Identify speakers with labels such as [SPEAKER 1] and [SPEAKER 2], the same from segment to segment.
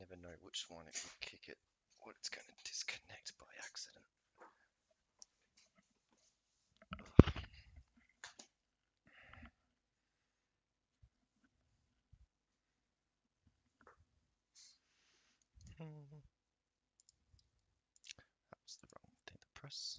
[SPEAKER 1] never know which one, if you kick it, what it's going to disconnect by accident. That was the wrong thing to press.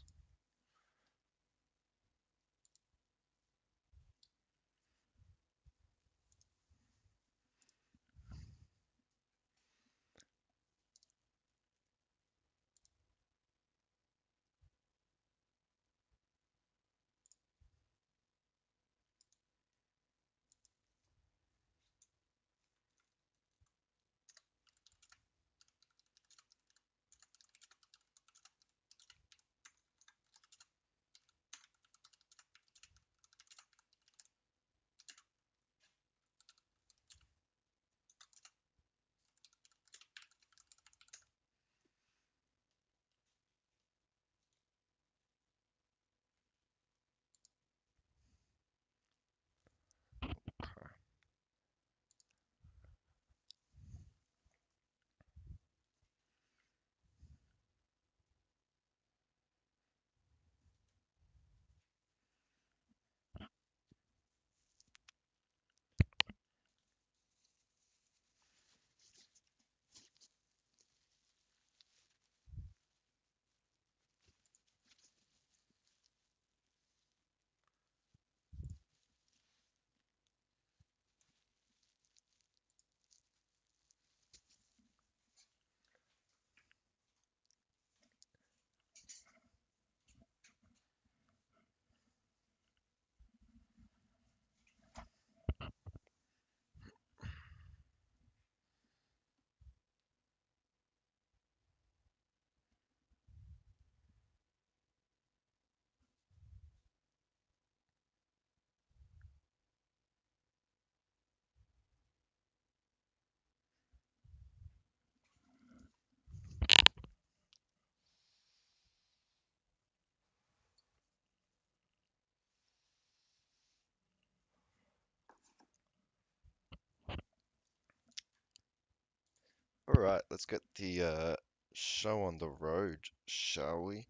[SPEAKER 1] All right, let's get the show on the road, shall we?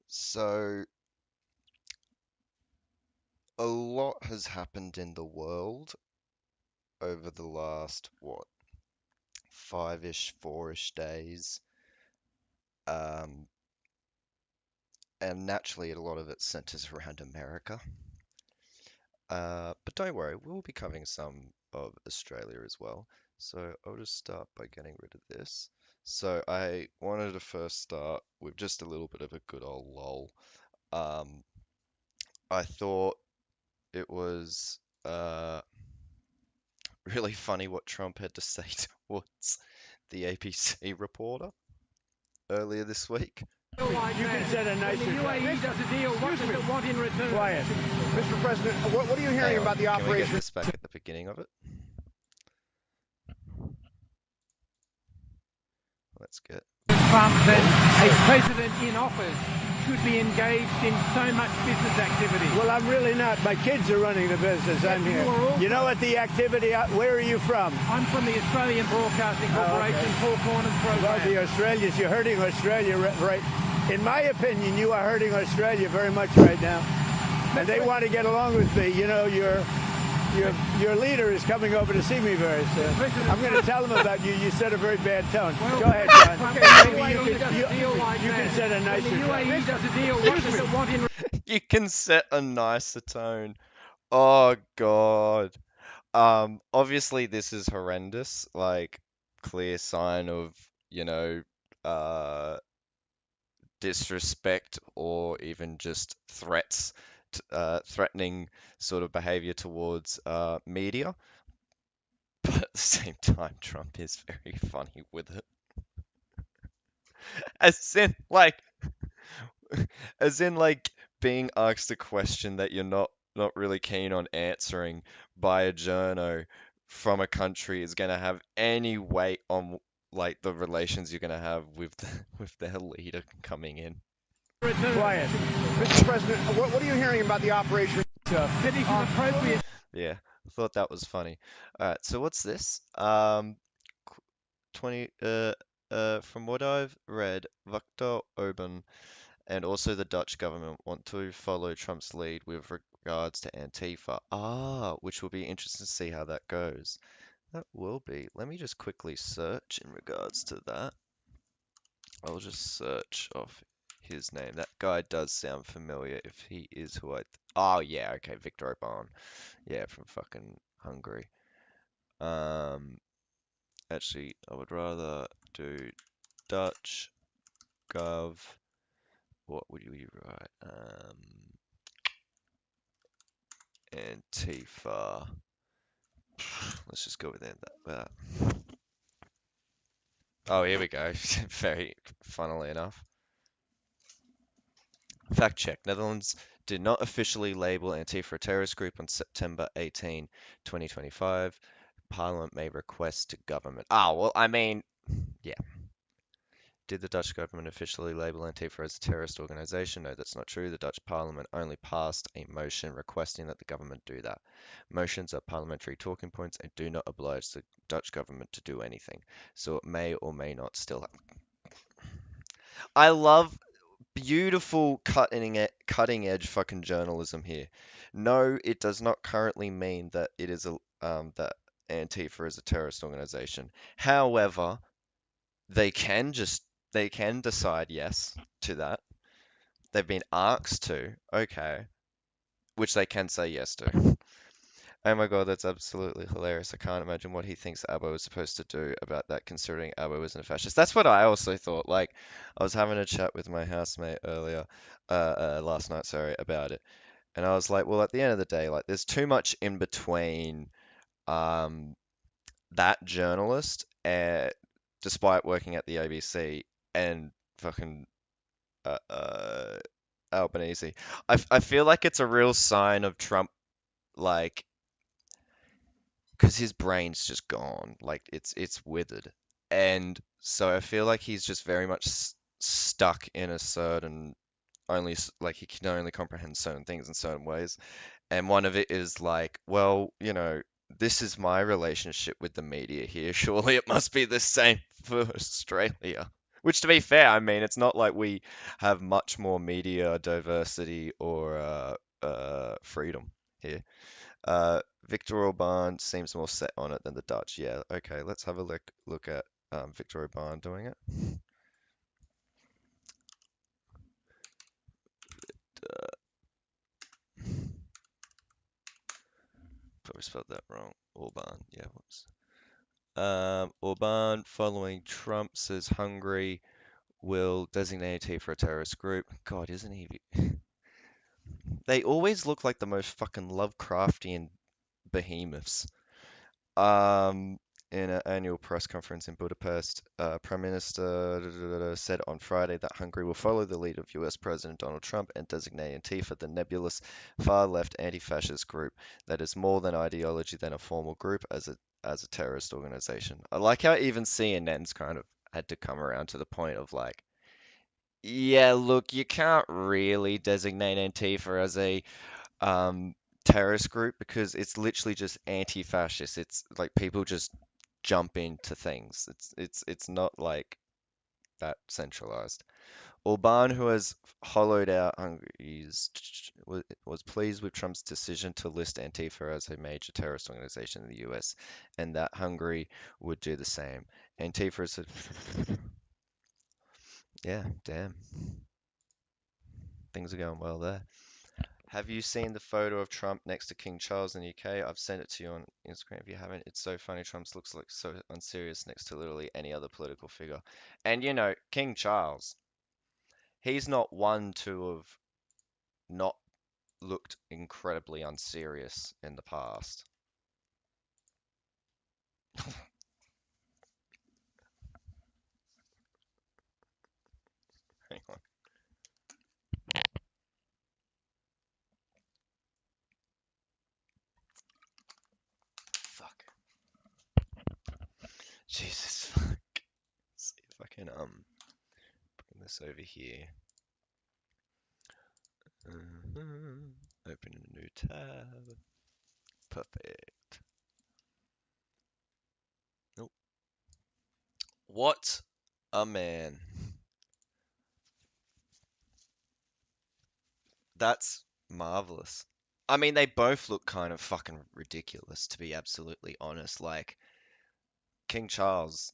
[SPEAKER 1] So, a lot has happened in the world over the last, what, five-ish, four-ish days. Um, and naturally, a lot of it centers around America. But don't worry, we'll be covering some of Australia as well. So I'll just start by getting rid of this. So I wanted to first start with just a little bit of a good old lol. Um, I thought it was really funny what Trump had to say towards the ABC reporter earlier this week.
[SPEAKER 2] You can set a nicer... When the UAE does a deal, what does it want in return? Quiet. Mr. President, what are you hearing about the
[SPEAKER 1] Can we get
[SPEAKER 2] operation?
[SPEAKER 1] this back at the beginning of it? Let's get...
[SPEAKER 2] Trump that a president in office should be engaged in so much business activity.
[SPEAKER 3] Well, I'm really not. My kids are running the business. I'm here. You know what the activity... Where are you from?
[SPEAKER 2] I'm from the Australian Broadcasting Corporation, Four Corners program.
[SPEAKER 3] Well, the Australians, you're hurting Australia right... In my opinion, you are hurting Australia very much right now. And they want to get along with me. You know, your leader is coming over to see me very soon. I'm going to tell him about you. You set a very bad tone. Go ahead, John. You can set a nicer tone.
[SPEAKER 2] The UAE does a deal, what does it want in return?
[SPEAKER 1] You can set a nicer tone. Oh, God. Obviously this is horrendous, like clear sign of, you know, disrespect or even just threatening sort of behavior towards media. But at the same time, Trump is very funny with it. As in like being asked a question that you're not really keen on answering by a journo from a country is going to have any weight on like the relations you're going to have with their leader coming in.
[SPEAKER 2] Quiet.
[SPEAKER 3] Mr. President, what are you hearing about the operation?
[SPEAKER 2] That is appropriate.
[SPEAKER 1] Yeah, I thought that was funny. All right, so what's this? from what I've read, Viktor Orban and also the Dutch government want to follow Trump's lead with regards to Antifa. Ah, which will be interesting to see how that goes. That will be. Let me just quickly search in regards to that. I'll just search off his name. That guy does sound familiar if he is who Oh yeah, okay, Viktor Orban. Yeah, from fucking Hungary. Um, Actually, I would rather do Dutch gov. What would you write? Antifa. Let's just go with that. Oh, here we go. Very funnily enough. Fact check. Netherlands did not officially label Antifa a terrorist group on September 18, 2025. Parliament may request to government. Ah, well, I mean, yeah. Did the Dutch government officially label Antifa as a terrorist organization? No, that's not true. The Dutch parliament only passed a motion requesting that the government do that. Motions are parliamentary talking points and do not oblige the Dutch government to do anything, so it may or may not still happen. I love beautiful cutting edge fucking journalism here. No, it does not currently mean that it is a that Antifa is a terrorist organization. However, they can just they can decide yes to that. They've been asked to, okay, which they can say yes to. Oh my God, that's absolutely hilarious. I can't imagine what he thinks Abbo is supposed to do about that, considering Abbo isn't a fascist. That's what I also thought. Like, I was having a chat with my housemate earlier, last night, sorry, about it. And I was like, well, at the end of the day, like, there's too much in between um, that journalist, despite working at the ABC, and fucking uh, uh, Albanese. I feel like it's a real sign of Trump, like, because his brain's just gone, like it's withered, and so I feel like he's just very much stuck in a certain like he can only comprehend certain things in certain ways, and one of it is like, well, this is my relationship with the media here. Surely it must be the same for Australia. Which, to be fair, I mean, it's not like we have much more media diversity or freedom here. Viktor Orban seems more set on it than the Dutch. Yeah, okay, let's have a look at Viktor Orban doing it. Probably spelled that wrong. Orban, yeah, whoops. Orban, following Trump, says Hungary will designate it for a terrorist group. God, isn't he? They always look like the most fucking Lovecraftian behemoths. Um, in an annual press conference in Budapest, Prime Minister said on Friday that Hungary will follow the lead of US President Donald Trump and designate Antifa the nebulous far-left anti-fascist group that is more than ideology than a formal group as a terrorist organization. I like how even CNN's kind of had to come around to the point of like, yeah, look, you can't really designate Antifa as a um, terrorist group because it's literally just anti-fascist. It's like people just jump into things. It's not like that centralized. Orban, who has hollowed out Hungary's, was pleased with Trump's decision to list Antifa as a major terrorist organization in the US, and that Hungary would do the same. Antifa is a, yeah, damn, things are going well there. Have you seen the photo of Trump next to King Charles in the UK? I've sent it to you on Instagram if you haven't. It's so funny. Trump looks like so unserious next to literally any other political figure. And King Charles, he's not one to have not looked incredibly unserious in the past. Hang on. Fuck. Jesus fuck. See if I can bring this over here. Open a new tab. Perfect. Nope. What a man. That's marvelous. I mean, they both look kind of fucking ridiculous, to be absolutely honest. Like, King Charles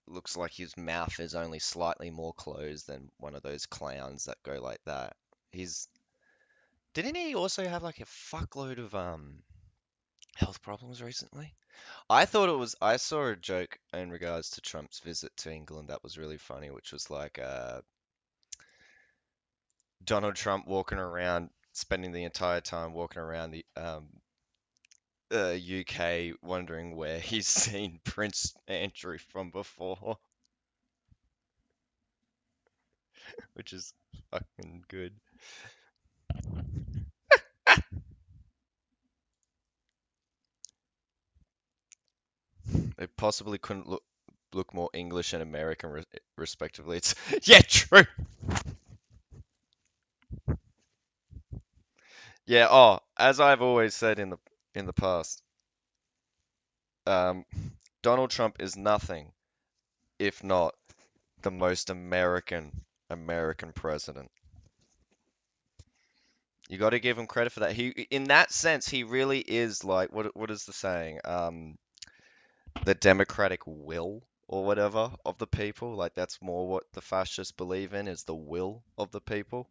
[SPEAKER 1] looks like his mouth is only slightly more closed than one of those clowns that go like that. He's didn't he also have like a fuckload of health problems recently? I saw a joke in regards to Trump's visit to England that was really funny, which was like Donald Trump walking around, spending the entire time walking around the UK, wondering where he's seen Prince Andrew from before, which is fucking good. It possibly couldn't look more English and American respectively. It's yeah, true. Yeah. Oh, as I've always said in the past, um, Donald Trump is nothing if not the most American president. You got to give him credit for that. In that sense, he really is like what is the saying? The democratic will or whatever of the people. Like that's more what the fascists believe in is the will of the people.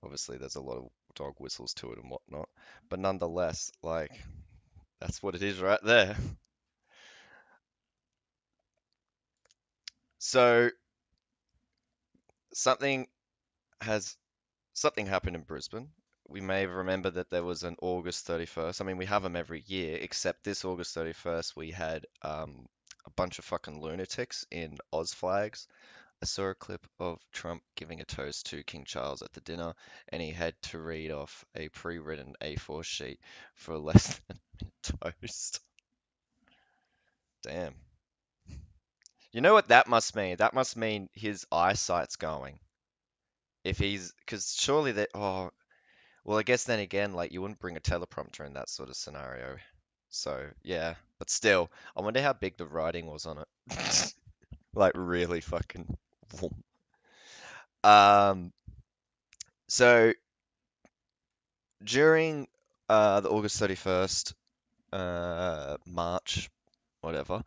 [SPEAKER 1] Obviously, there's a lot of dog whistles to it and whatnot, but nonetheless, like that's what it is right there. So something has something happened in Brisbane. We may remember that there was an August 31st. I mean, we have them every year, except this August 31st, we had a bunch of fucking lunatics in Oz flags. I saw a clip of Trump giving a toast to King Charles at the dinner, and he had to read off a pre-written A4 sheet for less than a toast. Damn. You know what that must mean? That must mean his eyesight's going. If he's, because surely that, oh, well, I guess then again, like you wouldn't bring a teleprompter in that sort of scenario. So, yeah, but still, I wonder how big the writing was on it. Like really fucking. Um, so during the August 31st march, whatever,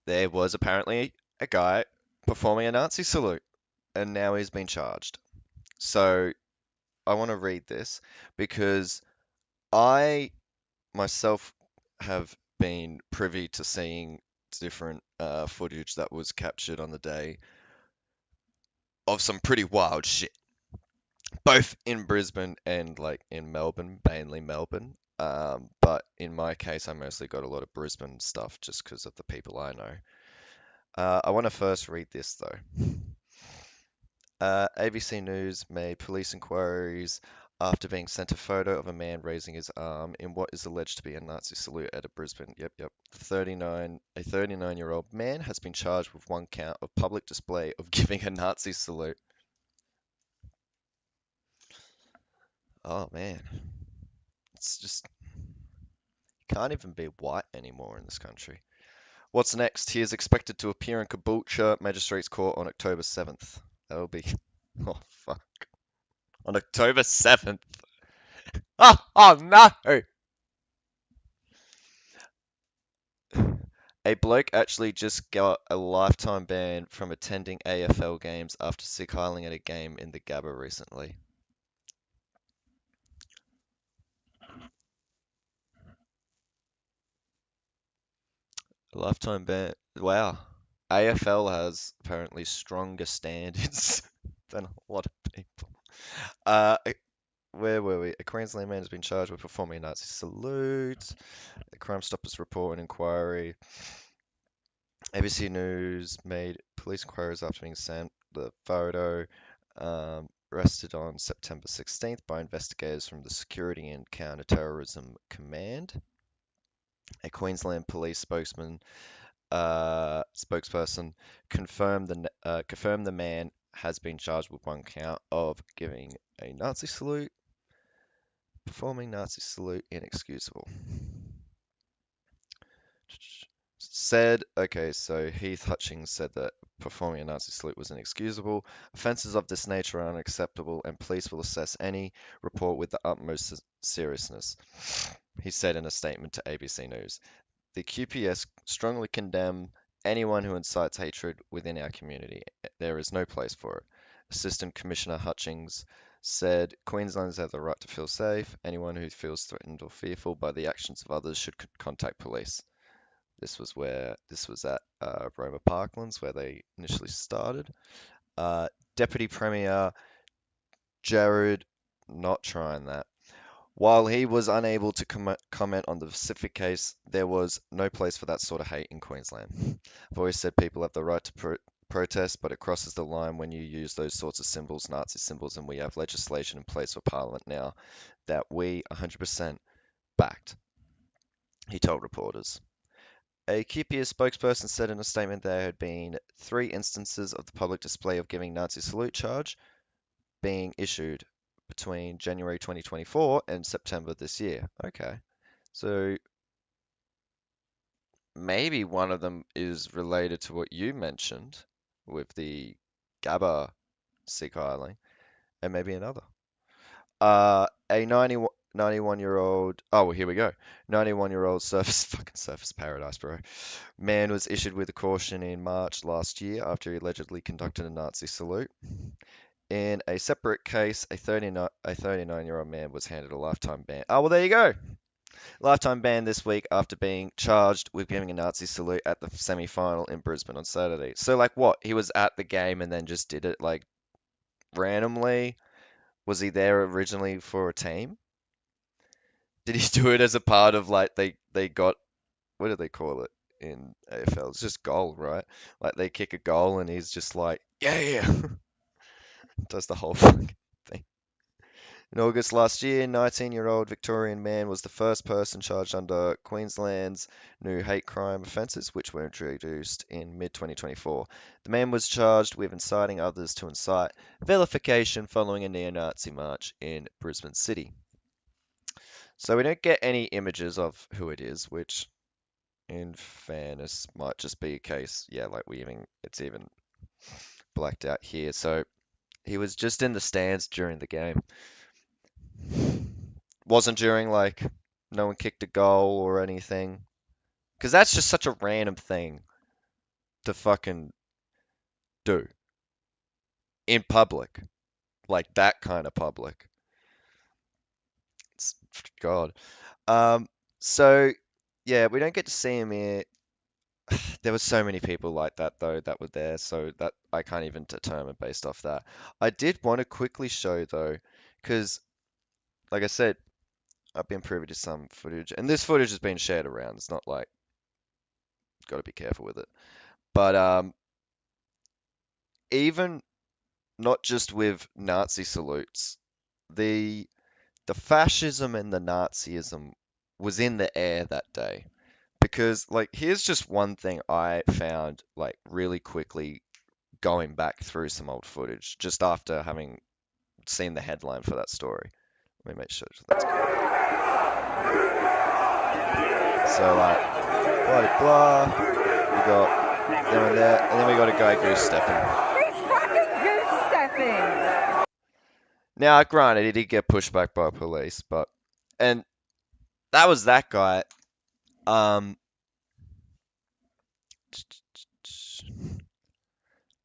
[SPEAKER 1] there was apparently a guy performing a Nazi salute, and now he's been charged. So I want to read this because I myself have been privy to seeing different footage that was captured on the day of some pretty wild shit, both in Brisbane and like in Melbourne, mainly Melbourne. But in my case, I mostly got a lot of Brisbane stuff just because of the people I know. I want to first read this though. ABC News made police inquiries after being sent a photo of a man raising his arm in what is alleged to be a Nazi salute at a Brisbane. Yep, yep. A 39-year-old man has been charged with one count of public display of giving a Nazi salute. Oh man, it's just can't even be white anymore in this country. What's next? He is expected to appear in Caboolture Magistrates Court on October 7th. That'll be oh fuck. On October 7th. Oh, oh no! A bloke actually just got a lifetime ban from attending AFL games after sick heiling at a game in the Gabba recently. A lifetime ban. Wow. AFL has apparently stronger standards than a lot of people. Uh, where were we? A Queensland man has been charged with performing a Nazi salute. The Crime Stoppers report an inquiry. ABC News made police inquiries after being sent the photo. Arrested on September 16th by investigators from the Security and Counter-Terrorism Command. A Queensland police spokesperson confirmed the man has been charged with one count of giving a Nazi salute, performing Nazi salute inexcusable. said, okay, so Heath Hutchings said that performing a Nazi salute was inexcusable. Offences of this nature are unacceptable, and police will assess any report with the utmost seriousness, he said in a statement to ABC News. The QPS strongly condemn anyone who incites hatred within our community. There is no place for it. Assistant Commissioner Hutchings said Queenslanders have the right to feel safe. Anyone who feels threatened or fearful by the actions of others should contact police. This was at Roma Parklands where they initially started. Deputy Premier Jared, not trying that. While he was unable to comment on the specific case, there was no place for that sort of hate in Queensland. I've always said people have the right to protest, but it crosses the line when you use those sorts of symbols, Nazi symbols, and we have legislation in place for Parliament now that we 100% backed, he told reporters. A QPS spokesperson said in a statement there had been 3 instances of the public display of giving Nazi salute charge being issued between January 2024 and September this year. Okay. So maybe one of them is related to what you mentioned with the Gabba Sikh Island, and maybe another. A 91-year-old, oh, well, here we go. 91-year-old surface paradise, bro. Man was issued with a caution in March last year after he allegedly conducted a Nazi salute. In a separate case, a 39-year-old man was handed a lifetime ban. Oh, well, there you go. Lifetime ban this week after being charged with giving a Nazi salute at the semi-final in Brisbane on Saturday. So, like, what? He was at the game and then just did it, like, randomly? Was he there originally for a team? Did he do it as a part of, like, they got, what do they call it in AFL? It's just goal, right? Like, they kick a goal and he's just like, yeah! Does the whole fucking thing. In August last year, 19-year-old Victorian man was the first person charged under Queensland's new hate crime offences, which were introduced in mid-2024. The man was charged with inciting others to incite vilification following a neo-Nazi march in Brisbane City. So we don't get any images of who it is, which, in fairness, might just be a case, yeah, like it's even blacked out here. So he was just in the stands during the game. Wasn't during, like, no one kicked a goal or anything. Because that's just such a random thing to fucking do in public. Like, that kind of public. It's, God. So, yeah, we don't get to see him here. There were so many people like that, though, that were there, so that I can't even determine based off that. I did want to quickly show, though, because, like I said, I've been privy to some footage, and this footage has been shared around. It's not like, got to be careful with it. But even not just with Nazi salutes, the fascism and the Nazism was in the air that day. Because, like, here's just one thing I found, like, really quickly going back through some old footage, just after having seen the headline for that story. Let me make sure that's good. So, like, blah, blah, blah. We got there and there, and then we got a guy goose stepping.
[SPEAKER 4] He's fucking goose stepping!
[SPEAKER 1] Now, granted, he did get pushed back by police, but, and that was that guy.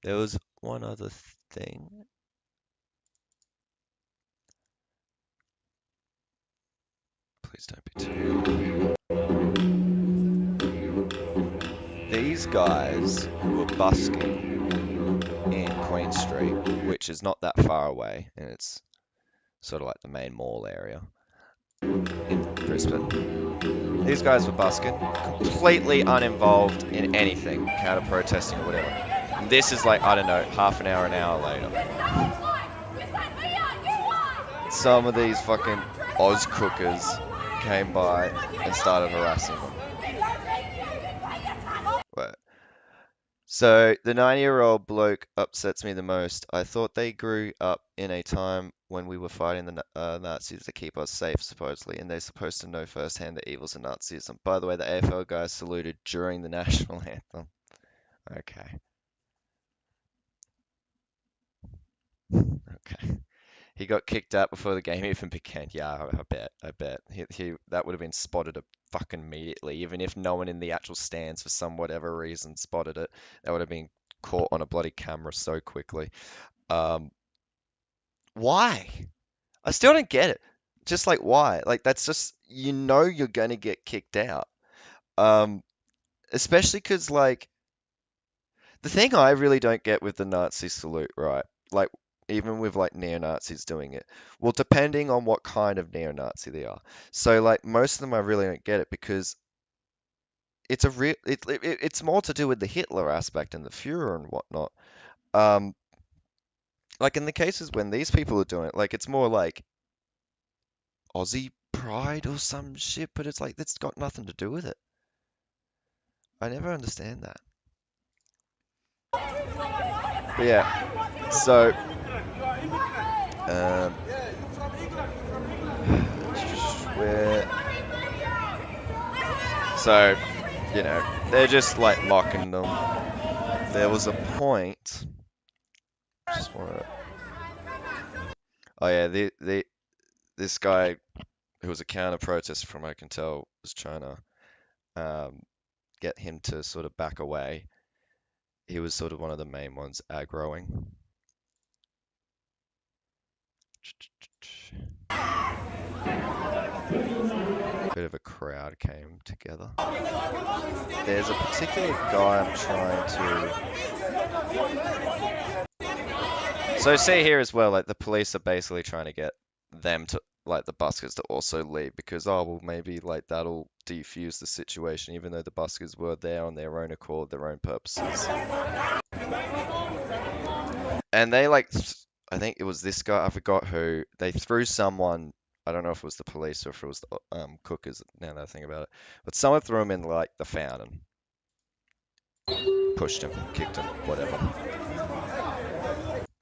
[SPEAKER 1] There was one other thing. Please don't be too. These guys were busking in Queen Street, which is not that far away, and it's sort of like the main mall area in Brisbane. These guys were busking, completely uninvolved in anything, counter-protesting or whatever. And this is like, I don't know, half an hour later. Some of these fucking Oz cookers came by and started harassing them. Wait. So the 90-year-old bloke upsets me the most. I thought they grew up in a time when we were fighting the Nazis to keep us safe, supposedly, and they're supposed to know firsthand the evils of Nazism. By the way, the AFL guys saluted during the national anthem. Okay, okay. He got kicked out before the game even began. Yeah, I bet. He that would have been spotted fucking immediately, even if no one in the actual stands for some whatever reason spotted it. That would have been caught on a bloody camera so quickly. Um, why? I still don't get it. Just like why? Like that's just you're gonna get kicked out. Um, especially because like the thing I really don't get with the Nazi salute, right? Like even with like neo-Nazis doing it. Well, depending on what kind of neo-Nazi they are. So like most of them I really don't get it because it's a real it's more to do with the Hitler aspect and the Führer and whatnot. Um, like in the cases when these people are doing it, like it's more like Aussie pride or some shit, but it's like that's got nothing to do with it. I never understand that. But yeah, so um, where so they're just like locking them. There was a point. Just want to. Oh yeah, this guy who was a counter protester from what I can tell was trying to um, get him to sort of back away. He was sort of one of the main ones aggroing. Bit of a crowd came together. There's a particular guy I'm trying to. So see here as well, like the police are basically trying to get them to, like the buskers to also leave because, oh, well, maybe like that'll defuse the situation, even though the buskers were there on their own accord, their own purposes. And they like, I think it was this guy, I forgot who, they threw someone, I don't know if it was the police or if it was the cookers, now that I think about it, but someone threw him in like the fountain, pushed him, kicked him, whatever.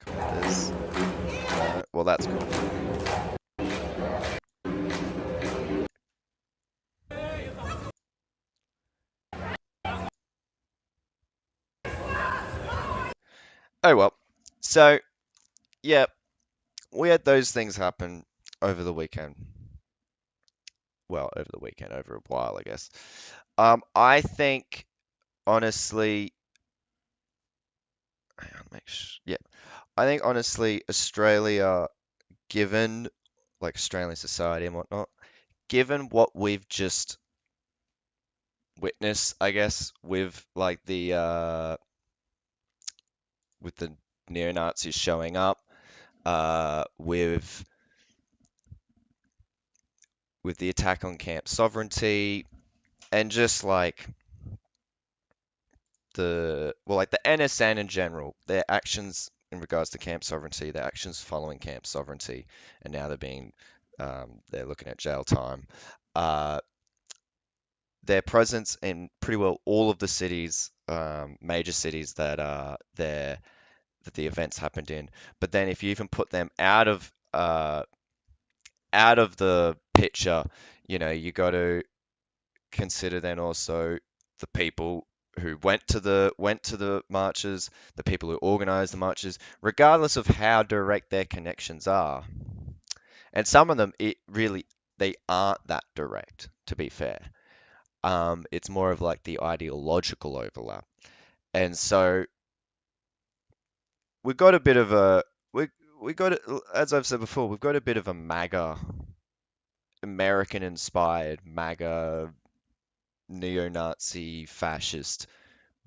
[SPEAKER 1] There's, well, that's cool. Oh well. So, yeah, we had those things happen over the weekend. Well, over the weekend, over a while, I guess. I think, honestly, hang on, yeah, I think honestly, Australia, given like Australian society and whatnot, given what we've just witnessed, I guess, with the neo-Nazis showing up, with the attack on camp sovereignty, and just like the NSN in general, their actions in regards to camp sovereignty, their actions following camp sovereignty, and now they're looking at jail time. Uh, their presence in pretty well all of the cities, major cities that the events happened in. But then if you even put them out of the picture, you got to consider then also the people who went to the marches, the people who organized the marches, regardless of how direct their connections are. And some of them, they aren't that direct, to be fair. It's more of like the ideological overlap. And so we've got a bit of a we got as I've said before, we've got a bit of a MAGA, American inspired MAGA neo-Nazi fascist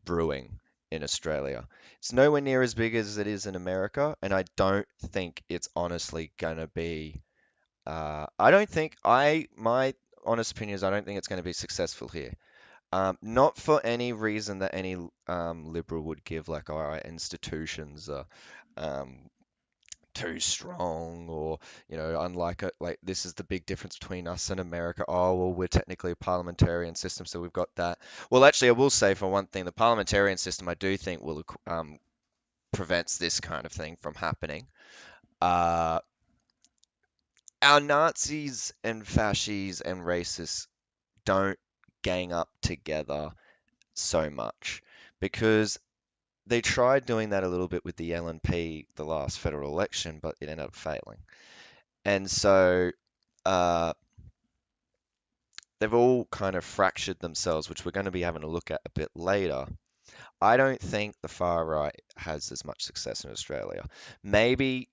[SPEAKER 1] brewing in Australia. It's nowhere near as big as it is in America, and I don't think it's honestly gonna be. I don't think my honest opinion is I don't think it's going to be successful here. Not for any reason that any liberal would give, like, all right, institutions are um, too strong, or unlike it, like this is the big difference between us and America. Oh, well, we're technically a parliamentarian system, so we've got that. Well, actually, I will say for one thing, the parliamentarian system I do think will prevents this kind of thing from happening. Uh, our Nazis and fascists and racists don't gang up together so much because they tried doing that a little bit with the LNP the last federal election, but it ended up failing. And so uh, they've all kind of fractured themselves, which we're going to be having a look at a bit later. I don't think the far right has as much success in Australia. Maybe,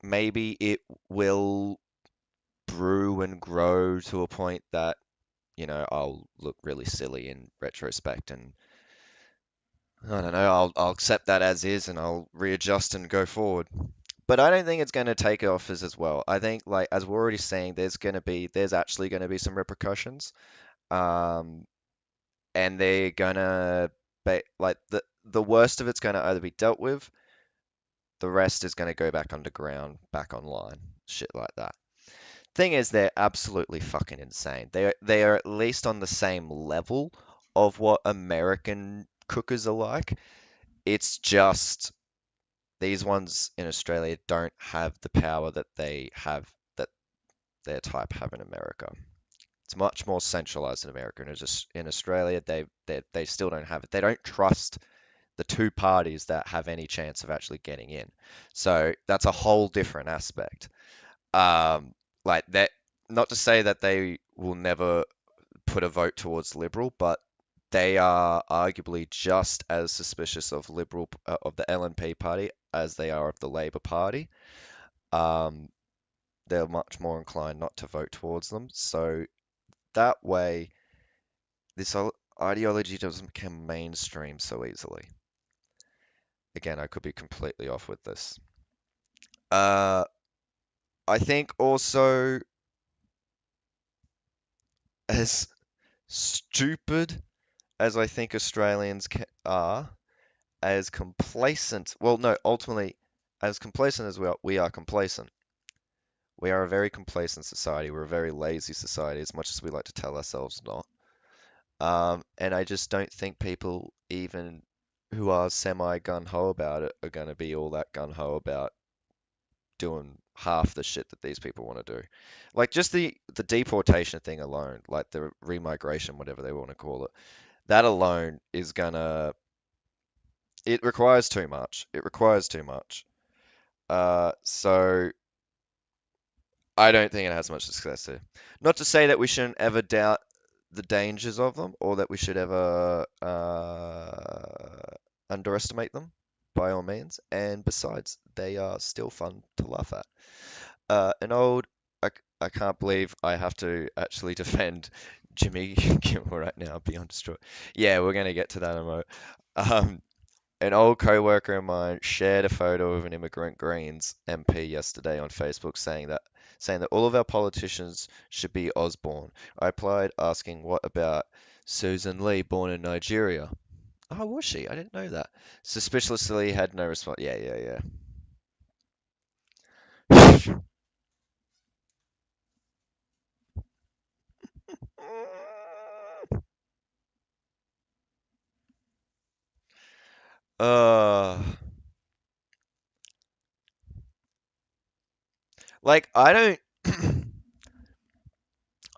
[SPEAKER 1] maybe it will brew and grow to a point that, I'll look really silly in retrospect, and I don't know, I'll accept that as is and I'll readjust and go forward. But I don't think it's going to take off as well. I think, like as we're already saying, there's actually going to be some repercussions. Um, and they're gonna be like the worst of it's gonna either be dealt with, the rest is gonna go back underground, back online, shit like that. Thing is, they're absolutely fucking insane. They are at least on the same level of what American cookers are like. It's just these ones in Australia don't have the power that that their type have in America. It's much more centralized in America, and it's just in Australia they still don't have it. They don't trust the two parties that have any chance of actually getting in. So that's a whole different aspect. Um, like that, not to say that they will never put a vote towards Liberal, but they are arguably just as suspicious of of the LNP party as they are of the Labor Party. Um, they're much more inclined not to vote towards them. So that way, this ideology doesn't become mainstream so easily. Again, I could be completely off with this. Uh, I think also, as stupid as I think Australians are, as complacent, well, no, ultimately, as complacent as we are complacent. We are a very complacent society. We're a very lazy society, as much as we like to tell ourselves not. And I just don't think people, even who are semi gun ho about it, are going to be all that gun ho about doing half the shit that these people want to do. Like just the deportation thing alone, like the remigration, whatever they want to call it, that alone is gonna. It requires too much. It requires too much. So I don't think it has much success here. Not to say that we shouldn't ever doubt the dangers of them, or that we should ever underestimate them, by all means. And besides, they are still fun to laugh at. An old, I can't believe I have to actually defend Jimmy Kimmel right now, beyond destroyed. Yeah, we're gonna get to that in a moment. Um, an old co-worker of mine shared a photo of an immigrant Greens MP yesterday on Facebook saying that all of our politicians should be Osborne. I replied asking what about Susan Lee, born in Nigeria? Oh, was she? I didn't know that. Suspiciously had no response. Yeah, yeah, yeah. Uh, like I don't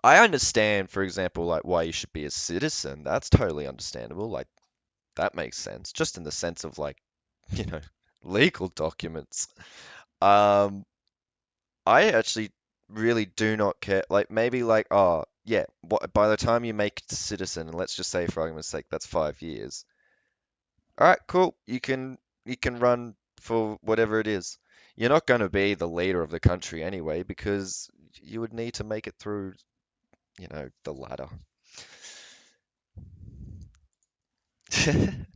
[SPEAKER 1] I understand, for example, like why you should be a citizen. That's totally understandable. Like that makes sense, just in the sense of like, you know, legal documents. Um, I actually really do not care. Like maybe like, oh yeah, by the time you make it to citizen, and let's just say for argument's sake, that's 5 years. All right, cool. You can run for whatever it is. You're not going to be the leader of the country anyway, because you would need to make it through, the ladder. I'm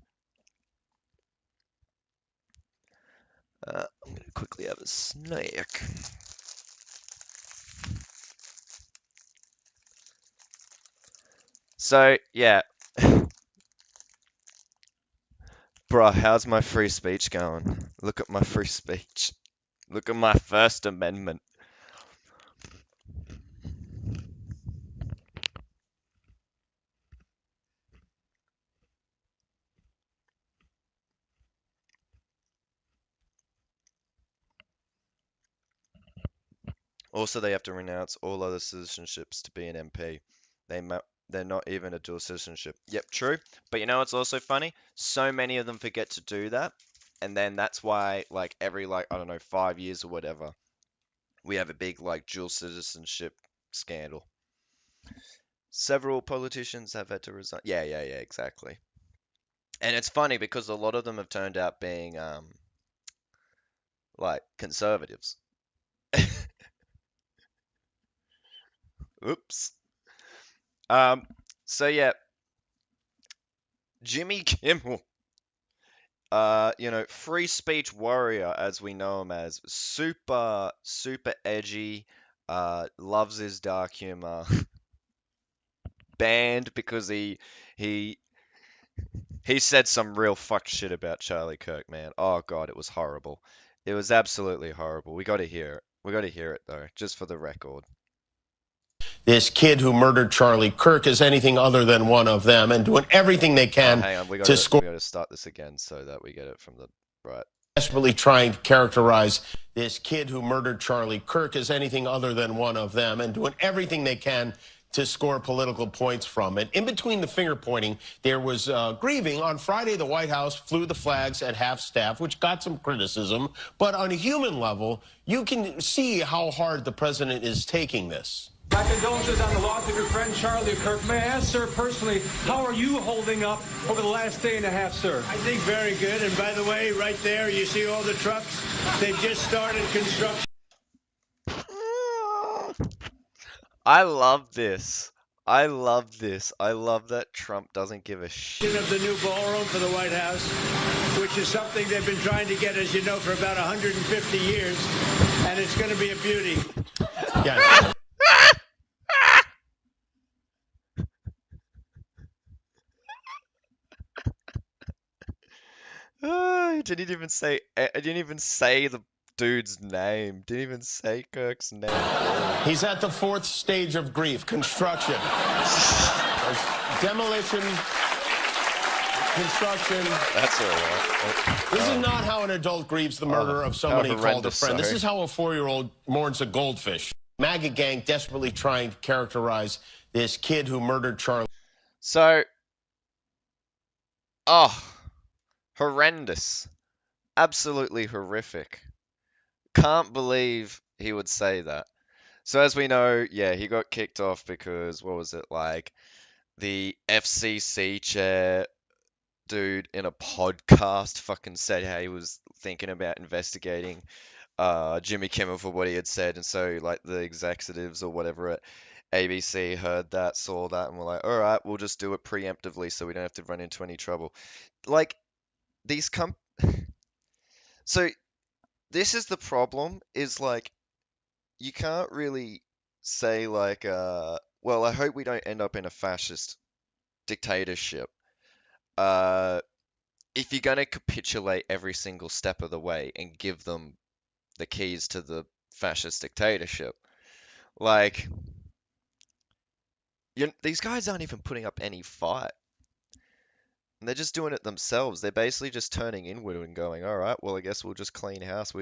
[SPEAKER 1] gonna quickly have a snack. So yeah, bruh, how's my free speech going? Look at my free speech. Look at my First Amendment. Also, they have to renounce all other citizenships to be an MP. They they're not even a dual citizenship. Yep, true. But you know what's also funny? So many of them forget to do that, and then that's why, like every I don't know 5 years or whatever, we have a big dual citizenship scandal. Several politicians have had to resign. Yeah, yeah, yeah, exactly. And it's funny because a lot of them have turned out being conservatives. Oops. Um, so yeah, Jimmy Kimmel, free speech warrior as we know him as, super, super edgy, loves his dark humor, banned because he he said some real fucked shit about Charlie Kirk, man. Oh God, it was horrible. It was absolutely horrible. We got to hear it. We got to hear it though, just for the record.
[SPEAKER 5] This kid who murdered Charlie Kirk is anything other than one of them and doing everything they can
[SPEAKER 1] Hang on,
[SPEAKER 5] to score.
[SPEAKER 1] we got to start this again so that we get it from the right.
[SPEAKER 5] Desperately trying to characterize this kid who murdered Charlie Kirk as anything other than one of them and doing everything they can to score political points from it. In between the finger pointing, there was grieving. On Friday, the White House flew the flags at half-staff, which got some criticism. But on a human level, you can see how hard the president is taking this.
[SPEAKER 6] My condolences on the loss of your friend Charlie Kirk. May I ask, sir, personally, how are you holding up over the last day and a half, sir?
[SPEAKER 3] I think very good. And by the way, right there, you see all the trucks? They've just started construction.
[SPEAKER 1] I love this. I love this. I love that Trump doesn't give a shit.
[SPEAKER 3] Of the new ballroom for the White House, which is something they've been trying to get, as you know, for about 150 years. And it's going to be a beauty.
[SPEAKER 5] Yes.
[SPEAKER 1] I didn't even say. I didn't even say the dude's name. Didn't even say Kirk's name.
[SPEAKER 5] He's at the fourth stage of grief: construction, demolition, construction.
[SPEAKER 1] That's all right.
[SPEAKER 5] This is not how an adult grieves the murder of somebody he called a
[SPEAKER 1] horrendous,
[SPEAKER 5] friend. This
[SPEAKER 1] sorry.
[SPEAKER 5] is how a 4-year-old mourns a goldfish. MAGA gang desperately trying to characterize this kid who murdered Charlie.
[SPEAKER 1] So, horrendous. Absolutely horrific. Can't believe he would say that. So as we know, yeah, he got kicked off because, what was it, the FCC chair dude in a podcast fucking said how he was thinking about investigating Jimmy Kimmel for what he had said, and so the executives or whatever at ABC heard that, saw that, and were like, all right, we'll just do it preemptively so we don't have to run into any trouble. These so this is the problem, is you can't really say well, I hope we don't end up in a fascist dictatorship. If you're gonna capitulate every single step of the way and give them the keys to the fascist dictatorship, these guys aren't even putting up any fight. And they're just doing it themselves. They're basically just turning inward and going, all right, well, I guess we'll just clean house.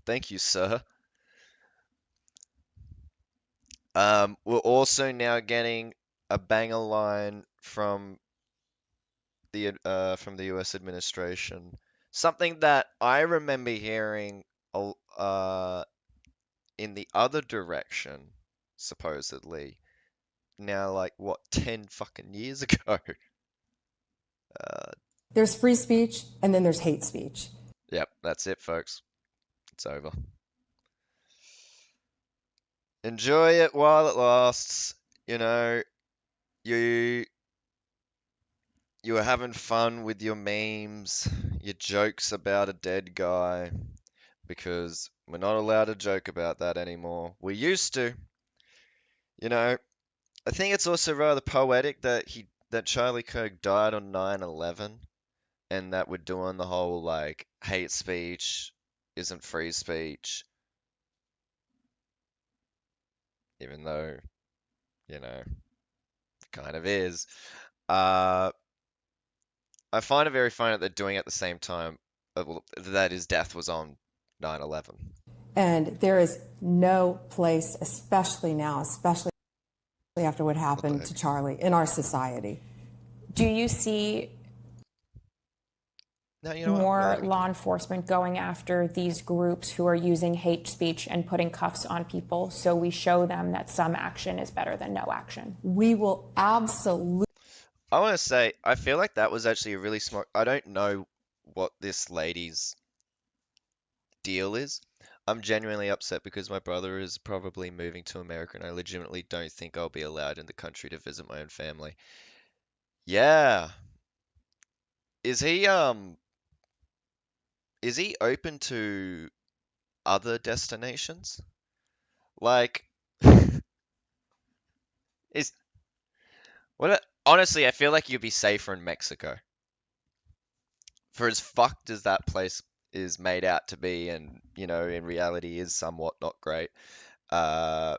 [SPEAKER 1] Thank you, sir. We're also now getting a banger line from the U.S. administration. Something that I remember hearing in the other direction, supposedly, now 10 fucking years ago.
[SPEAKER 7] There's free speech, and then there's hate speech.
[SPEAKER 1] Yep, that's it, folks. It's over. Enjoy it while it lasts. You know, you were having fun with your memes, your jokes about a dead guy, because we're not allowed to joke about that anymore. We used to. You know, I think it's also rather poetic that Charlie Kirk died on 9/11, and that we're doing the whole hate speech isn't free speech, even though, you know, it kind of is. Uh, I find it very funny that they're doing it at the same time that his death was on 9/11.
[SPEAKER 7] And there is no place, especially now, especially after what
[SPEAKER 1] What the
[SPEAKER 7] happened to
[SPEAKER 1] heck?
[SPEAKER 7] Charlie in our society.
[SPEAKER 8] Do you see
[SPEAKER 1] No, you know what?
[SPEAKER 8] more
[SPEAKER 1] Maybe.
[SPEAKER 8] law enforcement going after these groups who are using hate speech and putting cuffs on people so we show them that some action is better than no action?
[SPEAKER 7] We will absolutely.
[SPEAKER 1] I want to say, I feel like that was actually a really smart. I don't know what this lady's deal is. I'm genuinely upset because my brother is probably moving to America and I legitimately don't think I'll be allowed in the country to visit my own family. Yeah. Is he open to other destinations? Like is honestly, I feel like you'd be safer in Mexico. For as fucked as that place is made out to be and, in reality is somewhat not great. Uh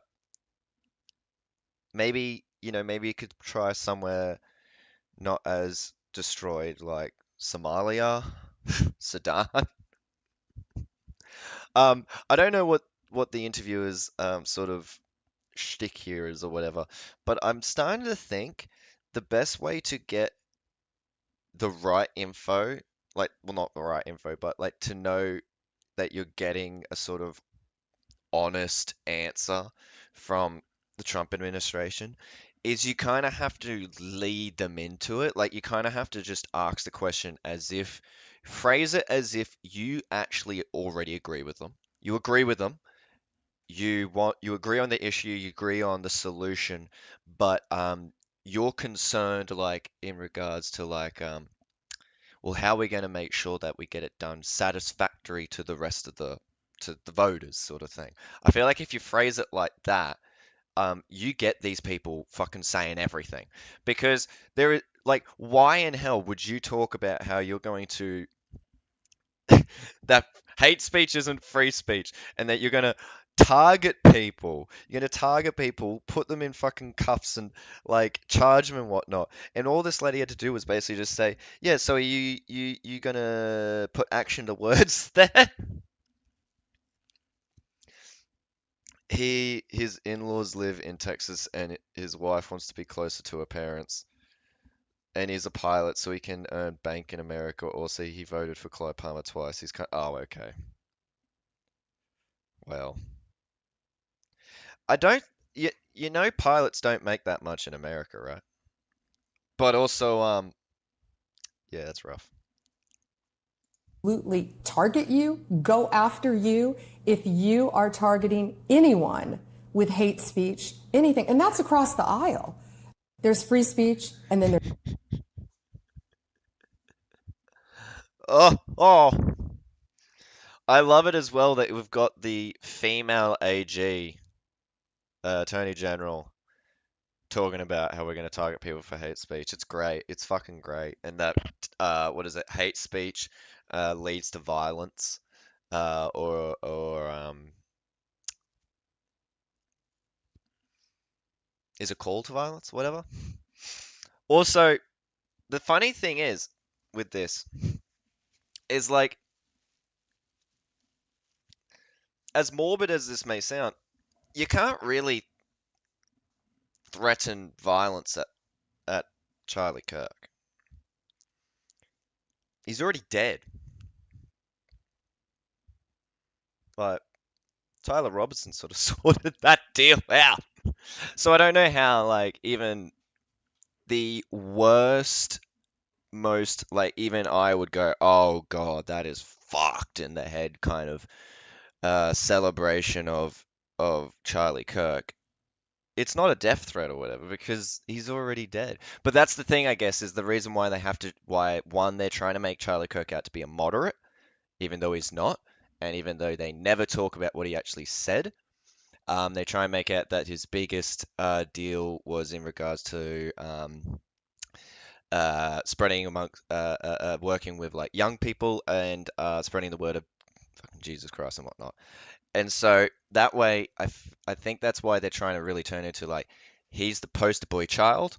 [SPEAKER 1] maybe you could try somewhere not as destroyed like Somalia, Sudan. I don't know what the interviewer's sort of shtick here is or whatever, but I'm starting to think the best way to get the right info, like, well, not the right info, but like to know that you're getting a sort of honest answer from the Trump administration is you kind of have to lead them into it. Like you kind of have to just ask the question phrase it as if you actually already agree with them. You agree with them. You agree on the issue, you agree on the solution, but you're concerned like in regards to like well, how are we going to make sure that we get it done satisfactory to the rest of the voters sort of thing. I feel like if you phrase it like that, you get these people fucking saying everything because there is like, why in hell would you talk about how you're going to that hate speech isn't free speech and that you're going to target people, put them in fucking cuffs and like charge them and whatnot. And all this lady had to do was basically just say, yeah, so are you gonna put action to words there? His in-laws live in Texas and his wife wants to be closer to her parents. And he's a pilot, so he can earn bank in America. Also, he voted for Clive Palmer twice. He's kind oh, okay. Well, I don't pilots don't make that much in America, right? But also, yeah, that's rough.
[SPEAKER 7] Absolutely target you, go after you if you are targeting anyone with hate speech, anything. And that's across the aisle. There's free speech, and then there's
[SPEAKER 1] Oh, I love it as well that we've got the female AG, Attorney General, talking about how we're going to target people for hate speech. It's great. It's fucking great. And that, what is it? Hate speech leads to violence, or is it call to violence? Whatever. Also, the funny thing is with this is like, as morbid as this may sound, you can't really threaten violence at Charlie Kirk. He's already dead. But Tyler Robertson sort of sorted that deal out. So I don't know how, like, even the worst, most, like, even I would go, oh God, that is fucked in the head kind of celebration of Charlie Kirk. It's not a death threat or whatever because he's already dead. But that's the thing, I guess, is the reason why why, one, they're trying to make Charlie Kirk out to be a moderate, even though he's not, and even though they never talk about what he actually said. They try and make out that his biggest deal was in regards to spreading amongst working with like young people and spreading the word fucking Jesus Christ and whatnot. And so that way, I think that's why they're trying to really turn into like, he's the poster boy child.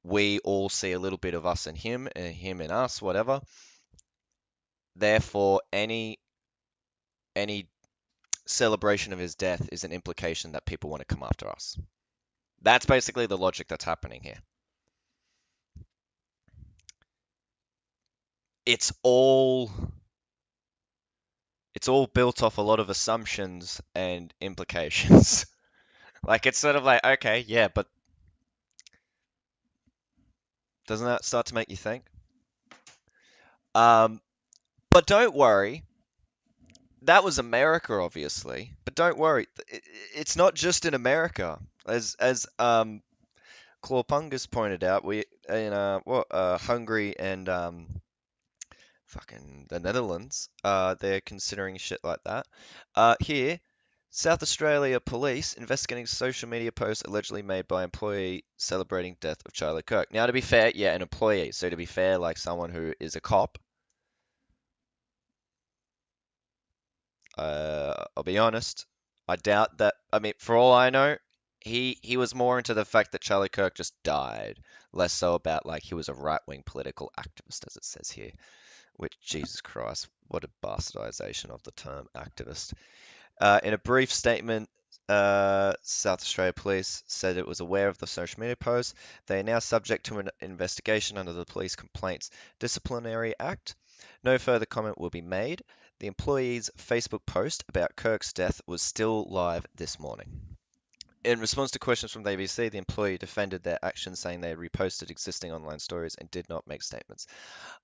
[SPEAKER 1] We all see a little bit of us in him and him in us, whatever. Therefore, any celebration of his death is an implication that people want to come after us. That's basically the logic that's happening here. It's all built off a lot of assumptions and implications. Like it's sort of like, okay, yeah, but doesn't that start to make you think? But don't worry. That was America, obviously. But don't worry, it's not just in America. As Clawpungus pointed out, we in Hungary and fucking the Netherlands, they're considering shit like that. Here, South Australia police investigating social media posts allegedly made by employee celebrating death of Charlie Kirk. Now, to be fair, yeah, an employee. So to be fair, like someone who is a cop, I'll be honest, I doubt that. I mean, for all I know, he was more into the fact that Charlie Kirk just died, less so about like he was a right-wing political activist, as it says here. Which, Jesus Christ, what a bastardization of the term activist. In a brief statement, South Australia Police said it was aware of the social media post. They are now subject to an investigation under the Police Complaints Disciplinary Act. No further comment will be made. The employee's Facebook post about Kirk's death was still live this morning. In response to questions from the ABC, the employee defended their actions, saying they had reposted existing online stories and did not make statements.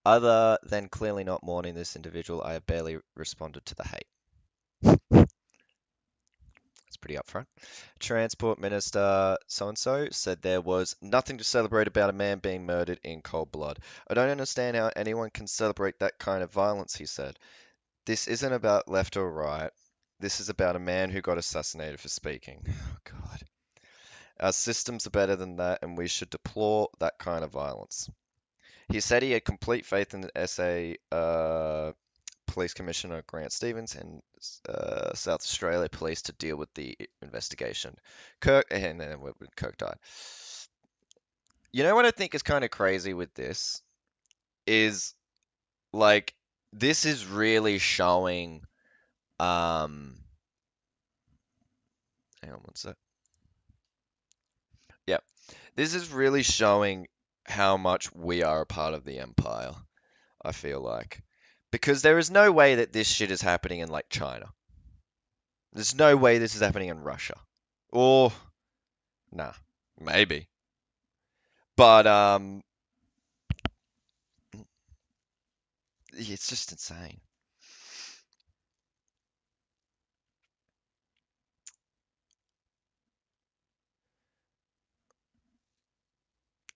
[SPEAKER 1] Other than clearly not mourning this individual, I have barely responded to the hate. That's pretty upfront. Transport Minister so-and-so said there was nothing to celebrate about a man being murdered in cold blood. I don't understand how anyone can celebrate that kind of violence, he said. This isn't about left or right. This is about a man who got assassinated for speaking. Oh, God. Our systems are better than that, and we should deplore that kind of violence. He said he had complete faith in the SA Police Commissioner Grant Stevens and South Australia Police to deal with the investigation. And then when Kirk died. You know what I think is kind of crazy with this is like this is really showing. Hang on one sec. Yeah, this is really showing how much we are a part of the empire. I feel like. Because there is no way that this shit is happening in like China. There's no way this is happening in Russia. Or nah, maybe. But it's just insane.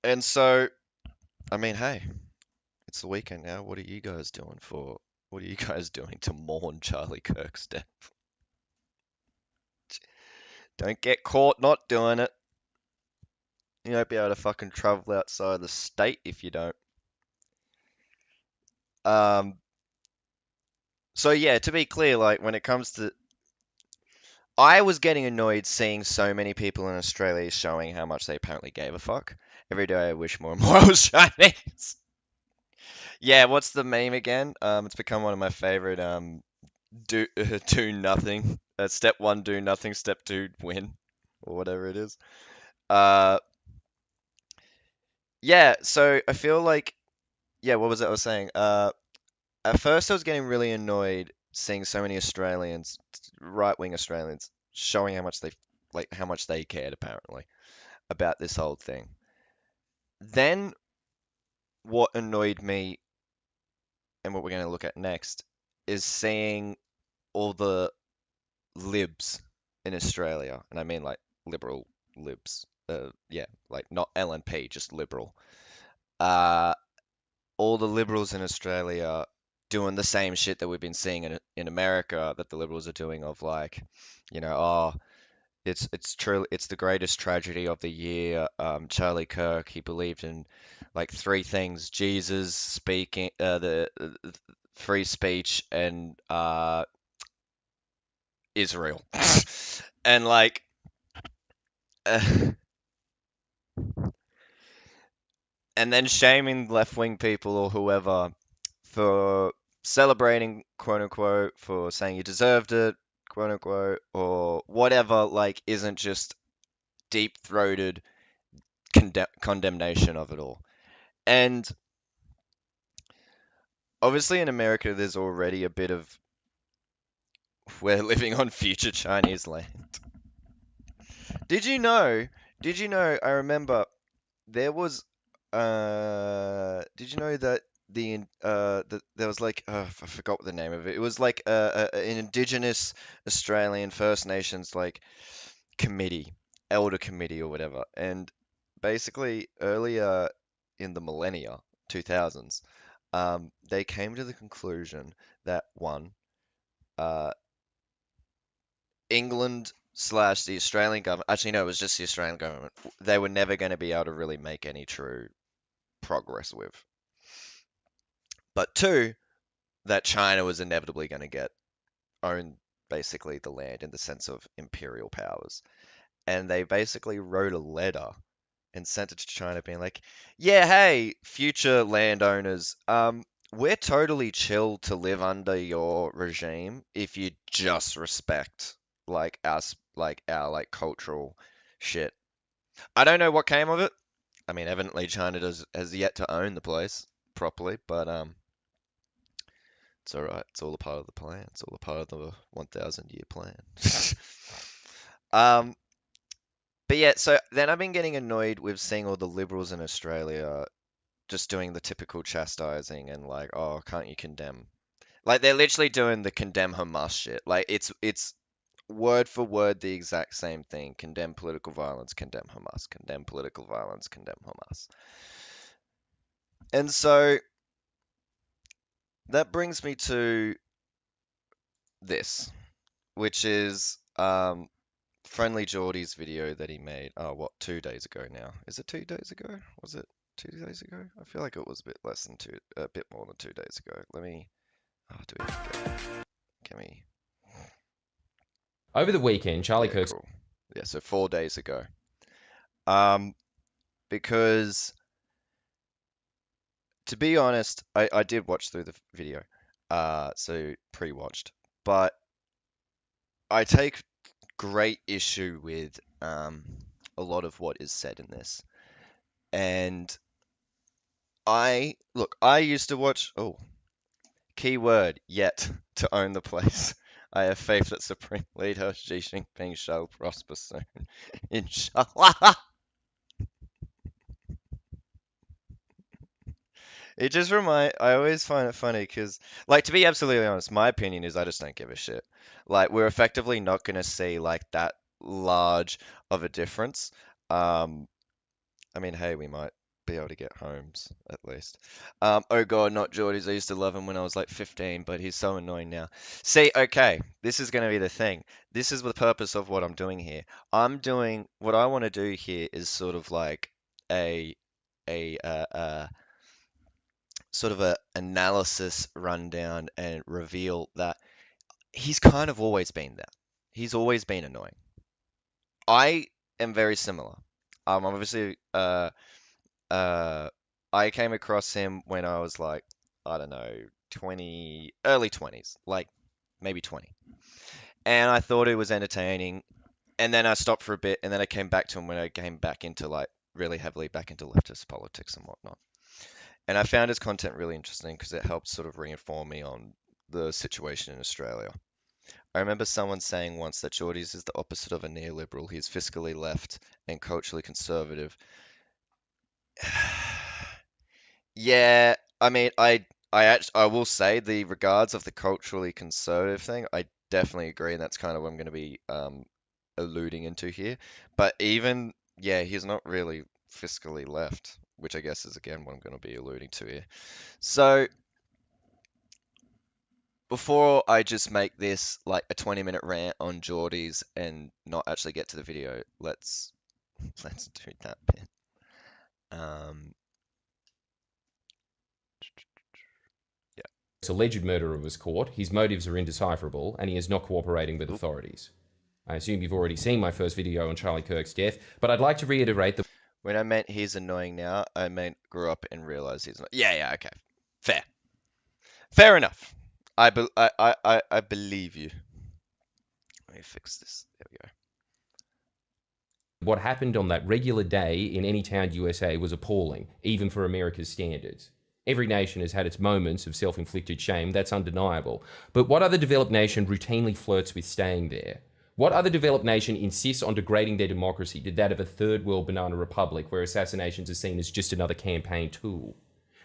[SPEAKER 1] And so, I mean, hey, it's the weekend now. What are you guys doing to mourn Charlie Kirk's death? Don't get caught not doing it. You won't be able to fucking travel outside the state if you don't. So yeah, to be clear, like when it comes to, I was getting annoyed seeing so many people in Australia showing how much they apparently gave a fuck. Every day I wish more and more I was Chinese. Yeah, what's the meme again? It's become one of my favorite. Do nothing. Step one, do nothing. Step two, win, or whatever it is. Uh, yeah. So I feel like, yeah. What was it I was saying? At first I was getting really annoyed seeing so many Australians, right-wing Australians, showing how much they cared apparently about this whole thing. Then what annoyed me and what we're going to look at next is seeing all the libs in Australia, and I mean like liberal libs. Yeah, like not LNP, just liberal. Uh, all the liberals in Australia doing the same shit that we've been seeing in America that the liberals are doing of like, oh, it's true, it's the greatest tragedy of the year. Charlie Kirk, he believed in like three things: Jesus speaking, free speech and Israel. And like uh, and then shaming left-wing people or whoever for celebrating, quote unquote, for saying you deserved it, quote unquote, or whatever, like, isn't just deep-throated condemnation of it all. And obviously in America, there's already a bit of we're living on future Chinese land. Did you know? Did you know? I remember there was. Did you know that there was like I forgot what the name of it. It was like an Indigenous Australian First Nations like committee, elder committee or whatever, and basically earlier in the millennia, 2000s, they came to the conclusion that one, uh, England slash the Australian government, actually, no, it was just the Australian government, they were never going to be able to really make any true progress with. But two, that China was inevitably going to own basically the land in the sense of imperial powers. And they basically wrote a letter and sent it to China being like, yeah, hey, future landowners, we're totally chill to live under your regime if you just respect like us, like our like cultural shit. I don't know what came of it. I mean, evidently China has yet to own the place properly, but it's all right. It's all a part of the plan. It's all a part of the 1,000-year plan. um, but yeah, so then I've been getting annoyed with seeing all the liberals in Australia just doing the typical chastising and like, oh, can't you condemn? Like they're literally doing the condemn Hamas shit. Like it's word for word the exact same thing. Condemn political violence, condemn Hamas, condemn political violence, condemn Hamas. And so that brings me to this, which is Friendly Geordie's video that he made. Oh, what, 2 days ago now? Is it 2 days ago? Was it 2 days ago? I feel like it was a bit less than a bit more than 2 days ago. Let me. Oh, do we get me?
[SPEAKER 9] Over the weekend, Charlie
[SPEAKER 1] Yeah,
[SPEAKER 9] Kirk's.
[SPEAKER 1] cool. Yeah, so 4 days ago. Because to be honest, I did watch through the video, so pre-watched, but I take great issue with a lot of what is said in this. And I used to watch, oh, keyword, yet to own the place. I have faith that Supreme Leader Xi Jinping shall prosper soon. Inshallah. I always find it funny because, like, to be absolutely honest, my opinion is I just don't give a shit. Like, we're effectively not going to see, like, that large of a difference. Um, I mean, hey, we might be able to get homes at least. Oh God, not Geordie's. I used to love him when I was like 15, but he's so annoying now. See, okay, this is going to be the thing. This is the purpose of what I'm doing here. What I want to do here is sort of like a a sort of a analysis rundown and reveal that he's kind of always been that. He's always been annoying. I am very similar. Obviously, uh, I came across him when I was like, I don't know, 20, early 20s, like maybe 20. And I thought it was entertaining. And then I stopped for a bit, and then I came back to him when I came back into like really heavily back into leftist politics and whatnot. And I found his content really interesting because it helped sort of reinform me on the situation in Australia. I remember someone saying once that Geordie's is the opposite of a neoliberal. He's fiscally left and culturally conservative. Yeah, I mean, I will say the regards of the culturally conservative thing. I definitely agree, and that's kind of what I'm going to be alluding into here. But even yeah, he's not really fiscally left, which I guess is again what I'm going to be alluding to here. So before I just make this like a 20-minute rant on Geordies and not actually get to the video, let's do that bit. Um, yeah.
[SPEAKER 9] alleged murderer was caught, his motives are indecipherable, and he is not cooperating with authorities. I assume you've already seen my first video on Charlie Kirk's death, but I'd like to reiterate that
[SPEAKER 1] When I meant he's annoying now, I meant grew up and realized he's not. Yeah, okay. Fair. Fair enough. I believe you. Let me fix this. There we go.
[SPEAKER 9] what happened on that regular day in any town USA was appalling, even for America's standards. Every nation has had its moments of self-inflicted shame, that's undeniable. But what other developed nation routinely flirts with staying there? What other developed nation insists on degrading their democracy to that of a third world banana republic where assassinations are seen as just another campaign tool?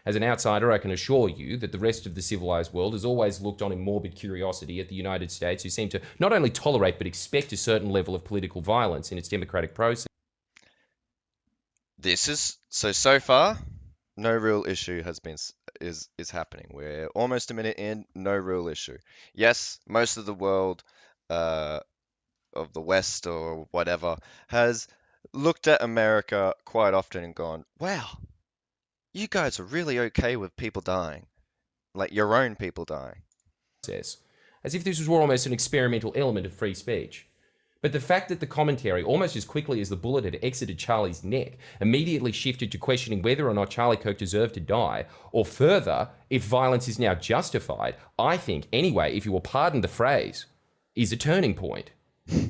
[SPEAKER 9] As an outsider, I can assure you that the rest of the civilized world has always looked on in morbid curiosity at the United States, who seem to not only tolerate but expect a certain level of political violence in its democratic process.
[SPEAKER 1] This is so far, no real issue is happening. We're almost a minute in, no real issue. Yes, most of the world, of the West or whatever, has looked at America quite often and gone, wow, you guys are really okay with people dying. Like your own people dying.
[SPEAKER 9] As if this was almost an experimental element of free speech. But the fact that the commentary, almost as quickly as the bullet had exited Charlie's neck, immediately shifted to questioning whether or not Charlie Kirk deserved to die, or further, if violence is now justified, I think, anyway, if you will pardon the phrase, is a turning point.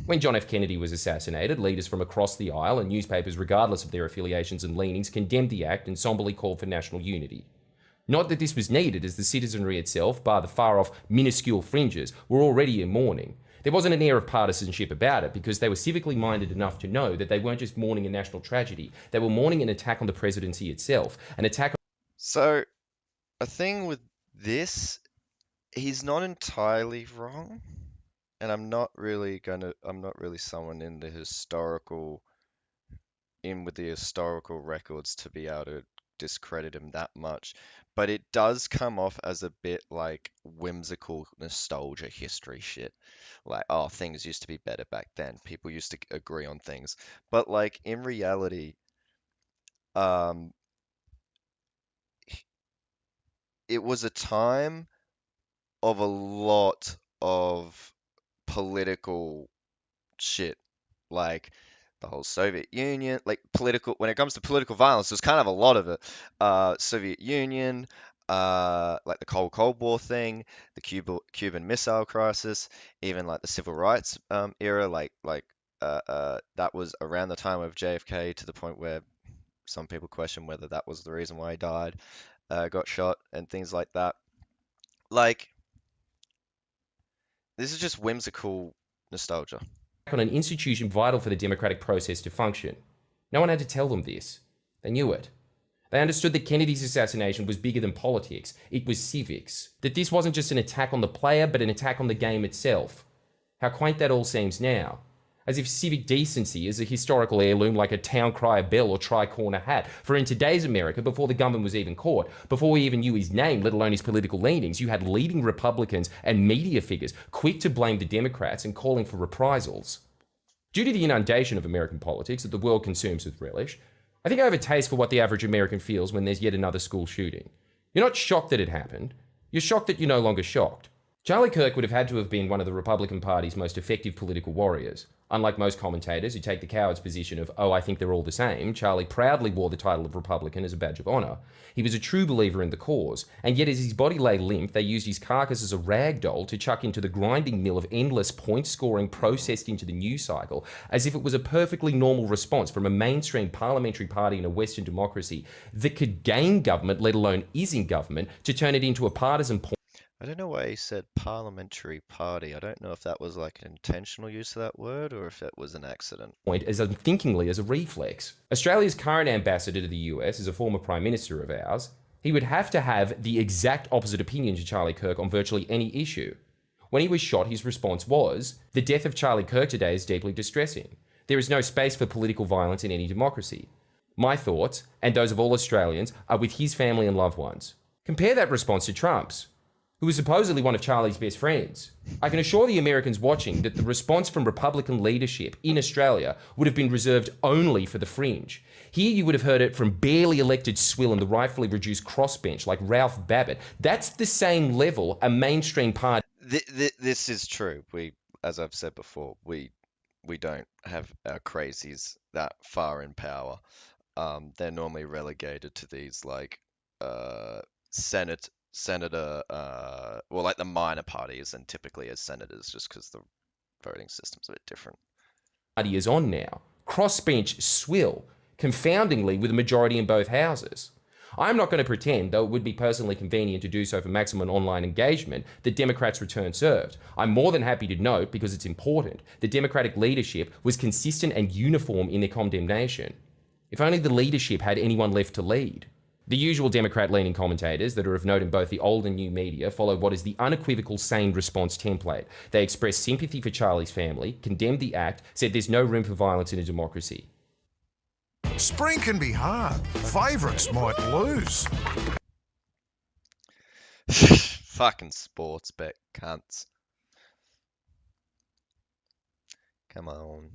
[SPEAKER 9] When John F. Kennedy was assassinated, leaders from across the aisle and newspapers, regardless of their affiliations and leanings, condemned the act and somberly called for national unity. Not that this was needed, as the citizenry itself, bar the far-off minuscule fringes, were already in mourning. There wasn't an air of partisanship about it because they were civically minded enough to know that they weren't just mourning a national tragedy, they were mourning an attack on the presidency itself, an attack on...
[SPEAKER 1] So, a thing with this, he's not entirely wrong. And I'm not really someone in the historical, with the historical records to be able to discredit him that much. But it does come off as a bit like whimsical nostalgia history shit. Like, oh, things used to be better back then. People used to agree on things. But like in reality, it was a time of a lot of political shit, like the whole Soviet Union, like when it comes to political violence, there's kind of a lot of it. Soviet Union, like the Cold War thing, the Cuban Missile Crisis, even like the Civil Rights era, that was around the time of JFK, to the point where some people question whether that was the reason why he died, got shot, and things like that. Like, this is just whimsical nostalgia.
[SPEAKER 9] On an institution vital for the democratic process to function. No one had to tell them this. They knew it. They understood that Kennedy's assassination was bigger than politics. It was civics. That this wasn't just an attack on the player, but an attack on the game itself. How quaint that all seems now. As if civic decency is a historical heirloom like a town crier bell or tricorner hat. For in today's America, before the gunman was even caught, before we even knew his name, let alone his political leanings, you had leading Republicans and media figures quick to blame the Democrats and calling for reprisals. Due to the inundation of American politics that the world consumes with relish, I think I have a taste for what the average American feels when there's yet another school shooting. You're not shocked that it happened. You're shocked that you're no longer shocked. Charlie Kirk would have had to have been one of the Republican Party's most effective political warriors. Unlike most commentators who take the coward's position of, oh, I think they're all the same, Charlie proudly wore the title of Republican as a badge of honour. He was a true believer in the cause, and yet as his body lay limp, they used his carcass as a rag doll to chuck into the grinding mill of endless point-scoring processed into the news cycle, as if it was a perfectly normal response from a mainstream parliamentary party in a Western democracy that could gain government, let alone is in government, to turn it into a partisan point.
[SPEAKER 1] I don't know why he said parliamentary party. I don't know if that was like an intentional use of that word or if it was an accident.
[SPEAKER 9] As unthinkingly as a reflex. Australia's current ambassador to the US is a former Prime Minister of ours. He would have to have the exact opposite opinion to Charlie Kirk on virtually any issue. When he was shot, his response was, the death of Charlie Kirk today is deeply distressing. There is no space for political violence in any democracy. My thoughts, and those of all Australians, are with his family and loved ones. Compare that response to Trump's. who was supposedly one of Charlie's best friends. I can assure the Americans watching that the response from Republican leadership in Australia would have been reserved only for the fringe. Here you would have heard it from barely elected swill and the rightfully reduced crossbench like Ralph Babbitt. That's the same level a mainstream party.
[SPEAKER 1] This is true. As I've said before, we don't have our crazies that far in power. They're normally relegated to these like senator, well, like the minor parties, and typically as senators, just because the voting system's a bit different.
[SPEAKER 9] Is on now. Crossbench swill, confoundingly with a majority in both houses. I'm not going to pretend, though it would be personally convenient to do so for maximum online engagement, that Democrats return served. I'm more than happy to note, because it's important, that Democratic leadership was consistent and uniform in their condemnation. If only the leadership had anyone left to lead. The usual Democrat-leaning commentators that are of note in both the old and new media follow what is the unequivocal sane response template. They express sympathy for Charlie's family, condemned the act, said there's no room for violence in a democracy.
[SPEAKER 10] Spring can be hard. Favourites might lose.
[SPEAKER 1] Fucking sports bet cunts. Come on.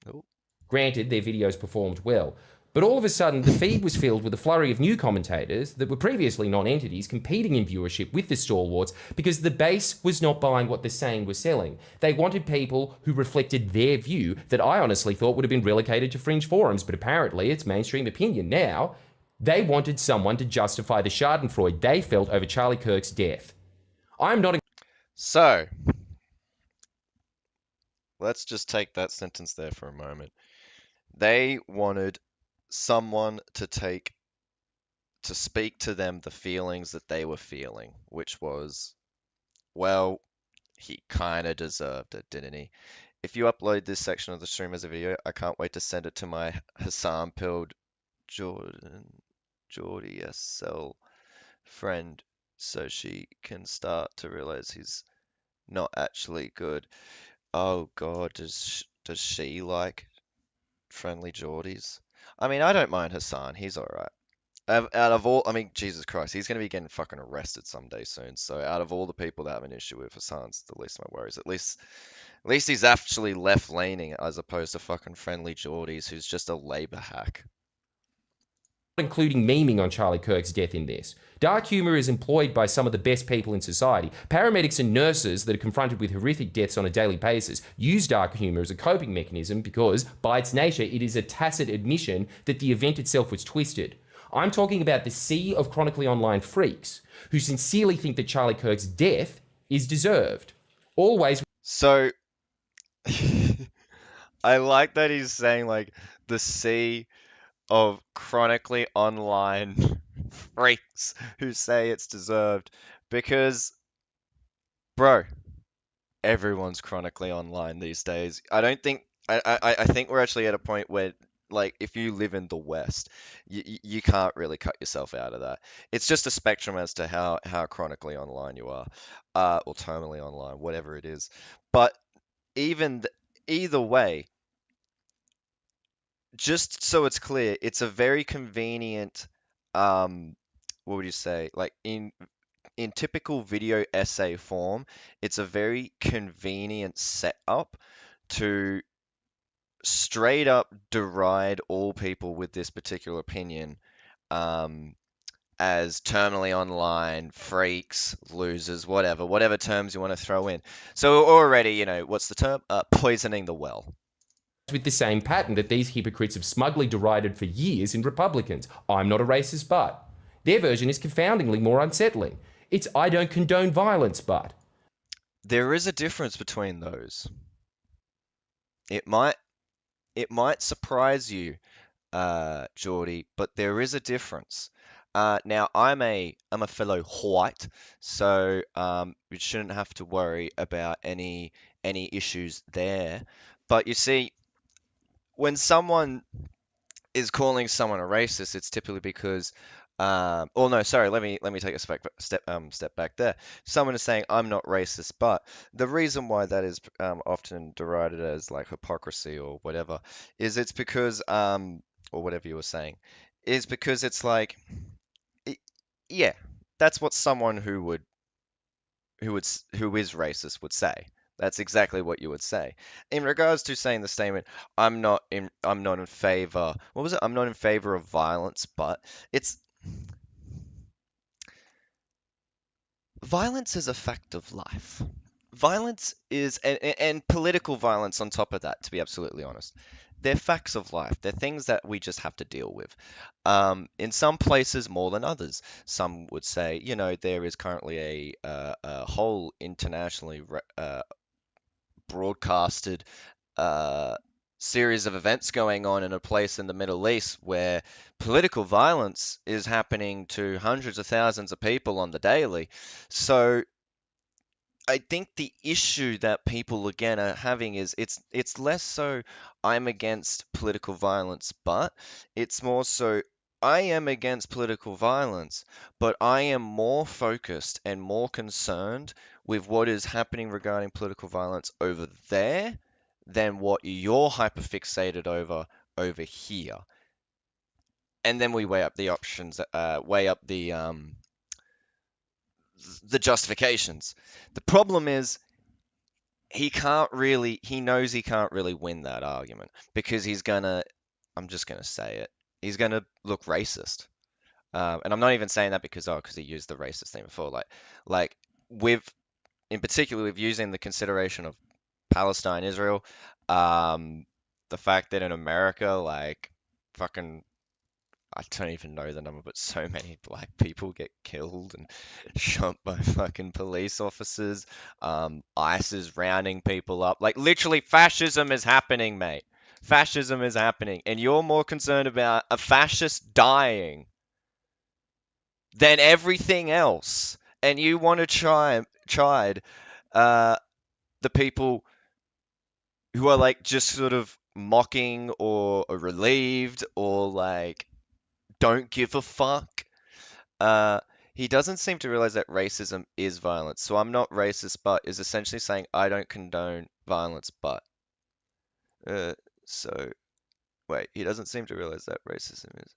[SPEAKER 1] Oh.
[SPEAKER 9] Granted, their videos performed well, but all of a sudden the feed was filled with a flurry of new commentators that were previously non-entities competing in viewership with the stalwarts because the base was not buying what the sane was selling. They wanted people who reflected their view that I honestly thought would have been relegated to fringe forums, but apparently it's mainstream opinion now. They wanted someone to justify the schadenfreude they felt over Charlie Kirk's death. I'm not...
[SPEAKER 1] So, let's just take that sentence there for a moment. They wanted someone to speak to them the feelings that they were feeling, which was, well, he kind of deserved it, didn't he? If you upload this section of the stream as a video, I can't wait to send it to my Hassan-pilled Geordie SL friend so she can start to realize he's not actually good. Oh God, does she like friendly Geordies? I mean, I don't mind Hassan. He's all right. Out of all, I mean, Jesus Christ, he's going to be getting fucking arrested someday soon. So out of all the people that have an issue with Hassan's the least of my worries. At least he's actually left-leaning as opposed to fucking friendly Geordies who's just a labor hack.
[SPEAKER 9] Including memeing on Charlie Kirk's death in this. Dark humour is employed by some of the best people in society. Paramedics and nurses that are confronted with horrific deaths on a daily basis use dark humour as a coping mechanism because, by its nature, it is a tacit admission that the event itself was twisted. I'm talking about the sea of chronically online freaks who sincerely think that Charlie Kirk's death is deserved. Always.
[SPEAKER 1] So, I like that he's saying, like, the sea of chronically online freaks who say it's deserved, because, bro, everyone's chronically online these days. I think we're actually at a point where, like, if you live in the West, you can't really cut yourself out of that. It's just a spectrum as to how chronically online you are, or terminally online, whatever it is. But either way, just so it's clear, it's a very convenient, what would you say, like in typical video essay form, it's a very convenient setup to straight up deride all people with this particular opinion as terminally online, freaks, losers, whatever terms you want to throw in. So already, you know, what's the term? Poisoning the well.
[SPEAKER 9] With the same pattern that these hypocrites have smugly derided for years in Republicans. I'm not a racist, but. Their version is confoundingly more unsettling. It's I don't condone violence, but.
[SPEAKER 1] There is a difference between those. It might surprise you, Geordie, but there is a difference. Now I'm a fellow white, so you shouldn't have to worry about any issues there. But you see, when someone is calling someone a racist, it's typically because, oh no, sorry, let me take a step back there. Someone is saying I'm not racist, but the reason why that is often derided as like hypocrisy or whatever is it's because, or whatever you were saying, is because it's like Yeah, that's what someone who is racist would say. That's exactly what you would say. In regards to saying the statement, I'm not in favor. What was it? I'm not in favor of violence, but it's violence is a fact of life. Violence is, and political violence on top of that, to be absolutely honest. They're facts of life. They're things that we just have to deal with. In some places more than others. Some would say, there is currently a whole internationally broadcasted uh, series of events going on in a place in the Middle East where political violence is happening to hundreds of thousands of people on the daily. So I think the issue that people again are having is it's less so I'm against political violence, but it's more so I am against political violence, but I am more focused and more concerned with what is happening regarding political violence over there than what you're hyperfixated over here. And then we weigh up the options, weigh up the justifications. The problem is he knows he can't really win that argument because I'm just gonna say it, he's gonna look racist. And I'm not even saying that because he used the racist thing before. Like with in particular with using the consideration of Palestine, Israel, the fact that in America, like fucking I don't even know the number, but so many black people get killed and shot by fucking police officers. ICE is rounding people up. Like literally, fascism is happening, mate. Fascism is happening, and you're more concerned about a fascist dying than everything else. And you want to chide uh, the people who are like just sort of mocking or relieved or like don't give a fuck. Uh, he doesn't seem to realize that racism is violence. So I'm not racist, but is essentially saying I don't condone violence, but. Uh, so wait, he doesn't seem to realize that racism is.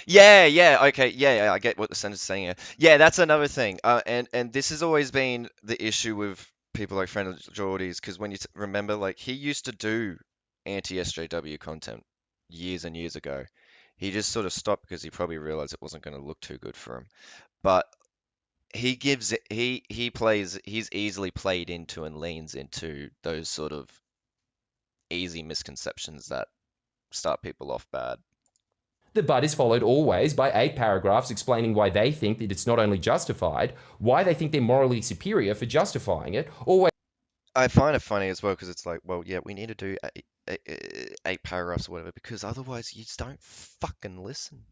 [SPEAKER 1] Yeah, yeah, okay, yeah, I get what the sentence is saying here. Yeah, that's another thing. And this has always been the issue with people like Friend of Geordie's, because when you remember, like he used to do anti-SJW content years and years ago. He just sort of stopped because he probably realized it wasn't going to look too good for him. But he's easily played into and leans into those sort of easy misconceptions that start people off bad.
[SPEAKER 9] The but is followed always by 8 paragraphs explaining why they think that it's not only justified, why they think they're morally superior for justifying it, or
[SPEAKER 1] I find it funny as well because it's like, well, yeah, we need to do eight paragraphs or whatever because otherwise you just don't fucking listen.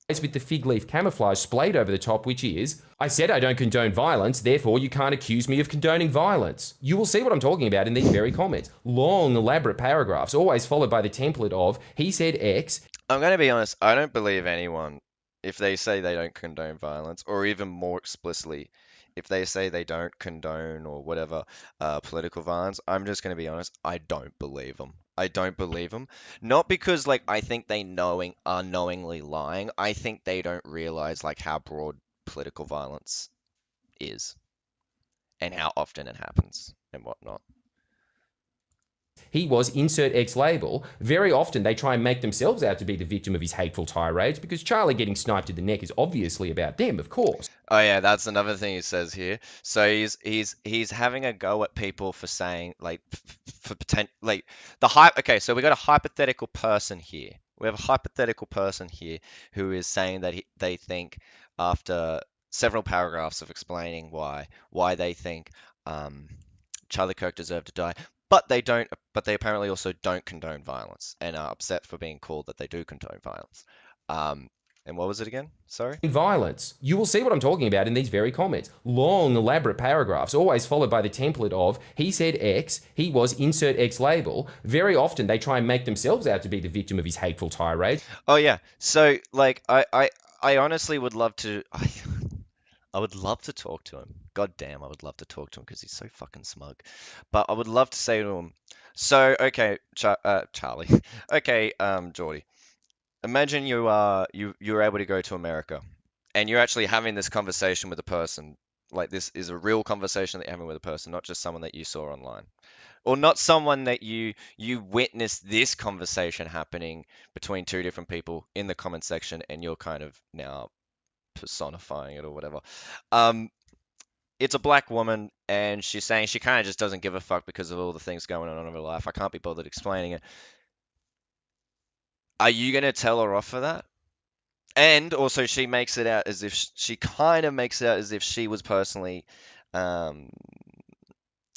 [SPEAKER 9] with the fig leaf camouflage splayed over the top, which is, I said I don't condone violence, therefore you can't accuse me of condoning violence. You will see what I'm talking about in these very comments. Long, elaborate paragraphs, always followed by the template of, he said X.
[SPEAKER 1] I'm going to be honest, I don't believe anyone if they say they don't condone violence, or even more explicitly, if they say they don't condone or whatever political violence. I'm just going to be honest, I don't believe them. I don't believe them. Not because like I think they are knowingly lying. I think they don't realize like how broad political violence is and how often it happens and whatnot.
[SPEAKER 9] He was insert X label. Very often they try and make themselves out to be the victim of his hateful tirades because Charlie getting sniped in the neck is obviously about them, of course.
[SPEAKER 1] Oh yeah, that's another thing he says here. So he's having a go at people for saying like for pretend like the hype. Okay, so we got a hypothetical person here. We have a hypothetical person here who is saying that they think after several paragraphs of explaining why they think Charlie Kirk deserved to die, but they don't. But they apparently also don't condone violence and are upset for being called that they do condone violence. And what was it again? Sorry?
[SPEAKER 9] Violence. You will see what I'm talking about in these very comments. Long, elaborate paragraphs, always followed by the template of, he said X, he was insert X label. Very often they try and make themselves out to be the victim of his hateful tirade.
[SPEAKER 1] Oh yeah. So like I honestly would love to I would love to talk to him. God damn, I would love to talk to him because he's so fucking smug. But I would love to say to him, so okay, Charlie. Okay, Geordie. Imagine you're able to go to America and you're actually having this conversation with a person, like this is a real conversation that you're having with a person, not just someone that you saw online, or not someone that you witnessed this conversation happening between two different people in the comment section, and you're kind of now personifying it or whatever. It's a black woman, and she's saying she kind of just doesn't give a fuck because of all the things going on in her life. I can't be bothered explaining it. Are you going to tell her off for that? And also, she makes it out as if she kind of makes it out as if she was personally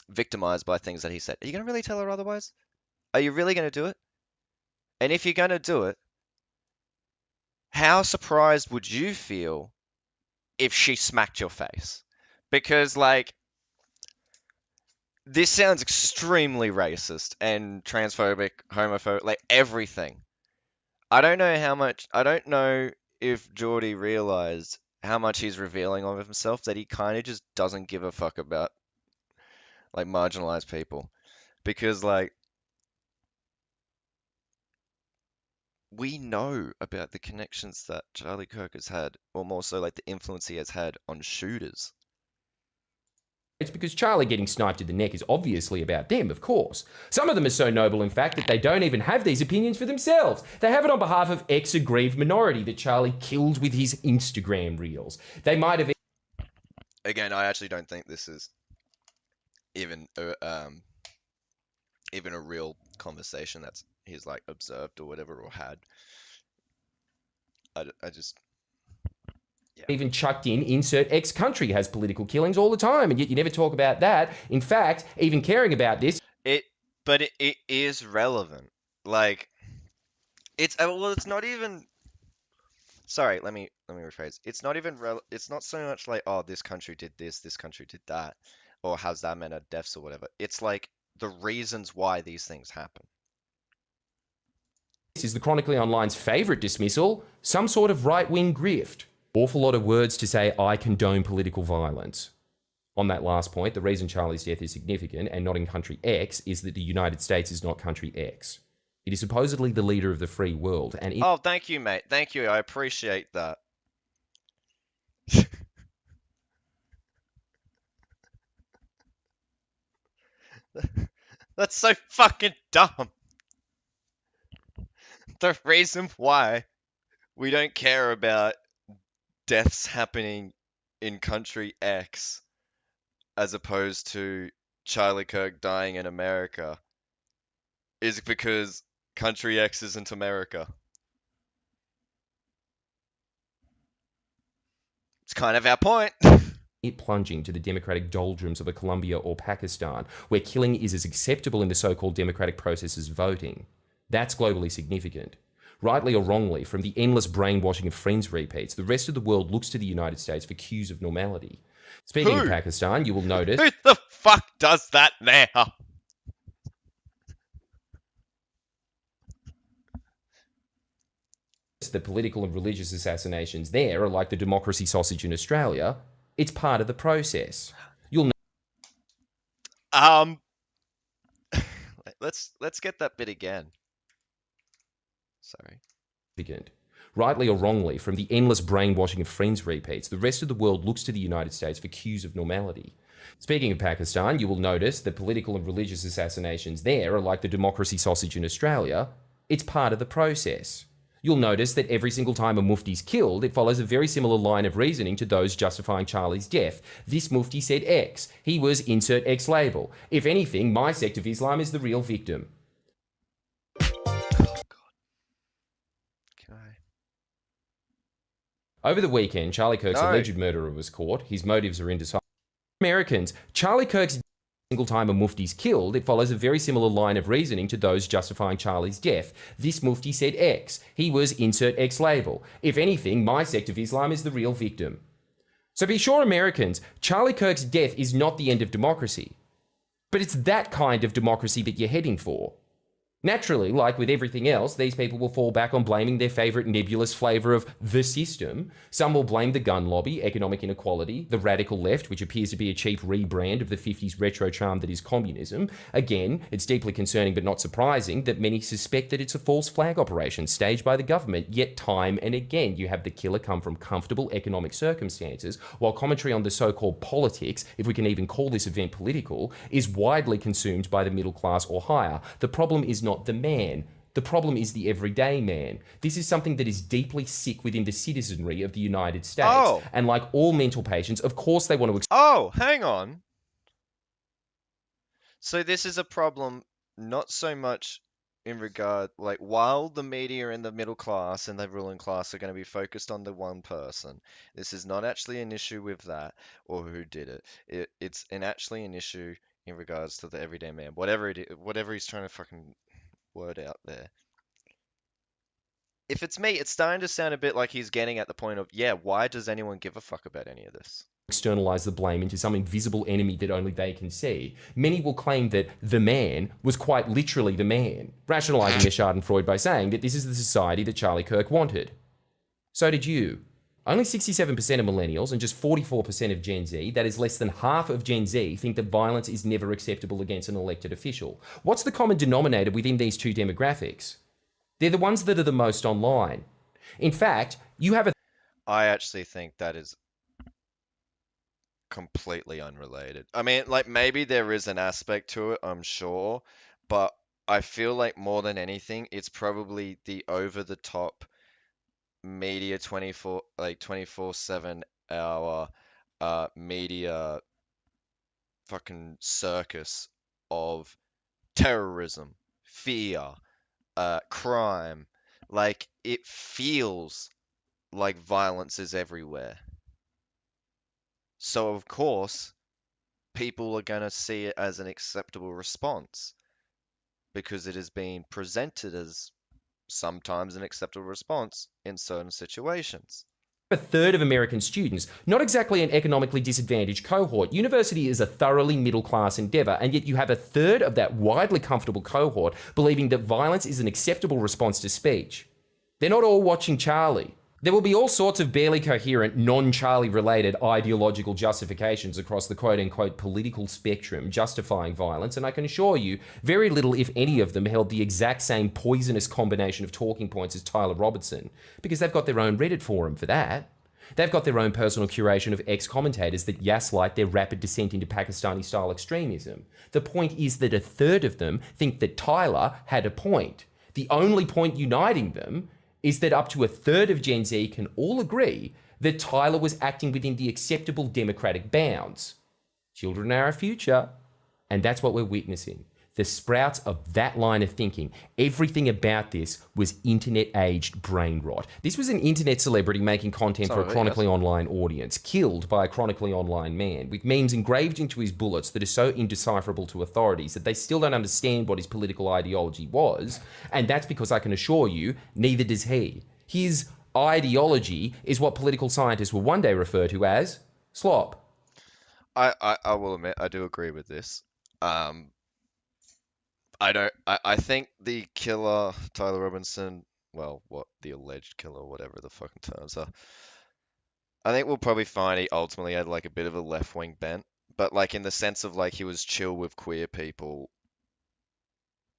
[SPEAKER 1] victimized by things that he said. Are you going to really tell her otherwise? Are you really going to do it? And if you're going to do it, how surprised would you feel if she smacked your face? Because, like, this sounds extremely racist and transphobic, homophobic, like everything. I don't know if Geordie realized how much he's revealing of himself, that he kind of just doesn't give a fuck about, like, marginalized people. Because, like, we know about the connections that Charlie Kirk has had, or more so, like, the influence he has had on shooters.
[SPEAKER 9] It's because Charlie getting sniped in the neck is obviously about them, of course. Some of them are so noble, in fact, that they don't even have these opinions for themselves. They have it on behalf of ex-aggrieved minority that Charlie killed with his Instagram reels. They might have...
[SPEAKER 1] Again, I actually don't think this is even a real conversation that he's, like, observed or whatever, or had. I just... Yeah.
[SPEAKER 9] Even chucked in, insert X country has political killings all the time, and yet you never talk about that. In fact, even caring about this...
[SPEAKER 1] But it is relevant. Like, it's not even... Sorry, let me rephrase. It's not even it's not so much like, oh, this country did this country did that, or has that amount of deaths or whatever. It's like the reasons why these things happen.
[SPEAKER 9] This is the Chronically Online's favourite dismissal, some sort of right-wing grift. Awful lot of words to say, I condone political violence. On that last point, the reason Charlie's death is significant and not in country X is that the United States is not country X. It is supposedly the leader of the free world, and...
[SPEAKER 1] Oh, thank you, mate. Thank you. I appreciate that. That's so fucking dumb. The reason why we don't care about deaths happening in country X as opposed to Charlie Kirk dying in America is because country X isn't America. It's kind of our point.
[SPEAKER 9] It plunging to the democratic doldrums of a Colombia or Pakistan, where killing is as acceptable in the so-called democratic process as voting. That's globally significant. Rightly or wrongly, from the endless brainwashing of Friends repeats, the rest of the world looks to the United States for cues of normality. Speaking of Pakistan, you will notice...
[SPEAKER 1] Who the fuck does that now?
[SPEAKER 9] The political and religious assassinations there are like the democracy sausage in Australia. It's part of the process. You'll
[SPEAKER 1] know... Let's get that bit again. Sorry.
[SPEAKER 9] Rightly or wrongly, from the endless brainwashing of Friends repeats, the rest of the world looks to the United States for cues of normality. Speaking of Pakistan, you will notice that political and religious assassinations there are like the democracy sausage in Australia. It's part of the process. You'll notice that every single time a mufti's killed, it follows a very similar line of reasoning to those justifying Charlie's death. This mufti said X. He was insert X label. If anything, my sect of Islam is the real victim. Over the weekend, Charlie Kirk's alleged murderer was caught. His motives are indecisible. Americans, Charlie Kirk's single time a mufti's killed, it follows a very similar line of reasoning to those justifying Charlie's death. This mufti said X. He was insert X label. If anything, my sect of Islam is the real victim. So be sure, Americans, Charlie Kirk's death is not the end of democracy. But it's that kind of democracy that you're heading for. Naturally, like with everything else, these people will fall back on blaming their favourite nebulous flavour of the system. Some will blame the gun lobby, economic inequality, the radical left, which appears to be a cheap rebrand of the 50s retro charm that is communism. Again, it's deeply concerning but not surprising that many suspect that it's a false flag operation staged by the government, yet time and again you have the killer come from comfortable economic circumstances, while commentary on the so-called politics, if we can even call this event political, is widely consumed by the middle class or higher. The problem is not the man. The problem is the everyday man. This is something that is deeply sick within the citizenry of the United States.
[SPEAKER 1] Oh.
[SPEAKER 9] And like all mental patients, of course they want to...
[SPEAKER 1] Oh, hang on. So this is a problem not so much in regard, like, while the media and the middle class and the ruling class are going to be focused on the one person, this is not actually an issue with that or who did it. It's actually an issue in regards to the everyday man, whatever it is, whatever he's trying to fucking word out there. If it's me, it's starting to sound a bit like he's getting at the point of, yeah, why does anyone give a fuck about any of this?
[SPEAKER 9] Externalize the blame into some invisible enemy that only they can see. Many will claim that the man was quite literally the man, rationalizing their schadenfreude by saying that this is the society that Charlie Kirk wanted. So did you. Only 67% of millennials and just 44% of Gen Z, that is less than half of Gen Z, think that violence is never acceptable against an elected official. What's the common denominator within these two demographics? They're the ones that are the most online. In fact, you have a...
[SPEAKER 1] I actually think that is completely unrelated. I mean, like, maybe there is an aspect to it, I'm sure, but I feel like more than anything, it's probably the over-the-top media 24/7 hour media fucking circus of terrorism, fear, crime. Like, it feels like violence is everywhere. So, of course, people are going to see it as an acceptable response because it is being presented as sometimes an acceptable response in certain situations.
[SPEAKER 9] A third of American students, not exactly an economically disadvantaged cohort. University is a thoroughly middle-class endeavour, and yet you have a third of that widely comfortable cohort believing that violence is an acceptable response to speech. They're not all watching Charlie. There will be all sorts of barely coherent, non-Charlie related ideological justifications across the quote-unquote political spectrum justifying violence, and I can assure you, very little, if any of them, held the exact same poisonous combination of talking points as Tyler Robertson, because they've got their own Reddit forum for that. They've got their own personal curation of ex-commentators that gaslight their rapid descent into Pakistani-style extremism. The point is that a third of them think that Tyler had a point. The only point uniting them is that up to a third of Gen Z can all agree that Tyler was acting within the acceptable democratic bounds. Children are our future, and that's what we're witnessing. The sprouts of that line of thinking. Everything about this was internet-aged brain rot. This was an internet celebrity making content for a chronically online audience, killed by a chronically online man, with memes engraved into his bullets that are so indecipherable to authorities that they still don't understand what his political ideology was, and that's because I can assure you, neither does he. His ideology is what political scientists will one day refer to as slop.
[SPEAKER 1] I will admit, I do agree with this. I think the killer, Tyler Robinson, well, what, the alleged killer, whatever the fucking terms are, I think we'll probably find he ultimately had like a bit of a left-wing bent, but like in the sense of like he was chill with queer people,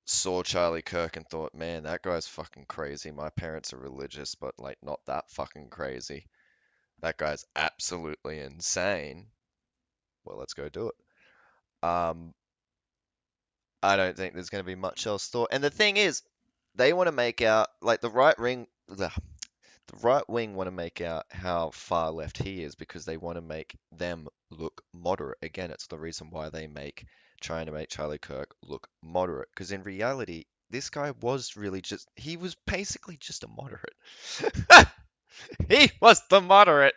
[SPEAKER 1] saw Charlie Kirk and thought, man, that guy's fucking crazy. My parents are religious, but like not that fucking crazy. That guy's absolutely insane. Well, let's go do it. I don't think there's going to be much else thought. And the thing is, they want to make out like the right wing want to make out how far left he is because they want to make them look moderate. Again, it's the reason why they trying to make Charlie Kirk look moderate. Because in reality, this guy was really he was basically just a moderate. He was the moderate.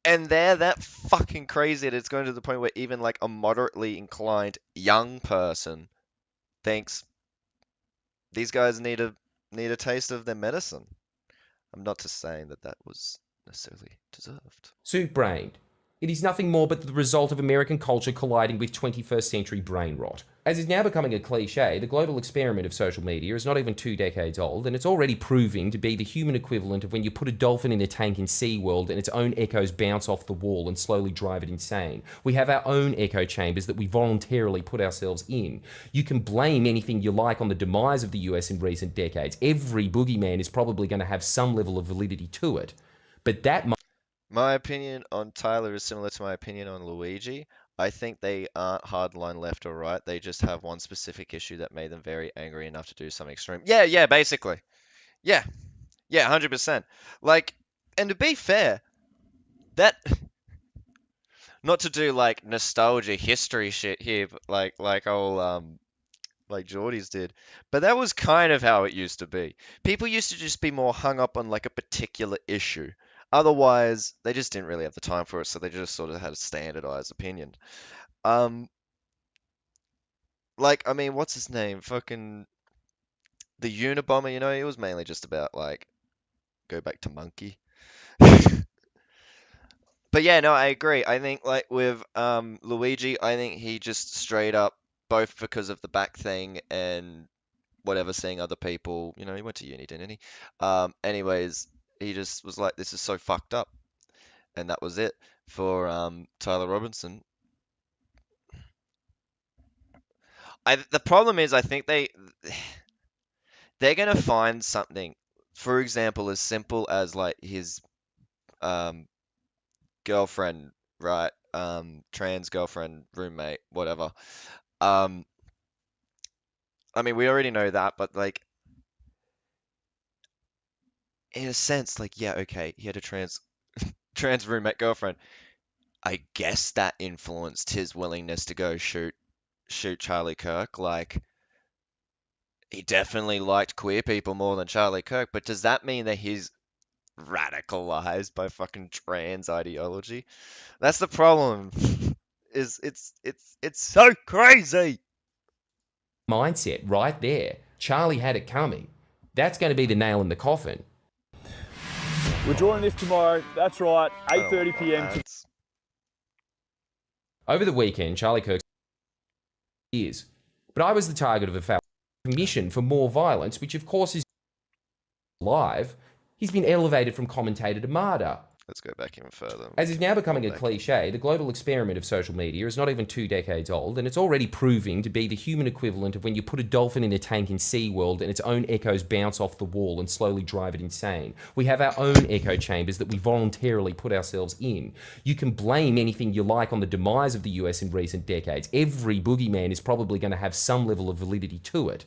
[SPEAKER 1] And they're that fucking crazy that it's going to the point where even like a moderately inclined young person thinks these guys need a taste of their medicine. I'm not just saying that was necessarily deserved.
[SPEAKER 9] Soup-brained. It is nothing more but the result of American culture colliding with 21st century brain rot. As is now becoming a cliche, the global experiment of social media is not even 2 decades old, and it's already proving to be the human equivalent of when you put a dolphin in a tank in SeaWorld and its own echoes bounce off the wall and slowly drive it insane. We have our own echo chambers that we voluntarily put ourselves in. You can blame anything you like on the demise of the US in recent decades. Every boogeyman is probably going to have some level of validity to it. But that
[SPEAKER 1] My opinion on Tyler is similar to my opinion on Luigi. I think they aren't hardline left or right. They just have one specific issue that made them very angry enough to do something extreme. Yeah, basically. Yeah, 100%. Like, and to be fair, that not to do like nostalgia history shit here, but like Geordie's did, but that was kind of how it used to be. People used to just be more hung up on like a particular issue. Otherwise, they just didn't really have the time for it, so they just sort of had a standardized opinion. Um, like, I mean, what's his name? Fucking the Unabomber, you know, it was mainly just about like go back to monkey. But yeah, no, I agree. I think like with Luigi, I think he just straight up both because of the back thing and whatever, seeing other people, you know, he went to uni, didn't he? Anyways, he just was like, this is so fucked up, and that was it for Tyler Robinson. The problem is, I think they're gonna find something, for example, as simple as like his um girlfriend, right? Trans girlfriend, roommate, whatever. Um, I mean, we already know that, but like, in a sense, like, yeah, okay, he had a trans roommate girlfriend. I guess that influenced his willingness to go shoot Charlie Kirk. Like, he definitely liked queer people more than Charlie Kirk, but does that mean that he's radicalized by fucking trans ideology? That's the problem. Is it's so crazy.
[SPEAKER 9] mindset right there. Charlie had it coming. That's going to be the nail in the coffin.
[SPEAKER 2] We're drawing this tomorrow. That's right, 8:30 p.m.
[SPEAKER 9] Over the weekend, Charlie Kirk is, but I was the target of a foul commission for more violence, which of course is live. He's been elevated from commentator to martyr.
[SPEAKER 1] Let's go back even further.
[SPEAKER 9] As is now becoming a cliche, the global experiment of social media is not even 2 decades old, and it's already proving to be the human equivalent of when you put a dolphin in a tank in SeaWorld and its own echoes bounce off the wall and slowly drive it insane. We have our own echo chambers that we voluntarily put ourselves in. You can blame anything you like on the demise of the US in recent decades. Every boogeyman is probably going to have some level of validity to it.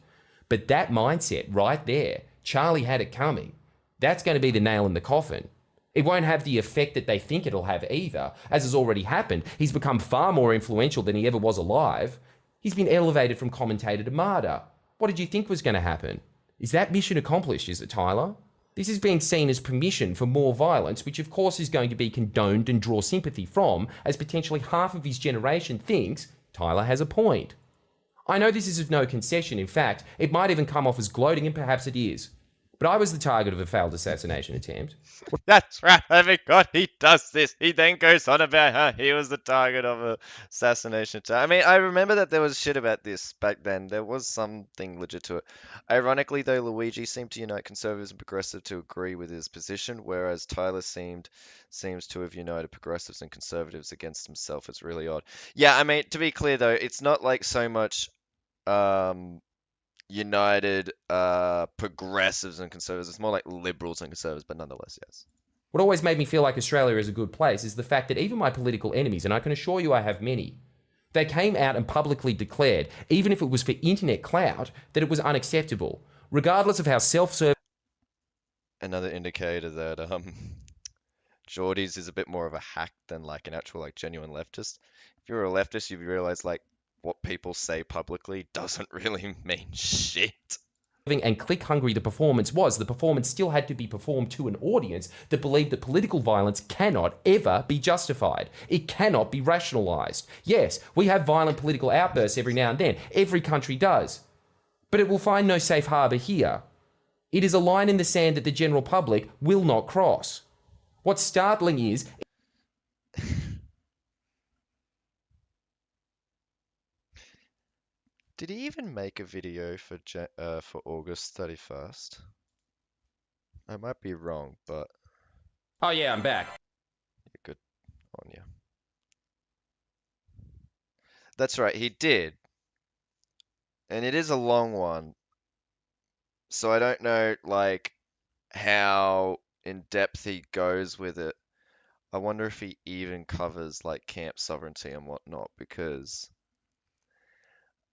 [SPEAKER 9] But that mindset right there, Charlie had it coming. That's going to be the nail in the coffin. It won't have the effect that they think it'll have either, as has already happened. He's become far more influential than he ever was alive. He's been elevated from commentator to martyr. What did you think was going to happen? Is that mission accomplished, is it, Tyler? This is being seen as permission for more violence, which of course is going to be condoned and draw sympathy from, as potentially half of his generation thinks Tyler has a point. I know this is of no concession. In fact, it might even come off as gloating, and perhaps it is. But I was the target of a failed assassination attempt.
[SPEAKER 1] That's right. Oh my God, he does this. He then goes on about how he was the target of an assassination attempt. I mean, I remember that there was shit about this back then. There was something legit to it. Ironically, though, Luigi seemed to unite conservatives and progressives to agree with his position, whereas Tyler seems to have united progressives and conservatives against himself. It's really odd. Yeah, I mean, to be clear though, it's not like so much united progressives and conservatives. It's more like liberals and conservatives, but nonetheless, yes.
[SPEAKER 9] What always made me feel like Australia is a good place is the fact that even my political enemies, and I can assure you I have many, they came out and publicly declared, even if it was for internet clout, that it was unacceptable, regardless of how self-serving.
[SPEAKER 1] Another indicator that Geordie's is a bit more of a hack than like an actual like genuine leftist. If you're a leftist, you realize like what people say publicly doesn't really mean shit.
[SPEAKER 9] And click-hungry the performance still had to be performed to an audience that believed that political violence cannot ever be justified. It cannot be rationalized. Yes, we have violent political outbursts every now and then. Every country does. But it will find no safe harbor here. It is a line in the sand that the general public will not cross. What's startling is
[SPEAKER 1] Did he even make a video for August 31st? I might be wrong, but
[SPEAKER 9] Oh yeah, I'm back.
[SPEAKER 1] you're good on you. That's right, he did. And it is a long one. So I don't know, like, how in depth he goes with it. I wonder if he even covers, like, camp sovereignty and whatnot, because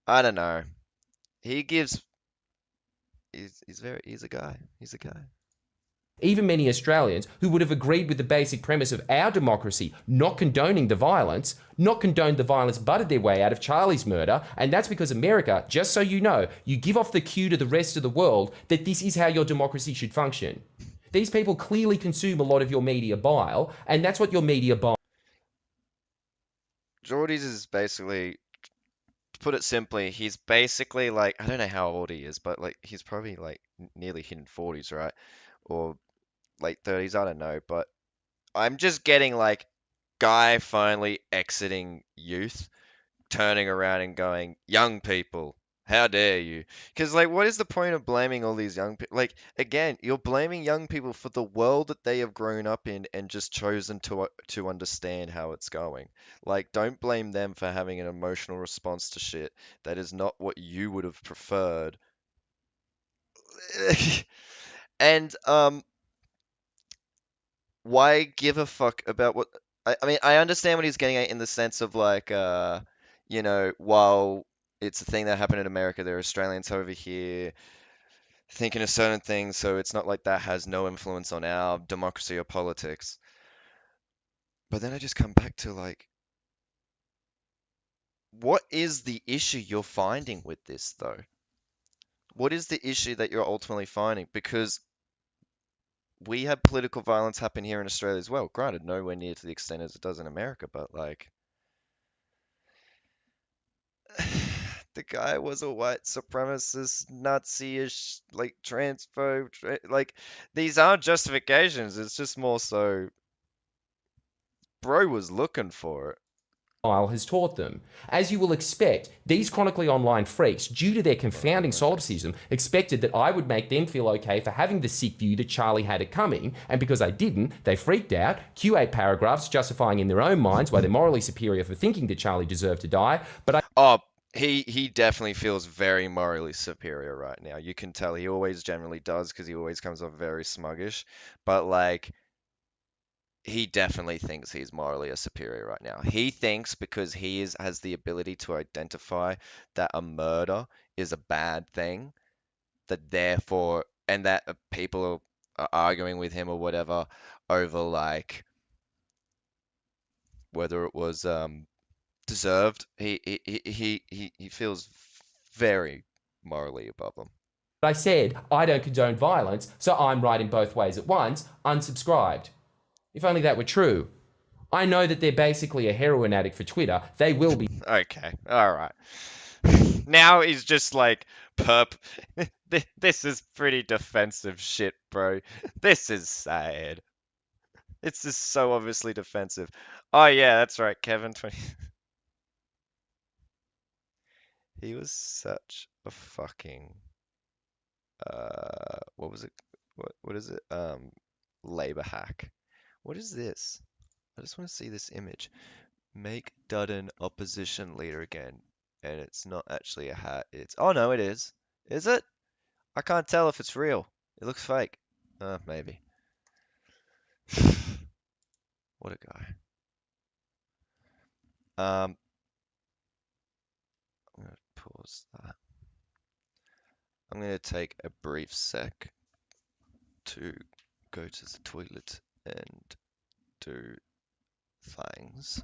[SPEAKER 1] I don't know. He gives. He's a guy. He's a guy.
[SPEAKER 9] Even many Australians who would have agreed with the basic premise of our democracy not condoning the violence, not condoned the violence, butted their way out of Charlie's murder, and that's because America, just so you know, you give off the cue to the rest of the world that this is how your democracy should function. These people clearly consume a lot of your media bile, and that's what your media bile.
[SPEAKER 1] Geordie's is basically, to put it simply, he's basically like, I don't know how old he is, but like he's probably like nearly hitting 40s, right? Or late 30s, I don't know, but I'm just getting like guy finally exiting youth, turning around and going, young people, how dare you? Because, like, what is the point of blaming all these young people? Like, again, you're blaming young people for the world that they have grown up in and just chosen to understand how it's going. Like, don't blame them for having an emotional response to shit that is not what you would have preferred. And why give a fuck about what I mean, I understand what he's getting at in the sense of like while it's a thing that happened in America, there are Australians over here thinking of certain things, so it's not like that has no influence on our democracy or politics. But then I just come back to like, what is the issue you're finding with this though? What is the issue that you're ultimately finding? Because we had political violence happen here in Australia as well. Granted, nowhere near to the extent as it does in America, but like the guy was a white supremacist, Nazi-ish, like transphobe. Like these aren't justifications. It's just more so, bro was looking for it.
[SPEAKER 9] Has taught them. As you will expect, these chronically online freaks, due to their confounding solipsism, expected that I would make them feel okay for having the sick view that Charlie had it coming, and because I didn't, they freaked out, Q8 paragraphs justifying in their own minds why they're morally superior for thinking that Charlie deserved to die, but I...
[SPEAKER 1] Oh, he definitely feels very morally superior right now. You can tell he always generally does because he always comes off very smuggish, but like he definitely thinks he's morally a superior right now. He thinks because has the ability to identify that a murder is a bad thing, that therefore, and that people are arguing with him or whatever over like whether it was deserved. He feels very morally above them.
[SPEAKER 9] I said, I don't condone violence, so I'm right in both ways at once, unsubscribed. If only that were true. I know that they're basically a heroin addict for Twitter. They will be.
[SPEAKER 1] Okay, alright. Now he's just like, perp. This is pretty defensive shit, bro. This is sad. It's just so obviously defensive. Oh yeah, that's right, Kevin 20. He was such a fucking what was it? What is it? Labor hack. What is this? I just want to see this image. Make Dutton opposition leader again. And it's not actually a hat. It's, oh no, it is. Is it? I can't tell if it's real. It looks fake. Maybe. What a guy. I'm gonna pause that. I'm gonna take a brief sec to go to the toilet and do things.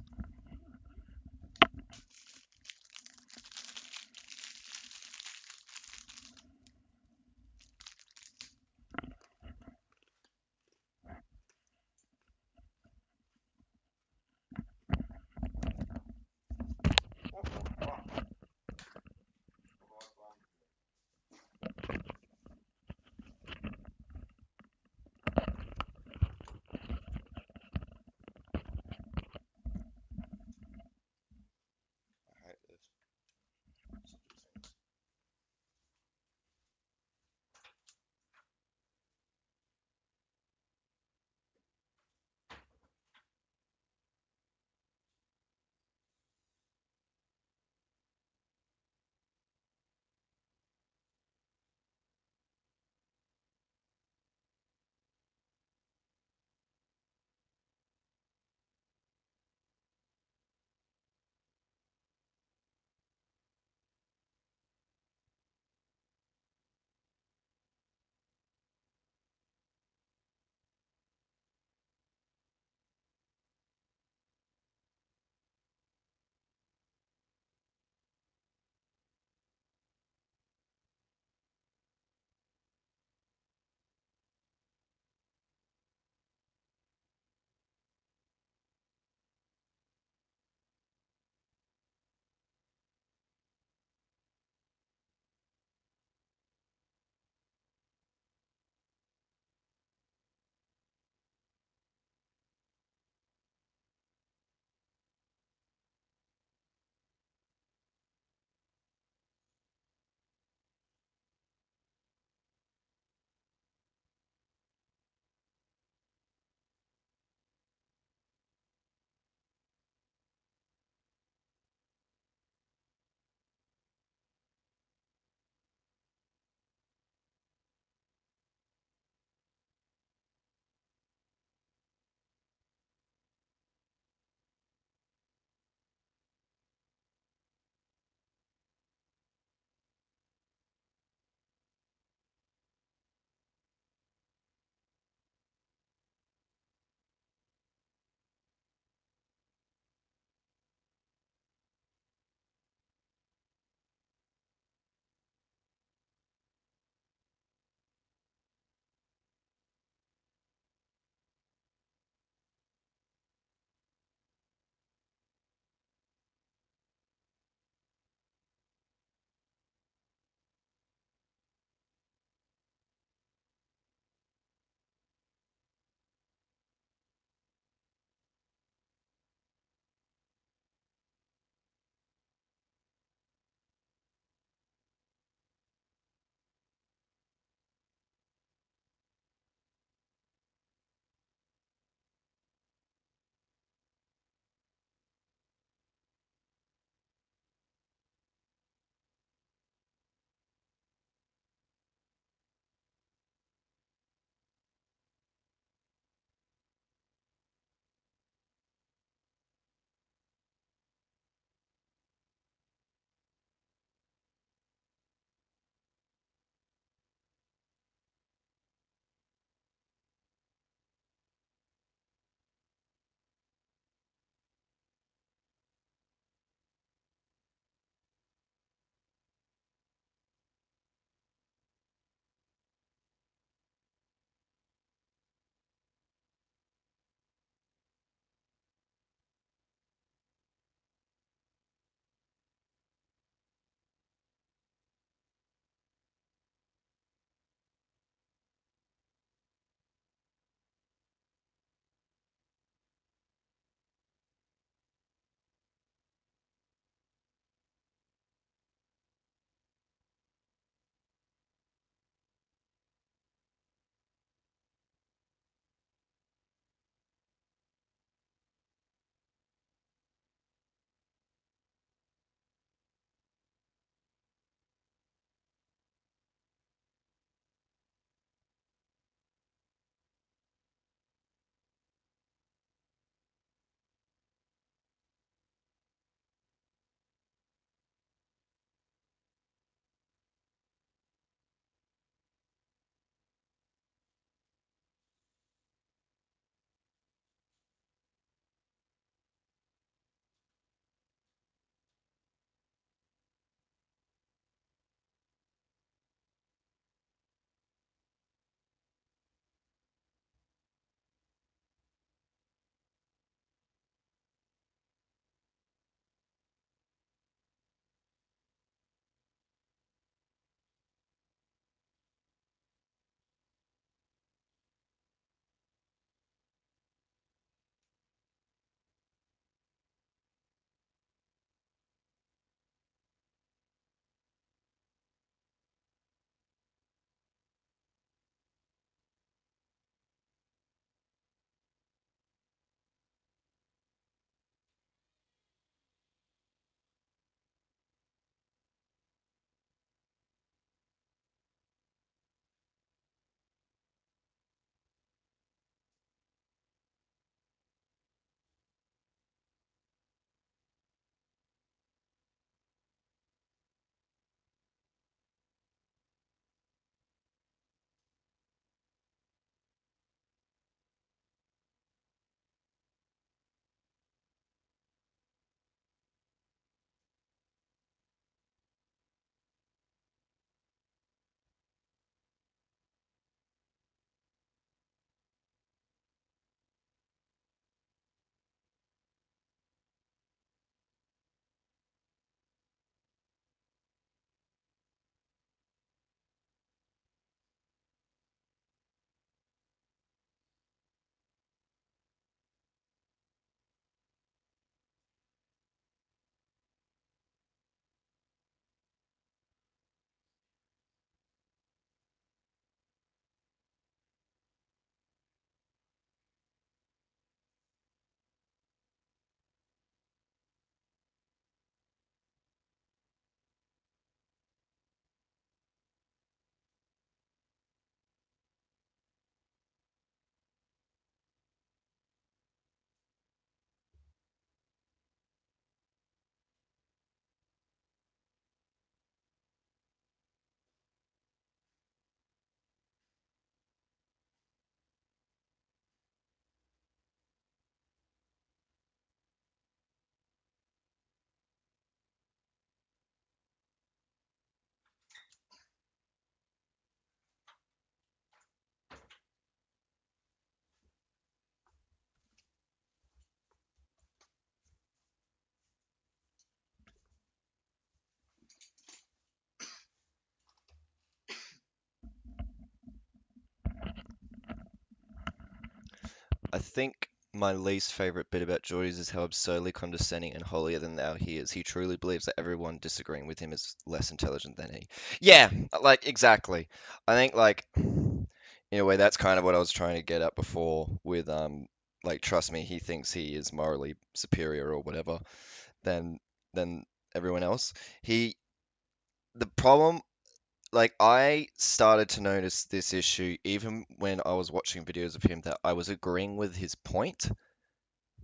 [SPEAKER 1] I think my least favorite bit about Geordies is how absurdly condescending and holier than thou he is. He truly believes that everyone disagreeing with him is less intelligent than he. Yeah, like exactly. I think like in a way that's kind of what I was trying to get at before with like trust me, he thinks he is morally superior or whatever than than everyone else. He the problem like I started to notice this issue even when I was watching videos of him that I was agreeing with his point.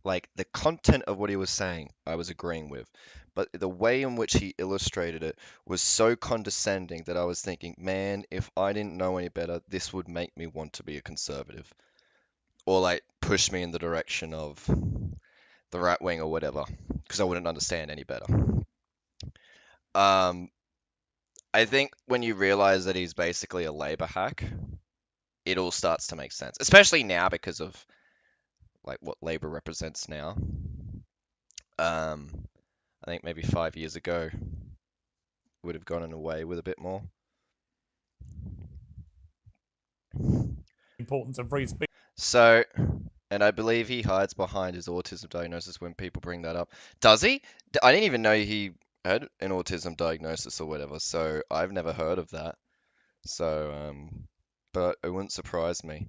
[SPEAKER 1] Like the content of what he was saying, I was agreeing with. But the way in which he illustrated it was so condescending that I was thinking, man, if I didn't know any better, this would make me want to be a conservative. Or like push me in the direction of the right wing or whatever, because I wouldn't understand any better. Um, I think when you realize that he's basically a labor hack, it all starts to make sense, especially now because of like what labor represents now. I think maybe 5 years ago would have gotten away with a bit more.
[SPEAKER 11] Importance of free speech.
[SPEAKER 1] So, and I believe he hides behind his autism diagnosis when people bring that up. Does he? I didn't even know he had an autism diagnosis or whatever, so I've never heard of that. So, but it wouldn't surprise me.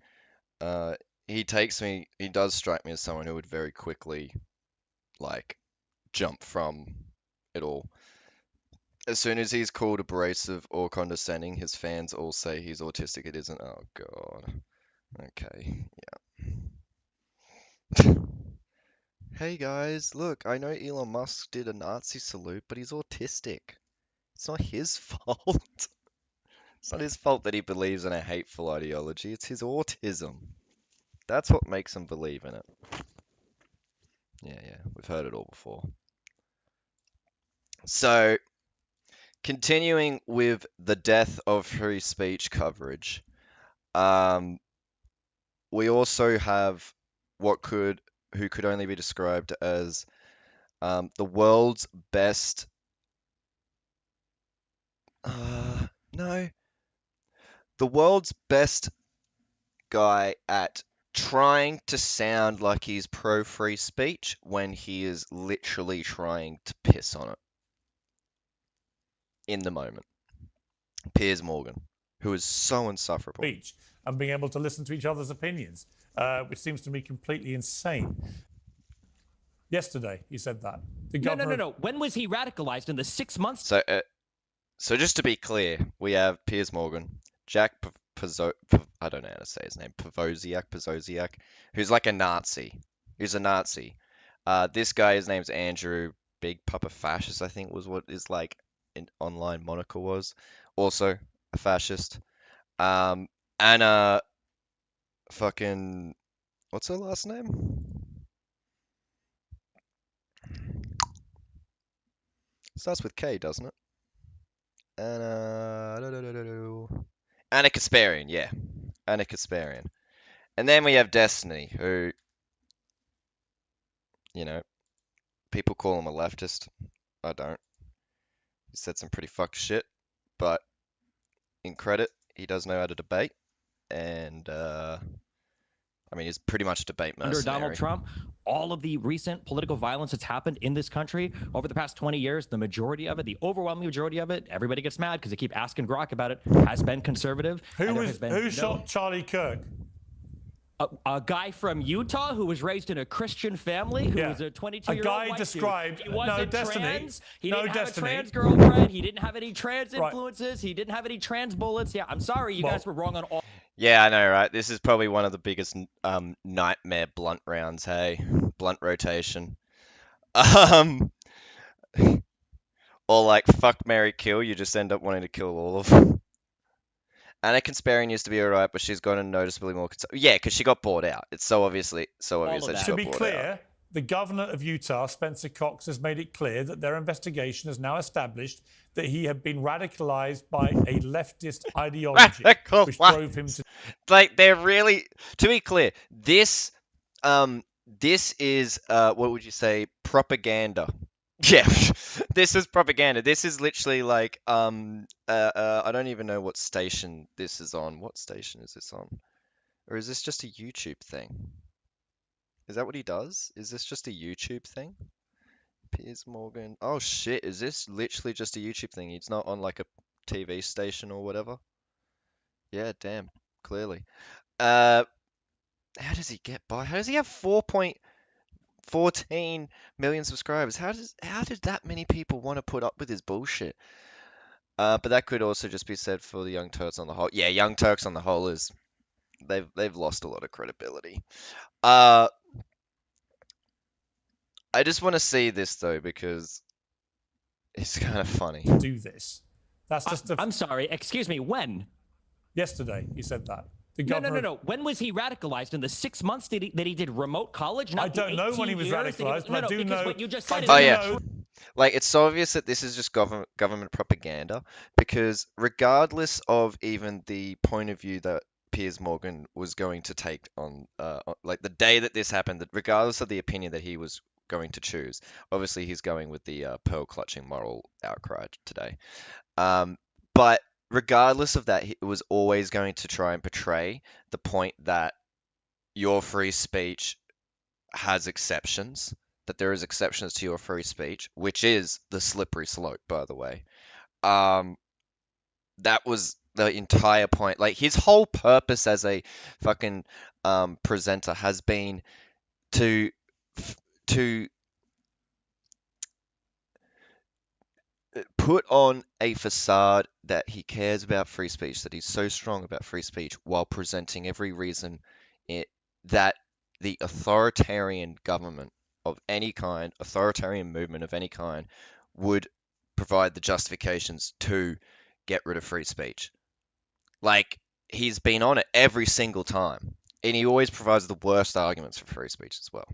[SPEAKER 1] He does strike me as someone who would very quickly, like, jump from it all. As soon as he's called abrasive or condescending, his fans all say he's autistic. It isn't. Oh, God. Okay, yeah. Hey guys, look, I know Elon Musk did a Nazi salute, but he's autistic. It's not his fault. It's not his fault that he believes in a hateful ideology. It's his autism. That's what makes him believe in it. Yeah, we've heard it all before. So, continuing with the death of free speech coverage, we also have who could only be described as the world's best. No, the world's best guy at trying to sound like he's pro free speech when he is literally trying to piss on it in the moment. Piers Morgan, who is so insufferable.
[SPEAKER 11] Speech and being able to listen to each other's opinions, which seems to me completely insane. Yesterday, he said that.
[SPEAKER 12] No. When was he radicalized? In the 6 months?
[SPEAKER 1] So just to be clear, we have Piers Morgan, Jack I don't know how to say his name, Pavosiak, who's like a Nazi. He's a Nazi. This guy, his name's Andrew, Big Papa Fascist, I think was what his like online moniker was. Also a fascist. Anna fucking what's her last name? Starts with K, doesn't it? Anna Kasparian, yeah. Anna Kasparian. And then we have Destiny, who, you know, people call him a leftist. I don't. He said some pretty fucked shit, but in credit, he does know how to debate. And, I mean, he's pretty much a debate mercenary.
[SPEAKER 12] Under Donald Trump, all of the recent political violence that's happened in this country over the past 20 years, the majority of it, the overwhelming majority of it, everybody gets mad because they keep asking Grok about it, has been conservative.
[SPEAKER 11] Who shot Charlie Kirk?
[SPEAKER 12] A guy from Utah who was raised in a Christian family, who was a 22-year-old
[SPEAKER 11] white
[SPEAKER 12] dude.
[SPEAKER 11] described.
[SPEAKER 12] He wasn't
[SPEAKER 11] Destiny.
[SPEAKER 12] trans. He
[SPEAKER 11] No,
[SPEAKER 12] didn't have
[SPEAKER 11] Destiny.
[SPEAKER 12] a trans girlfriend. He didn't have any trans
[SPEAKER 11] Right.
[SPEAKER 12] influences. He didn't have any trans bullets. Yeah, I'm sorry, you guys were wrong on all.
[SPEAKER 1] Yeah, I know, right? This is probably one of the biggest nightmare blunt rounds, hey? Blunt rotation. Or like fuck, marry, kill, you just end up wanting to kill all of them. Anna Kasparian used to be alright, but she's gotten noticeably more yeah, because she got bought out. It's so obvious that she got bought out.
[SPEAKER 11] To be clear, the governor of Utah, Spencer Cox, has made it clear that their investigation has now established that he had been radicalized by a leftist ideology, which drove him to.
[SPEAKER 1] Like, they're really. To be clear, this is what would you say, propaganda. Yeah, this is propaganda. This is literally like I don't even know what station this is on. What station is this on? Or is this just a YouTube thing? Is that what he does? Is this just a YouTube thing? Piers Morgan. Oh shit, is this literally just a YouTube thing? He's not on like a TV station or whatever? Yeah, damn, clearly. Uh, how does he get by? How does he have 4.14 million subscribers? How did that many people want to put up with his bullshit? But that could also just be said for the Young Turks on the whole. Yeah, Young Turks on the whole is they've lost a lot of credibility. Uh, I just want to see this though because it's kind of funny.
[SPEAKER 11] Do this. That's just
[SPEAKER 12] I'm sorry, excuse me, when?
[SPEAKER 11] Yesterday, he said that.
[SPEAKER 12] No. When was he radicalized? In the 6 months that he did remote college? Not
[SPEAKER 11] I don't know when he was radicalized, but I do know.
[SPEAKER 12] What you just said
[SPEAKER 1] Oh yeah, like it's so obvious that this is just government propaganda because regardless of even the point of view that Piers Morgan was going to take on, like the day that this happened, that regardless of the opinion that he was going to choose, obviously he's going with the pearl clutching moral outcry today. But regardless of that, he was always going to try and portray the point that your free speech has exceptions, that there is exceptions to your free speech, which is the slippery slope, by the way. Um, that was the entire point. Like his whole purpose as a fucking presenter has been to to put on a facade that he cares about free speech, that he's so strong about free speech, while presenting every reason that the authoritarian government of any kind, authoritarian movement of any kind, would provide the justifications to get rid of free speech. Like, he's been on it every single time, and he always provides the worst arguments for free speech as well.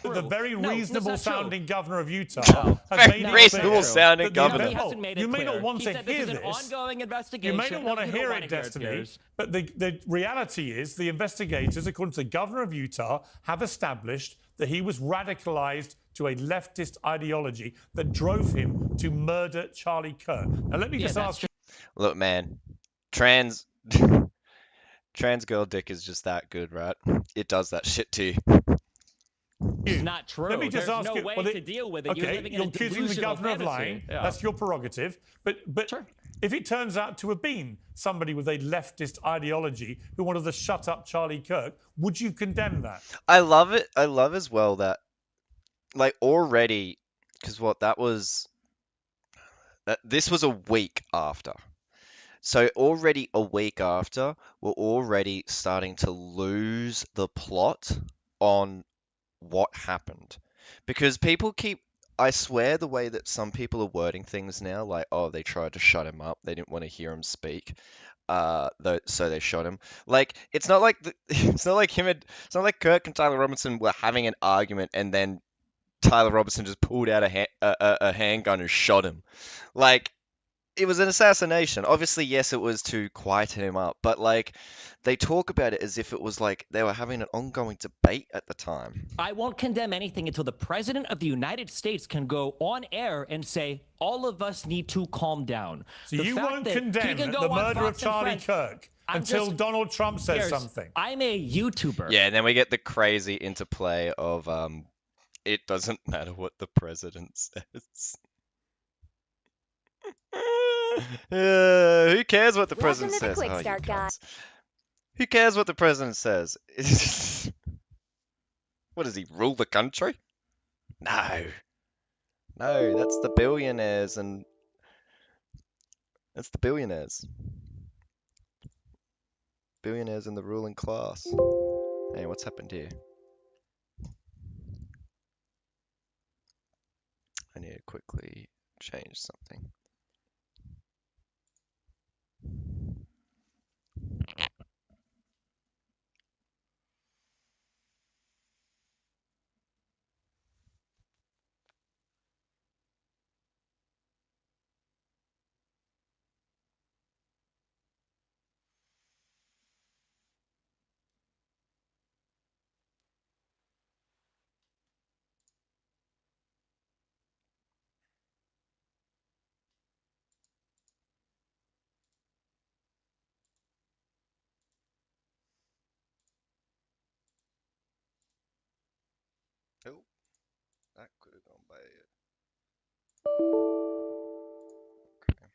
[SPEAKER 11] The very reasonable sounding governor of Utah has made it
[SPEAKER 1] reasonable sounding governor.
[SPEAKER 11] You may not want to hear this.
[SPEAKER 12] Ongoing investigation.
[SPEAKER 11] You may not want to hear it, Destiny. But the reality is, the investigators, according to the governor of Utah, have established that he was radicalized to a leftist ideology that drove him to murder Charlie Kirk. Now, let me just ask you.
[SPEAKER 1] Look, man, trans girl dick is just that good, right? It does that shit to you.
[SPEAKER 12] It's not true.
[SPEAKER 11] Let me just
[SPEAKER 12] There's
[SPEAKER 11] ask
[SPEAKER 12] no
[SPEAKER 11] you,
[SPEAKER 12] way to deal with it.
[SPEAKER 11] Okay,
[SPEAKER 12] You're living in a
[SPEAKER 11] accusing the governor of lying.
[SPEAKER 12] Yeah.
[SPEAKER 11] That's your prerogative. But sure. If it turns out to have been somebody with a leftist ideology who wanted to shut up Charlie Kirk, would you condemn that?
[SPEAKER 1] I love it. I love as well that, like, already, because this was a week after. So already a week after, we're already starting to lose the plot on what happened. Because I swear the way that some people are wording things now, like, oh, they tried to shut him up, they didn't want to hear him speak, so they shot him. Like, it's not like Kirk and Tyler Robinson were having an argument and then Tyler Robinson just pulled out a handgun and shot him. Like, it was an assassination. Obviously, yes, it was to quieten him up, but like they talk about it as if it was like they were having an ongoing debate at the time.
[SPEAKER 12] I won't condemn anything until the president of the United States can go on air and say, all of us need to calm down.
[SPEAKER 11] So you won't condemn the murder of Charlie Kirk until Donald Trump says something.
[SPEAKER 12] I'm a YouTuber.
[SPEAKER 1] Yeah, and then we get the crazy interplay of it doesn't matter what the president says. Who cares what the president says?
[SPEAKER 13] Quick start, guys.
[SPEAKER 1] Who cares what the president says? What does he rule the country? No, that's the billionaires and billionaires in the ruling class. Hey, what's happened here? I need to quickly change something. That could have gone by it. Okay.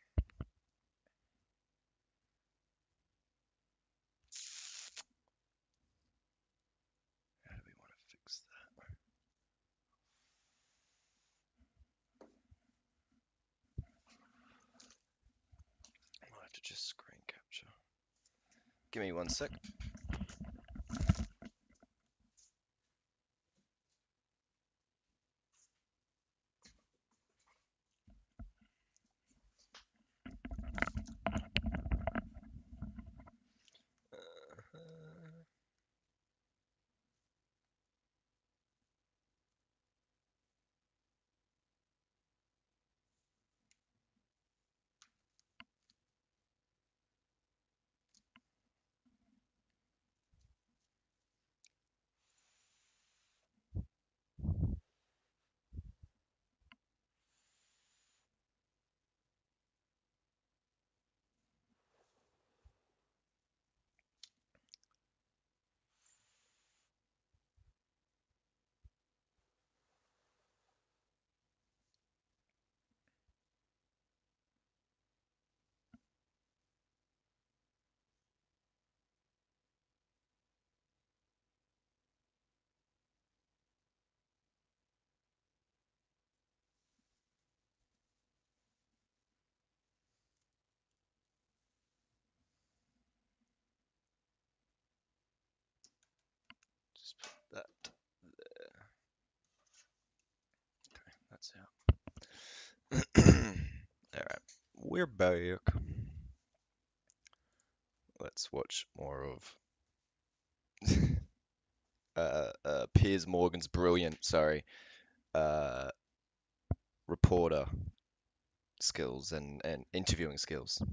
[SPEAKER 1] How do we want to fix that? I'll have to just screen capture. Give me 1 sec. Just put that there. Okay, that's out. Alright, we're back. Let's watch more of Piers Morgan's brilliant, reporter skills and interviewing skills.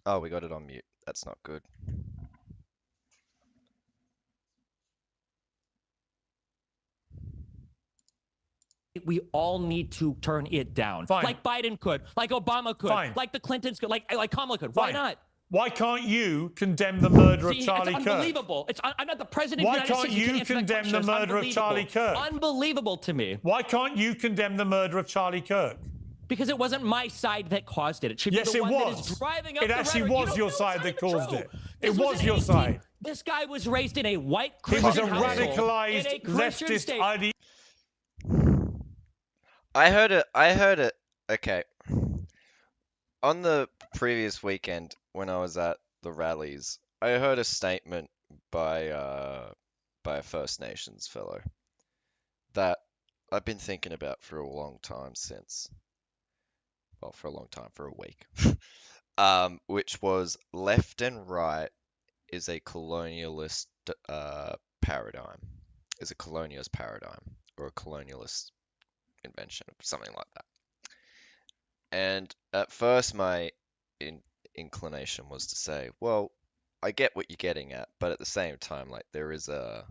[SPEAKER 1] Oh, we got it on mute. That's not good.
[SPEAKER 12] We all need to turn it down.
[SPEAKER 11] Fine.
[SPEAKER 12] Like Biden could, like Obama could,
[SPEAKER 11] Fine.
[SPEAKER 12] like the Clintons could, like Kamala could. Why
[SPEAKER 11] Fine.
[SPEAKER 12] not?
[SPEAKER 11] Why can't you condemn the murder of
[SPEAKER 12] See,
[SPEAKER 11] Charlie
[SPEAKER 12] it's
[SPEAKER 11] Kirk?
[SPEAKER 12] unbelievable. I'm not the president
[SPEAKER 11] Why
[SPEAKER 12] of the United
[SPEAKER 11] can't
[SPEAKER 12] States.
[SPEAKER 11] you
[SPEAKER 12] can't answer that
[SPEAKER 11] condemn
[SPEAKER 12] question.
[SPEAKER 11] the
[SPEAKER 12] It's
[SPEAKER 11] murder of Charlie Kirk?
[SPEAKER 12] Unbelievable to me.
[SPEAKER 11] Why can't you condemn the murder of Charlie Kirk?
[SPEAKER 12] Because it wasn't my side that caused it. It should
[SPEAKER 11] Yes,
[SPEAKER 12] be the
[SPEAKER 11] it
[SPEAKER 12] one that
[SPEAKER 11] was.
[SPEAKER 12] is driving up
[SPEAKER 11] It
[SPEAKER 12] the
[SPEAKER 11] actually
[SPEAKER 12] rhetoric.
[SPEAKER 11] was your side that caused
[SPEAKER 12] true.
[SPEAKER 11] it.
[SPEAKER 12] This
[SPEAKER 11] It was
[SPEAKER 12] an
[SPEAKER 11] your
[SPEAKER 12] 18
[SPEAKER 11] side.
[SPEAKER 12] This guy was raised in a white
[SPEAKER 11] He
[SPEAKER 12] Christian
[SPEAKER 11] was a
[SPEAKER 12] household,
[SPEAKER 11] radicalized
[SPEAKER 12] in a Christian
[SPEAKER 11] leftist
[SPEAKER 12] state.
[SPEAKER 11] idea.
[SPEAKER 1] I heard it. Okay. On the previous weekend when I was at the rallies, I heard a statement by a First Nations fellow that I've been thinking about for a long time for a week. Which was left and right is a colonialist paradigm, or a colonialist invention, something like that. And at first, my inclination was to say, well, I get what you're getting at, but at the same time, like there is this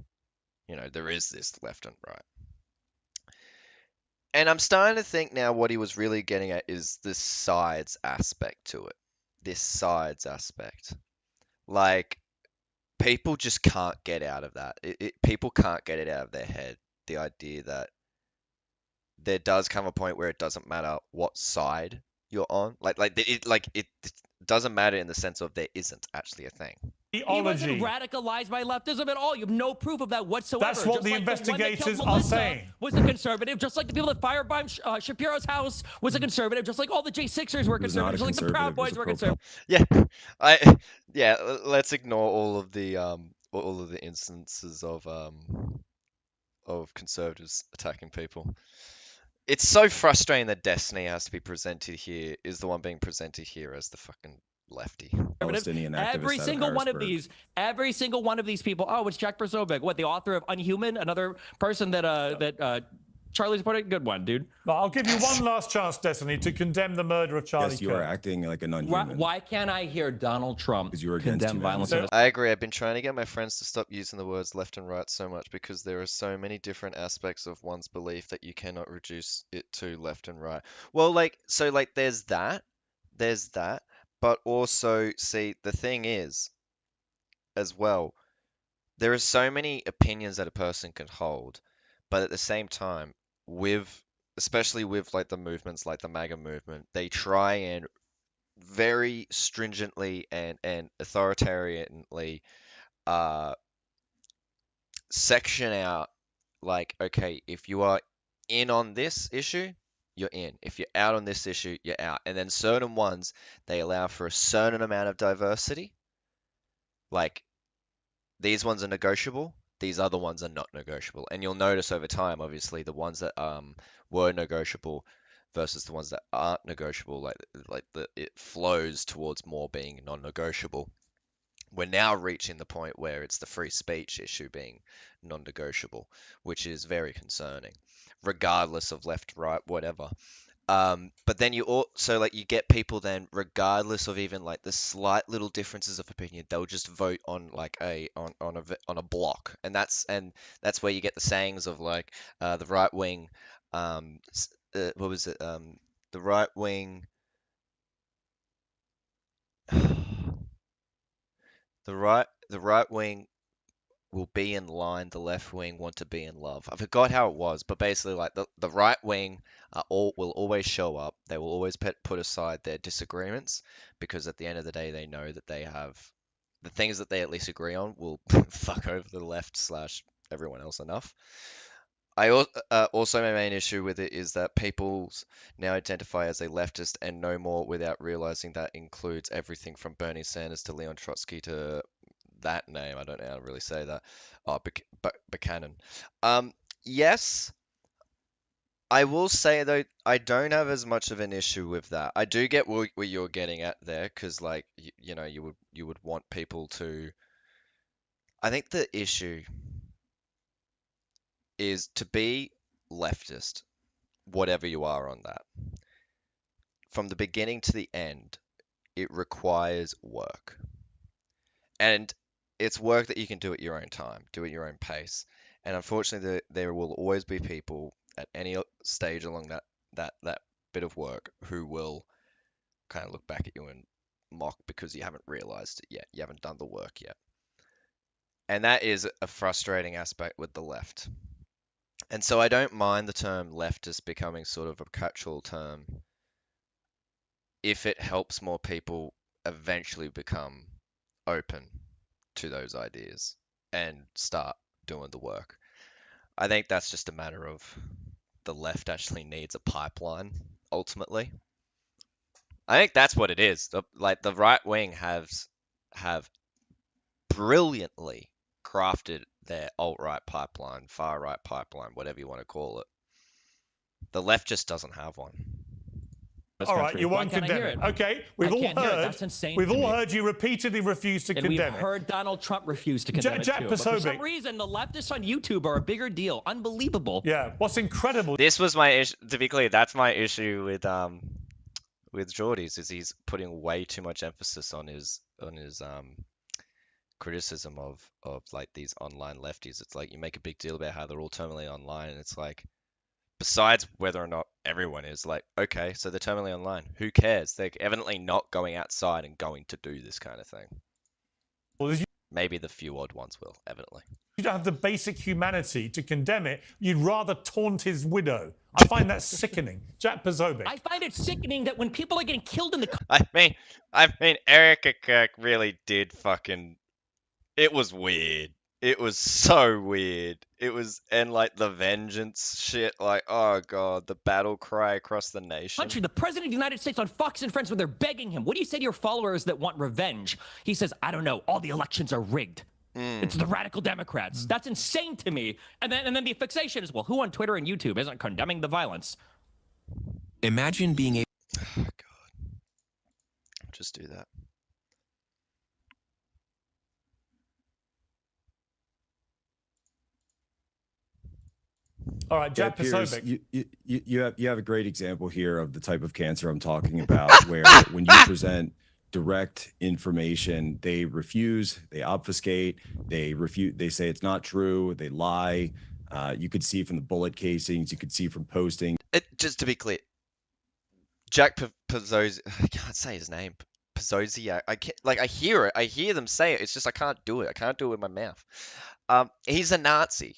[SPEAKER 1] left and right. And I'm starting to think now what he was really getting at is this sides aspect to it. This sides aspect. Like, people just can't get out of that. People can't get it out of their head. The idea that there does come a point where it doesn't matter what side you're on. It doesn't matter in the sense of there isn't actually a thing.
[SPEAKER 12] He wasn't radicalized by leftism at all. You have no proof of that whatsoever.
[SPEAKER 11] That's what
[SPEAKER 12] Just
[SPEAKER 11] the
[SPEAKER 12] like
[SPEAKER 11] investigators
[SPEAKER 12] the one that killed
[SPEAKER 11] are
[SPEAKER 12] Melissa
[SPEAKER 11] saying.
[SPEAKER 12] Was a conservative, just like the people that firebombed Shapiro's house was a conservative, just like all the J6ers were conservative, just like the Proud Boys were conservative.
[SPEAKER 1] Yeah, let's ignore all of the instances of conservatives attacking people. It's so frustrating that Destiny has to be presented here, is the one being presented here as the fucking lefty.
[SPEAKER 12] Every single one of these people. Oh, it's Jack Brzovic. What, the author of Unhuman? Another person that Charlie supported? Good one, dude.
[SPEAKER 11] Well, I'll give you one last chance, Destiny, to condemn the murder of Charlie Kirk.
[SPEAKER 13] Yes, you are acting like an unhuman.
[SPEAKER 12] Why can't I hear Donald Trump condemn violence?
[SPEAKER 1] I agree. I've been trying to get my friends to stop using the words left and right so much because there are so many different aspects of one's belief that you cannot reduce it to left and right. Well, there's that, but also, see, the thing is, as well, there are so many opinions that a person can hold, But at the same time, especially with like the movements like the MAGA movement, they try and very stringently and authoritarianly section out, like, okay, if you are in on this issue, you're in. If you're out on this issue, you're out. And then certain ones, they allow for a certain amount of diversity. Like, these ones are negotiable, these other ones are not negotiable. And you'll notice over time, obviously, the ones that were negotiable versus the ones that aren't negotiable, it flows towards more being non-negotiable. We're now reaching the point where it's the free speech issue being non-negotiable, which is very concerning, regardless of left, right, whatever. But then you also like you get people then, regardless of even like the slight little differences of opinion, they'll just vote on like on a block, and that's where you get the sayings of like the right wing, what was it? The right wing. The right wing will be in line, the left wing want to be in love. I forgot how it was, but basically like the right wing will always show up. They will always put aside their disagreements, because at the end of the day they know that they have the things that they at least agree on will fuck over the left / everyone else enough. I also, my main issue with it is that people now identify as a leftist and no more, without realizing that includes everything from Bernie Sanders to Leon Trotsky to that name. I don't know how to really say that. Oh, Buchanan. Yes, I will say though, I don't have as much of an issue with that. I do get where you're getting at there, because like you know, you would want people to. I think the issue is to be leftist, whatever you are on that. From the beginning to the end, it requires work. And it's work that you can do at your own time, do at your own pace. And unfortunately, there will always be people at any stage along that bit of work who will kind of look back at you and mock because you haven't realized it yet. You haven't done the work yet. And that is a frustrating aspect with the left. And so I don't mind the term leftist becoming sort of a catch-all term if it helps more people eventually become open to those ideas and start doing the work. I think that's just a matter of the left actually needs a pipeline, ultimately. I think that's what it is. The right wing have brilliantly crafted their alt-right pipeline, far-right pipeline, whatever you want to call it. The left just doesn't have one.
[SPEAKER 11] All right, you won't condemn it. Okay, we've all heard. That's insane. We've all heard you repeatedly refuse to condemn it.
[SPEAKER 12] And we've heard Donald Trump refuse to condemn it too. But for some reason, the leftists on YouTube are a bigger deal. Unbelievable.
[SPEAKER 11] Yeah. What's incredible?
[SPEAKER 1] This was my issue. To be clear, that's my issue with Geordie's, is he's putting way too much emphasis on his criticism of like these online lefties. It's like you make a big deal about how they're all terminally online, and it's like, besides whether or not everyone is, like, okay, so they're terminally online. Who cares? They're evidently not going outside and going to do this kind of thing.
[SPEAKER 11] Well,
[SPEAKER 1] maybe the few odd ones will, evidently.
[SPEAKER 11] You don't have the basic humanity to condemn it. You'd rather taunt his widow. I find that sickening. Jack Posobiec.
[SPEAKER 12] I find it sickening that when people are getting killed in the...
[SPEAKER 1] I mean, Erica Kirk really did fucking... It was weird. It was so weird. It was, and like the vengeance shit, like, oh god, the battle cry across the nation.
[SPEAKER 12] The president of the United States on Fox and Friends, when they're begging him, what do you say to your followers that want revenge? He says, I don't know, all the elections are rigged. It's the radical Democrats. That's insane to me. And then the fixation is, well, who on Twitter and YouTube isn't condemning the violence?
[SPEAKER 13] Imagine being able...
[SPEAKER 1] Oh god. Just do that.
[SPEAKER 11] All right, Jack Posobiec.
[SPEAKER 14] You have a great example here of the type of cancer I'm talking about, where when you present direct information, they refuse, they obfuscate, they refute, they say it's not true, they lie. You could see from the bullet casings, you could see from posting.
[SPEAKER 1] Just to be clear, Jack Posobiec, I can't say his name. Posobiec. I can't, like, I hear it. I hear them say it. It's just I can't do it. I can't do it with my mouth. He's a Nazi.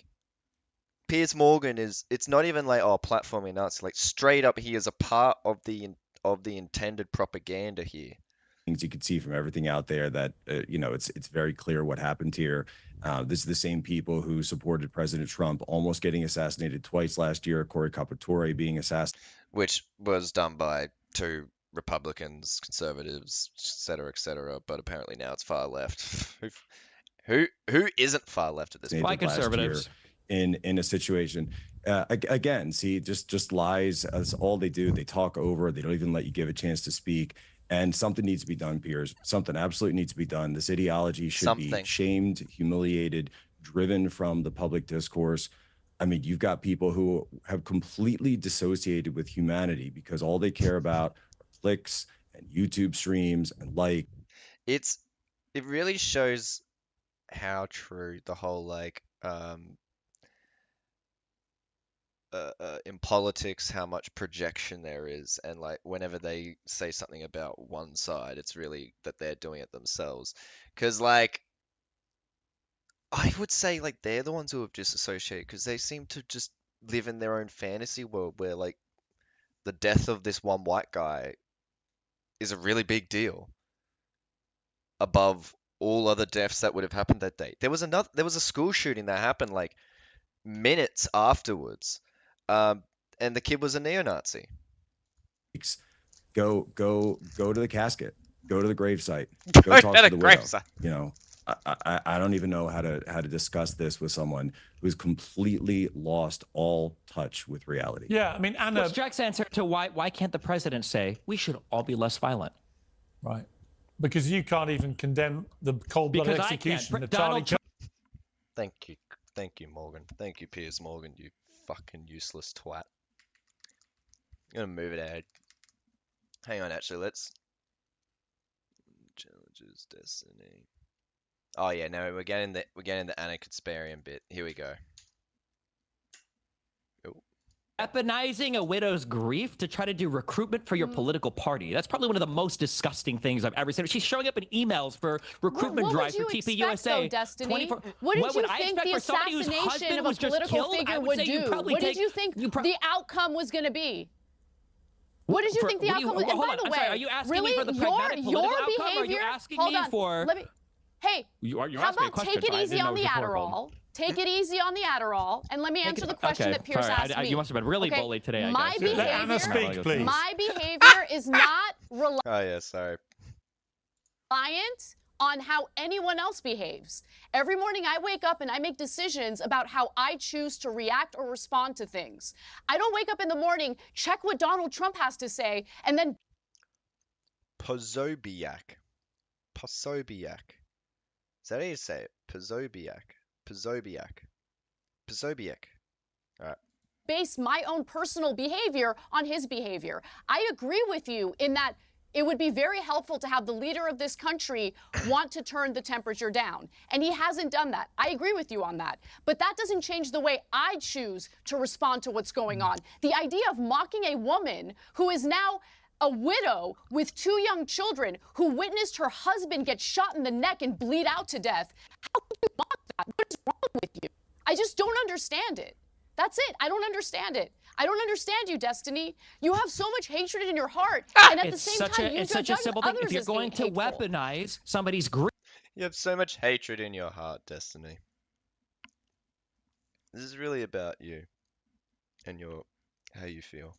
[SPEAKER 1] Piers Morgan it's not even like, oh, platforming Nazi. Like, straight up, he is a part of the intended propaganda here.
[SPEAKER 14] Things you could see from everything out there that, it's very clear what happened here. This is the same people who supported President Trump almost getting assassinated twice last year, Corey Capatore being assassinated.
[SPEAKER 1] Which was done by 2 Republicans, conservatives, et cetera. But apparently now it's far left. Who isn't far left at this point?
[SPEAKER 12] Why conservatives?
[SPEAKER 14] In a situation, again, see, just lies. That's all they do. They talk over. They don't even let you give a chance to speak. And something needs to be done, Piers. Something absolutely needs to be done. This ideology should be shamed, humiliated, driven from the public discourse. I mean, you've got people who have completely dissociated with humanity because all they care about are clicks and YouTube streams and like.
[SPEAKER 1] It really shows how true the whole in politics, how much projection there is, and like whenever they say something about one side, it's really that they're doing it themselves. Because like, I would say like they're the ones who have disassociated because they seem to just live in their own fantasy world where like the death of this one white guy is a really big deal above all other deaths that would have happened that day. There was a school shooting that happened like minutes afterwards. And the kid was a neo-Nazi.
[SPEAKER 14] Go to the casket. Go to the gravesite. Go talk to the widow. I don't even know how to discuss this with someone who's completely lost all touch with reality.
[SPEAKER 11] Yeah, I mean, Anna.
[SPEAKER 12] What's Jack's answer to why can't the president say we should all be less violent?
[SPEAKER 11] Right, because you can't even condemn the cold-blooded execution of Charlie.
[SPEAKER 1] Thank you, Morgan. Thank you, Piers Morgan. You fucking useless twat. I'm gonna move it ahead. Hang on, actually, let's. Challenges Destiny. Oh yeah, no, we're getting the Anna Kasparian bit. Here we go.
[SPEAKER 12] Weaponizing a widow's grief to try to do recruitment for your political party. That's probably one of the most disgusting things I've ever seen. She's showing up in emails for recruitment drives for TPUSA.
[SPEAKER 15] What did you think the assassination of a political figure would do? What did you think the outcome was going to be? What did you think the outcome was? And by the way,
[SPEAKER 12] are you asking me for the pragmatic political outcome, or are you asking me for?
[SPEAKER 15] Hey, how about take it easy on the Adderall? Take it easy on the Adderall, and let me answer the question that Piers asked me.
[SPEAKER 12] You must have been really bullied today,
[SPEAKER 15] My behavior,
[SPEAKER 11] Anna, speak, please.
[SPEAKER 15] My behavior is not reliant on how anyone else behaves. Every morning I wake up and I make decisions about how I choose to react or respond to things. I don't wake up in the morning, check what Donald Trump has to say, and then...
[SPEAKER 1] Posobiec. Is that how you say it? Posobiec. All right.
[SPEAKER 15] Base my own personal behavior on his behavior. I agree with you in that it would be very helpful to have the leader of this country want to turn the temperature down. And he hasn't done that. I agree with you on that. But that doesn't change the way I choose to respond to what's going on. The idea of mocking a woman who is now a widow with 2 young children who witnessed her husband get shot in the neck and bleed out to death. How can you mock that? What is wrong with you? I just don't understand it. That's it. I don't understand it. I don't understand you, Destiny. You have so much hatred in your heart, and at the same time, you judge others
[SPEAKER 12] if you're going to weaponize somebody's grief.
[SPEAKER 1] You have so much hatred in your heart, Destiny. This is really about you and how you feel.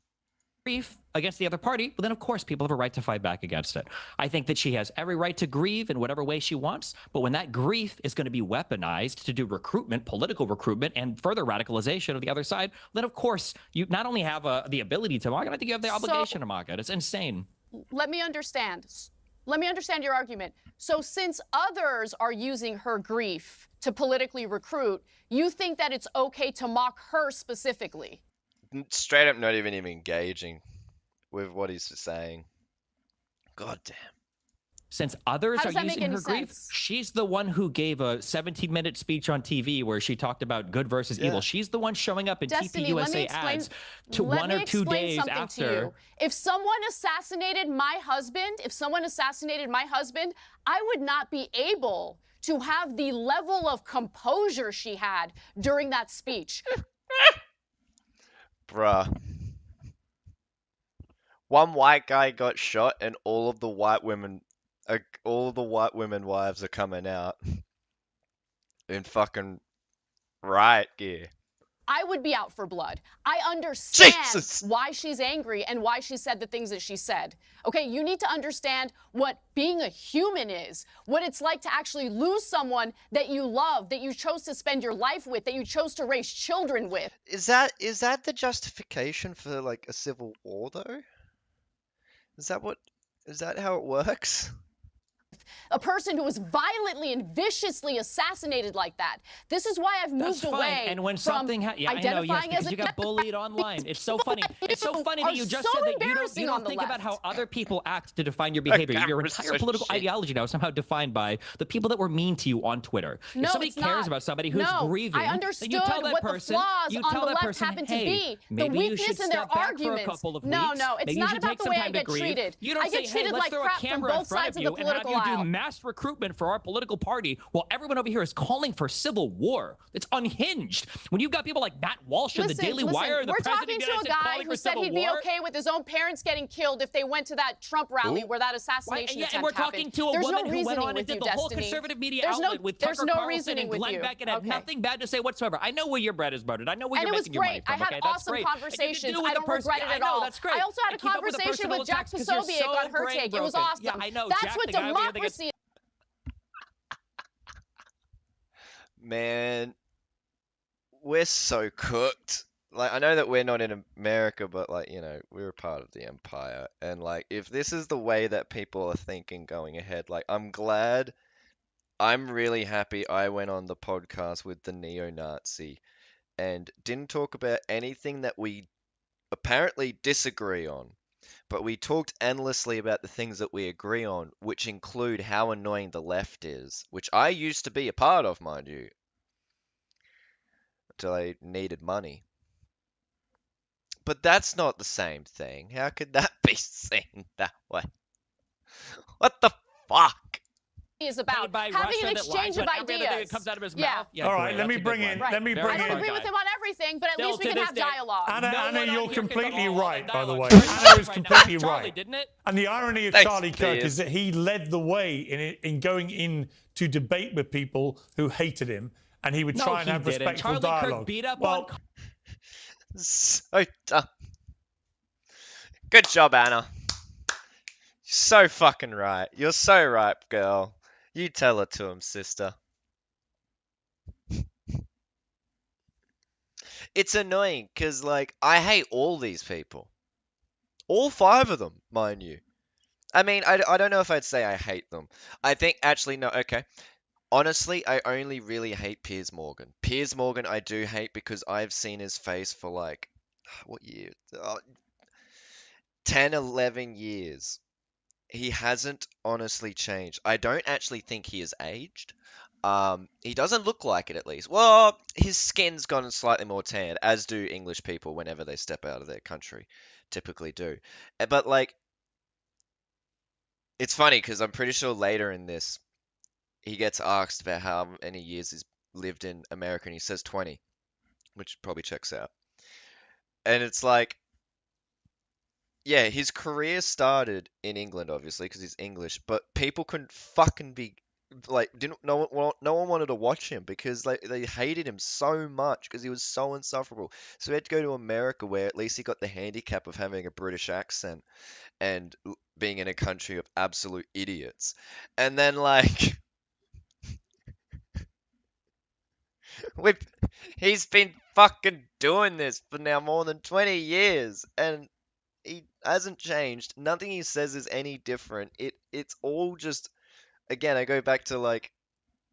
[SPEAKER 12] Grief against the other party, well, then of course people have a right to fight back against it. I think that she has every right to grieve in whatever way she wants, but when that grief is going to be weaponized to do recruitment, political recruitment, and further radicalization of the other side, then of course you not only have the ability to mock it, I think you have the obligation to mock it. It's insane.
[SPEAKER 15] Let me understand. Let me understand your argument. So since others are using her grief to politically recruit, you think that it's okay to mock her specifically?
[SPEAKER 1] Straight up not even engaging with what he's saying. God damn.
[SPEAKER 12] Since others are using her grief, she's the one who gave a 17-minute speech on TV where she talked about good versus evil. She's the one showing up in TPUSA ads to 1 or 2 days after.
[SPEAKER 15] If someone assassinated my husband, I would not be able to have the level of composure she had during that speech.
[SPEAKER 1] bruh. One white guy got shot, and all of the white women wives are coming out in fucking riot gear.
[SPEAKER 15] I would be out for blood. I understand
[SPEAKER 1] Jesus!
[SPEAKER 15] why she's angry and why she said the things that she said. Okay, you need to understand what being a human is, what it's like to actually lose someone that you love, that you chose to spend your life with, that you chose to raise children with.
[SPEAKER 1] Is that the justification for like a civil war though? Is that how it works?
[SPEAKER 15] A person who was violently and viciously assassinated like that. This is why I've moved away
[SPEAKER 12] And when
[SPEAKER 15] from
[SPEAKER 12] something yeah, I know, yes,
[SPEAKER 15] identifying
[SPEAKER 12] because
[SPEAKER 15] as
[SPEAKER 12] you got bullied online. It's so funny. It's so funny that you just
[SPEAKER 15] so
[SPEAKER 12] said that
[SPEAKER 15] embarrassing
[SPEAKER 12] you
[SPEAKER 15] on
[SPEAKER 12] don't
[SPEAKER 15] the
[SPEAKER 12] think about
[SPEAKER 15] left.
[SPEAKER 12] how other people act to define your behavior. Your entire political ideology now is somehow defined by the people that were mean to you on Twitter.
[SPEAKER 15] No,
[SPEAKER 12] if somebody
[SPEAKER 15] it's
[SPEAKER 12] cares
[SPEAKER 15] not.
[SPEAKER 12] about somebody who's
[SPEAKER 15] No,
[SPEAKER 12] grieving,
[SPEAKER 15] I
[SPEAKER 12] then
[SPEAKER 15] understood
[SPEAKER 12] you tell that
[SPEAKER 15] what
[SPEAKER 12] person,
[SPEAKER 15] the flaws
[SPEAKER 12] you
[SPEAKER 15] on
[SPEAKER 12] tell
[SPEAKER 15] the
[SPEAKER 12] that
[SPEAKER 15] left
[SPEAKER 12] person,
[SPEAKER 15] happen to
[SPEAKER 12] hey,
[SPEAKER 15] be. The
[SPEAKER 12] maybe you should
[SPEAKER 15] weakness in their
[SPEAKER 12] step back
[SPEAKER 15] arguments.
[SPEAKER 12] for a couple of
[SPEAKER 15] No,
[SPEAKER 12] weeks.
[SPEAKER 15] no, it's
[SPEAKER 12] Maybe you
[SPEAKER 15] not
[SPEAKER 12] should
[SPEAKER 15] about
[SPEAKER 12] take
[SPEAKER 15] the
[SPEAKER 12] some
[SPEAKER 15] way
[SPEAKER 12] time
[SPEAKER 15] I
[SPEAKER 12] to
[SPEAKER 15] get
[SPEAKER 12] grieve.
[SPEAKER 15] treated.
[SPEAKER 12] You don't
[SPEAKER 15] I
[SPEAKER 12] say,
[SPEAKER 15] get
[SPEAKER 12] hey,
[SPEAKER 15] treated
[SPEAKER 12] let's
[SPEAKER 15] like
[SPEAKER 12] throw a
[SPEAKER 15] crap from
[SPEAKER 12] camera in
[SPEAKER 15] both
[SPEAKER 12] front
[SPEAKER 15] sides
[SPEAKER 12] of
[SPEAKER 15] of
[SPEAKER 12] you
[SPEAKER 15] the
[SPEAKER 12] and have
[SPEAKER 15] political
[SPEAKER 12] you do
[SPEAKER 15] aisle.
[SPEAKER 12] mass recruitment for our political party while everyone over here is calling for civil war. It's unhinged. When you've got people like Matt Walsh and the Daily Wire and the
[SPEAKER 15] we're
[SPEAKER 12] president
[SPEAKER 15] talking
[SPEAKER 12] of the
[SPEAKER 15] to a
[SPEAKER 12] United States
[SPEAKER 15] guy
[SPEAKER 12] calling
[SPEAKER 15] who
[SPEAKER 12] for
[SPEAKER 15] said
[SPEAKER 12] civil
[SPEAKER 15] he'd be
[SPEAKER 12] war.
[SPEAKER 15] okay with his own parents getting killed if they went to that Trump rally where that assassination
[SPEAKER 12] Yeah,
[SPEAKER 15] attempt
[SPEAKER 12] and we're talking
[SPEAKER 15] happened.
[SPEAKER 12] to a
[SPEAKER 15] There's
[SPEAKER 12] woman
[SPEAKER 15] no
[SPEAKER 12] who went
[SPEAKER 15] reasoning
[SPEAKER 12] on and
[SPEAKER 15] with
[SPEAKER 12] did
[SPEAKER 15] you,
[SPEAKER 12] the whole
[SPEAKER 15] Destiny.
[SPEAKER 12] conservative media
[SPEAKER 15] There's
[SPEAKER 12] outlet with
[SPEAKER 15] there's
[SPEAKER 12] Tucker
[SPEAKER 15] no
[SPEAKER 12] Carlson
[SPEAKER 15] reasoning
[SPEAKER 12] and
[SPEAKER 15] with
[SPEAKER 12] Glenn
[SPEAKER 15] you.
[SPEAKER 12] Beck and had
[SPEAKER 15] Okay.
[SPEAKER 12] nothing bad to say whatsoever. I know where your bread is buttered. I know where
[SPEAKER 15] And
[SPEAKER 12] you're
[SPEAKER 15] it was
[SPEAKER 12] making your money
[SPEAKER 15] great.
[SPEAKER 12] from.
[SPEAKER 15] I had
[SPEAKER 12] Okay, that's
[SPEAKER 15] awesome
[SPEAKER 12] great.
[SPEAKER 15] conversations.
[SPEAKER 12] And you
[SPEAKER 15] I don't regret it
[SPEAKER 12] yeah,
[SPEAKER 15] at
[SPEAKER 12] I know,
[SPEAKER 15] all.
[SPEAKER 12] that's great.
[SPEAKER 15] I also had a
[SPEAKER 12] And keep up with the
[SPEAKER 15] conversation
[SPEAKER 12] personal
[SPEAKER 15] with Jack
[SPEAKER 12] attacks 'cause you're
[SPEAKER 15] Posobiec
[SPEAKER 12] so
[SPEAKER 15] on her
[SPEAKER 12] brain
[SPEAKER 15] take. It was
[SPEAKER 12] broken.
[SPEAKER 15] awesome.
[SPEAKER 12] Yeah, I know.
[SPEAKER 15] That's
[SPEAKER 12] Jack,
[SPEAKER 15] what
[SPEAKER 12] the guy over here that gets
[SPEAKER 15] democracy
[SPEAKER 1] Man, we're so cooked. Like, I know that we're not in America, but like, you know, we're a part of the empire. And like, if this is the way that people are thinking going ahead, like, I'm really happy I went on the podcast with the neo-Nazi and didn't talk about anything that we apparently disagree on. But we talked endlessly about the things that we agree on, which include how annoying the left is, which I used to be a part of, mind you, until I needed money. But that's not the same thing. How could that be seen that way? What the fuck?
[SPEAKER 15] is about
[SPEAKER 12] by
[SPEAKER 15] having
[SPEAKER 12] Russia
[SPEAKER 15] an
[SPEAKER 12] that
[SPEAKER 15] exchange
[SPEAKER 12] lies
[SPEAKER 15] of
[SPEAKER 12] about every other thing
[SPEAKER 15] ideas.
[SPEAKER 12] that comes out of his
[SPEAKER 15] Yeah.
[SPEAKER 12] mouth. Yeah,
[SPEAKER 11] All right,
[SPEAKER 12] great.
[SPEAKER 11] let me
[SPEAKER 12] That's a
[SPEAKER 11] bring
[SPEAKER 12] good
[SPEAKER 11] in.
[SPEAKER 12] one.
[SPEAKER 11] Let me
[SPEAKER 12] Very
[SPEAKER 11] bring
[SPEAKER 15] I don't
[SPEAKER 11] in.
[SPEAKER 15] agree with him on everything, but at
[SPEAKER 12] Still
[SPEAKER 15] least we
[SPEAKER 12] to
[SPEAKER 15] can
[SPEAKER 12] this
[SPEAKER 15] have
[SPEAKER 12] day,
[SPEAKER 15] dialogue.
[SPEAKER 11] Anna,
[SPEAKER 12] No one
[SPEAKER 11] Anna,
[SPEAKER 12] on
[SPEAKER 11] you're
[SPEAKER 12] here can
[SPEAKER 11] completely
[SPEAKER 12] call
[SPEAKER 11] right, by the way.
[SPEAKER 12] dialogue.
[SPEAKER 11] Anna is
[SPEAKER 12] Right now.
[SPEAKER 11] completely
[SPEAKER 12] Charlie,
[SPEAKER 11] right.
[SPEAKER 12] didn't it?
[SPEAKER 11] And the irony of
[SPEAKER 1] Thanks,
[SPEAKER 11] Charlie Kirk
[SPEAKER 1] Piers.
[SPEAKER 11] is that he led the way in going in to debate with people who hated him, and he would
[SPEAKER 12] No,
[SPEAKER 11] try and
[SPEAKER 12] he
[SPEAKER 11] have
[SPEAKER 12] didn't.
[SPEAKER 11] respectful
[SPEAKER 12] Charlie Kirk
[SPEAKER 11] dialogue.
[SPEAKER 12] beat up
[SPEAKER 11] well,
[SPEAKER 12] on.
[SPEAKER 1] So dumb. Good job, Anna. So fucking right. You're so right, girl. You tell it to him, sister. It's annoying because, like, I hate all these people. All 5 of them, mind you. I mean, I don't know if I'd say I hate them. I think, actually, no, okay. Honestly, I only really hate Piers Morgan. Piers Morgan I do hate because I've seen his face for, like, what year? 10, 11 years. He hasn't honestly changed. I don't actually think he has aged. He doesn't look like it, at least. Well, his skin's gotten slightly more tanned, as do English people whenever they step out of their country, typically do. But like, it's funny because I'm pretty sure later in this, he gets asked about how many years he's lived in America, and he says 20, which probably checks out. And it's like, yeah, his career started in England, obviously, because he's English, but people couldn't fucking be like, didn't no one wanted to watch him because they hated him so much because he was so insufferable. So he had to go to America, where at least he got the handicap of having a British accent and being in a country of absolute idiots. And then like we've he's been fucking doing this for now more than 20 years, and he hasn't changed. Nothing he says is any different. It's all just, again, I go back to, like,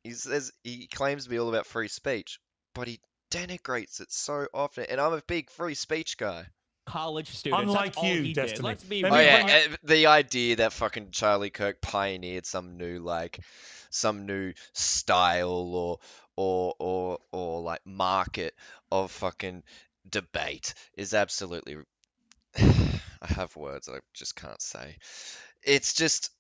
[SPEAKER 1] he claims to be all about free speech, but he denigrates it so often. And I'm a big free speech guy.
[SPEAKER 12] College students.
[SPEAKER 11] Unlike
[SPEAKER 12] That's all
[SPEAKER 11] you,
[SPEAKER 12] he
[SPEAKER 11] Destiny.
[SPEAKER 12] did. Let's be
[SPEAKER 11] Let
[SPEAKER 1] Oh
[SPEAKER 11] me
[SPEAKER 12] real.
[SPEAKER 11] bring
[SPEAKER 1] yeah, the idea that fucking Charlie Kirk pioneered some new style or like market of fucking debate is absolutely. I have words I just can't say. It's just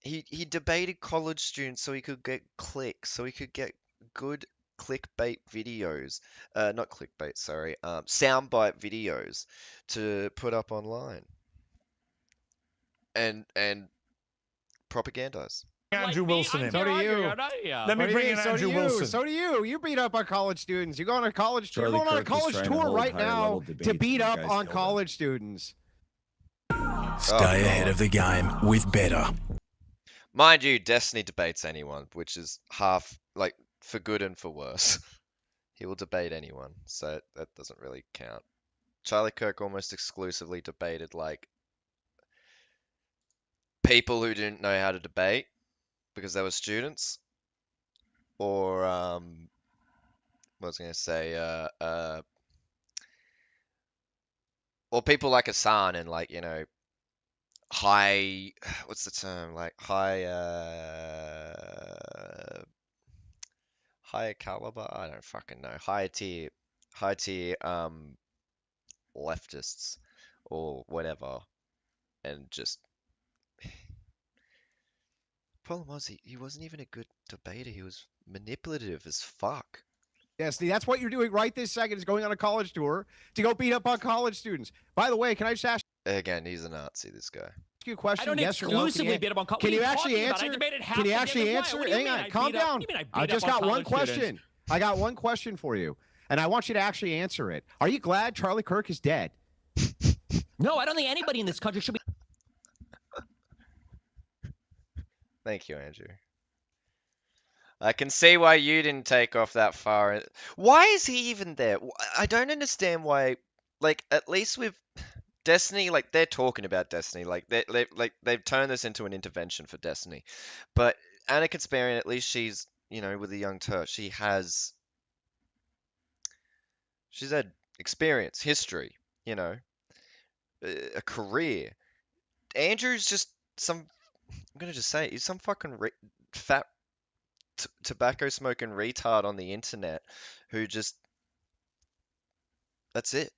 [SPEAKER 1] he debated college students so he could get clicks, so he could get good clickbait videos, not clickbait, sorry, soundbite videos to put up online and propagandize.
[SPEAKER 11] Andrew Wilson in.
[SPEAKER 16] So do you.
[SPEAKER 11] Let me bring in Andrew Wilson.
[SPEAKER 16] So do you. You beat up on college students. You go on a college tour. You're
[SPEAKER 14] Charlie
[SPEAKER 16] going on a
[SPEAKER 14] Kirk is
[SPEAKER 16] college
[SPEAKER 14] trying to
[SPEAKER 16] tour
[SPEAKER 14] hold
[SPEAKER 16] right
[SPEAKER 14] higher
[SPEAKER 16] now
[SPEAKER 14] level
[SPEAKER 16] to
[SPEAKER 14] debates
[SPEAKER 16] beat
[SPEAKER 14] and
[SPEAKER 16] up
[SPEAKER 14] you guys
[SPEAKER 16] on
[SPEAKER 14] kill
[SPEAKER 16] college students.
[SPEAKER 10] Stay ahead of the game with Better.
[SPEAKER 1] Mind you, Destiny debates anyone, which is half, like, for good and for worse. He will debate anyone, so that doesn't really count. Charlie Kirk almost exclusively debated, like, people who didn't know how to debate because they were students, or, what was I going to say, or people like Hassan and, like, you know, high, what's the term, like, higher caliber, I don't fucking know, higher tier, leftists, or whatever, and just, problem was, he wasn't even a good debater, he was manipulative as fuck.
[SPEAKER 16] Destiny, that's what you're doing right this second, is going on a college tour to go beat up on college students. By the way, can I just ask
[SPEAKER 1] Again, he's a Nazi, this guy.
[SPEAKER 16] you a question?
[SPEAKER 12] I don't
[SPEAKER 16] yes
[SPEAKER 12] exclusively
[SPEAKER 16] or no?
[SPEAKER 12] beat up on college.
[SPEAKER 16] Can you actually answer? Can you actually answer? Hang on, calm down. I just got one question. I got one question for you, and I want you to actually answer it. Are you glad Charlie Kirk is dead?
[SPEAKER 12] No, I don't think anybody in this country should be.
[SPEAKER 1] Thank you, Andrew. I can see why you didn't take off that far. Why is he even there? I don't understand why. Like, at least with Destiny, like, they're talking about Destiny. Like, they've turned this into an intervention for Destiny. But Anna Kasparian, at least she's, you know, with the Young Turks, she's had experience, history, you know, a career. Andrew's just I'm gonna just say it, he's some fucking fat tobacco smoking retard on the internet who just, that's it.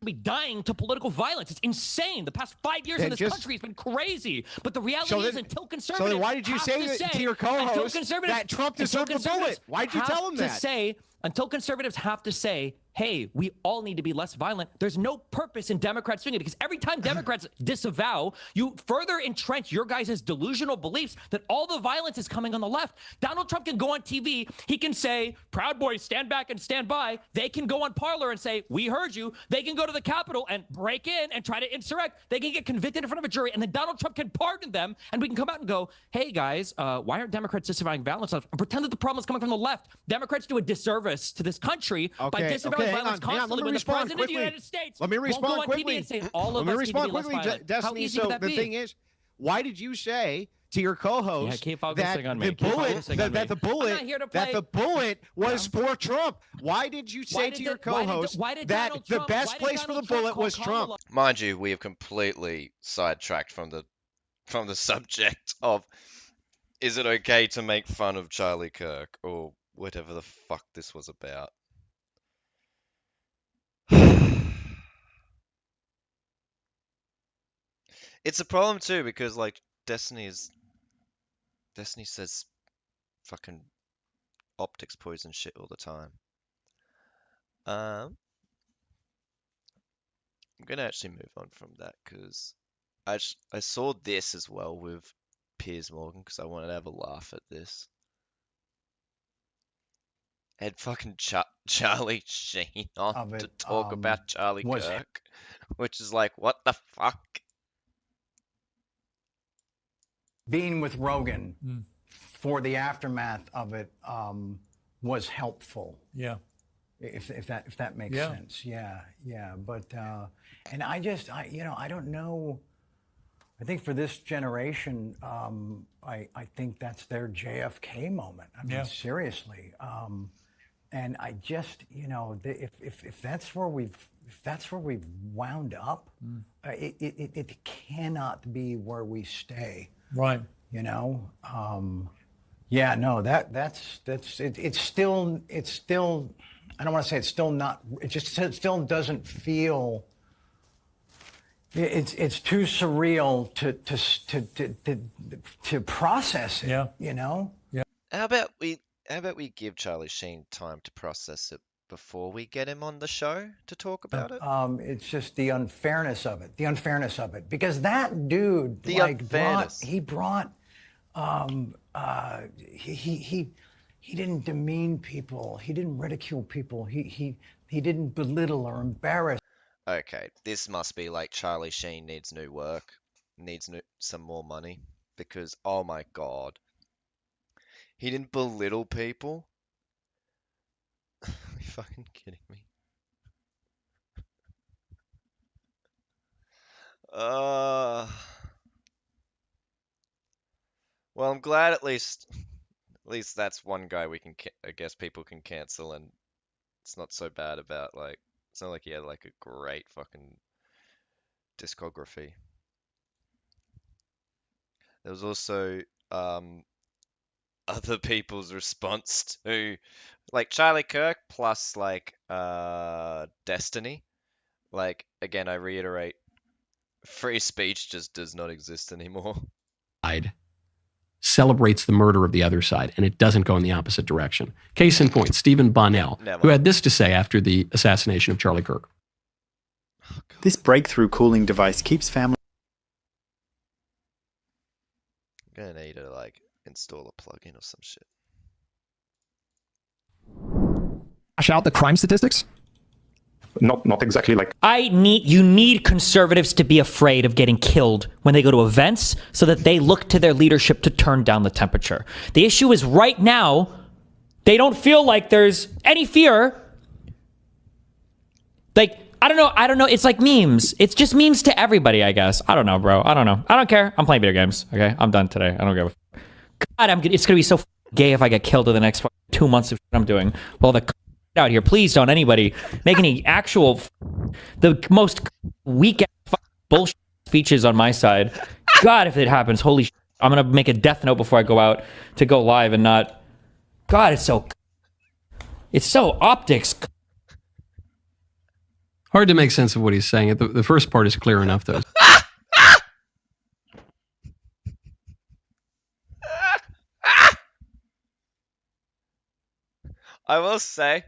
[SPEAKER 12] Be dying to political violence. It's insane. The past 5 years in this country has been crazy. But the reality is, until conservatives,
[SPEAKER 16] so then why did you say to your co-host that Trump deserved a bullet? Why did you tell him that?
[SPEAKER 12] Until conservatives have to say, hey, we all need to be less violent, there's no purpose in Democrats doing it, because every time Democrats disavow, you further entrench your guys' delusional beliefs that all the violence is coming on the left. Donald Trump can go on TV, he can say, Proud Boys, stand back and stand by. They can go on Parler and say, we heard you. They can go to the Capitol and break in and try to insurrect. They can get convicted in front of a jury, and then Donald Trump can pardon them, and we can come out and go, hey guys, why aren't Democrats disavowing violence? And pretend that the problem is coming from the left. Democrats do a disservice to this country by disavowing violence constantly when the president of the United States
[SPEAKER 16] won't go on TV and say all of us need to be less violent. Destiny, so the thing is, why did you say to your co-host that the bullet was for Trump? Why did you say to your co-host that the best place for the bullet was Trump?
[SPEAKER 1] Mind you, we have completely sidetracked from the subject of, is it okay to make fun of Charlie Kirk, or whatever the fuck this was about. It's a problem too, because like Destiny says fucking optics poison shit all the time. I'm gonna actually move on from that because I saw this as well with Piers Morgan because I wanted to have a laugh at this. Had fucking Charlie Sheen on to talk about Charlie Kirk, which is like, what the fuck?
[SPEAKER 17] Being with Rogan for the aftermath of it was helpful.
[SPEAKER 11] Yeah.
[SPEAKER 17] If that makes sense. Yeah. But and I don't know. I think for this generation, I think that's their JFK moment. I mean, seriously. And I just, if that's where we've wound up, it cannot be where we stay.
[SPEAKER 11] Right.
[SPEAKER 17] It's still, I don't want to say it's still not, it still doesn't feel, it's too surreal to process it,
[SPEAKER 11] Yeah.
[SPEAKER 17] Yeah.
[SPEAKER 1] How about we give Charlie Sheen time to process it before we get him on the show to talk about it?
[SPEAKER 17] It's just the unfairness of it. The unfairness of it, because that dude
[SPEAKER 1] The
[SPEAKER 17] like
[SPEAKER 1] unfairness.
[SPEAKER 17] he didn't demean people. He didn't ridicule people. He didn't belittle or embarrass.
[SPEAKER 1] Okay, this must be like Charlie Sheen needs new work, needs some more money, because oh my God, he didn't belittle people. Are you fucking kidding me? Well, I'm glad at least that's one guy we can, I guess people can cancel, and it's not so bad about like, it's not like he had like a great fucking discography. There was also other people's response to like Charlie Kirk plus like Destiny. Like again, I reiterate, free speech just does not exist anymore.
[SPEAKER 18] Celebrates the murder of the other side, and it doesn't go in the opposite direction. Case in point, Stephen Bonnell, who had this to say after the assassination of Charlie Kirk.
[SPEAKER 19] This breakthrough cooling device keeps families.
[SPEAKER 1] I'm gonna need to like install a plugin or some shit.
[SPEAKER 20] Out the crime statistics? Not exactly like.
[SPEAKER 12] You need conservatives to be afraid of getting killed when they go to events so that they look to their leadership to turn down the temperature. The issue is right now, they don't feel like there's any fear. Like, I don't know. It's like memes. It's just memes to everybody, I guess. I don't know, bro. I don't know. I don't care. I'm playing video games. Okay. I'm done today. I don't give a God, it's going to be so gay if I get killed in the next 2 months of shit I'm doing. Well, the out here, please don't anybody make any actual the most weak bullshit speeches on my side. God, if it happens, holy shit, I'm gonna make a death note before I go out to go live and not. God, it's so optics.
[SPEAKER 18] Hard to make sense of what he's saying. The first part is clear enough, though.
[SPEAKER 1] I will say,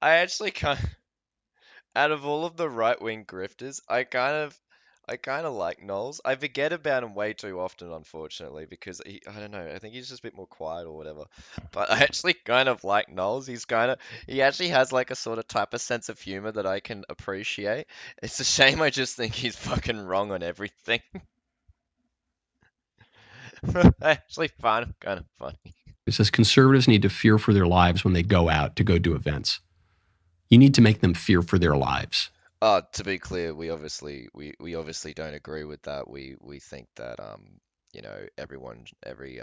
[SPEAKER 1] I actually out of all of the right-wing grifters, I kind of like Knowles. I forget about him way too often, unfortunately, because I don't know, I think he's just a bit more quiet or whatever. But I actually kind of like Knowles. He actually has like a sort of type of sense of humor that I can appreciate. It's a shame I just think he's fucking wrong on everything. I actually find him kind of funny.
[SPEAKER 18] It says conservatives need to fear for their lives when they go out to go do events. You need to make them fear for their lives.
[SPEAKER 1] To be clear, we obviously don't agree with that. We think that everyone every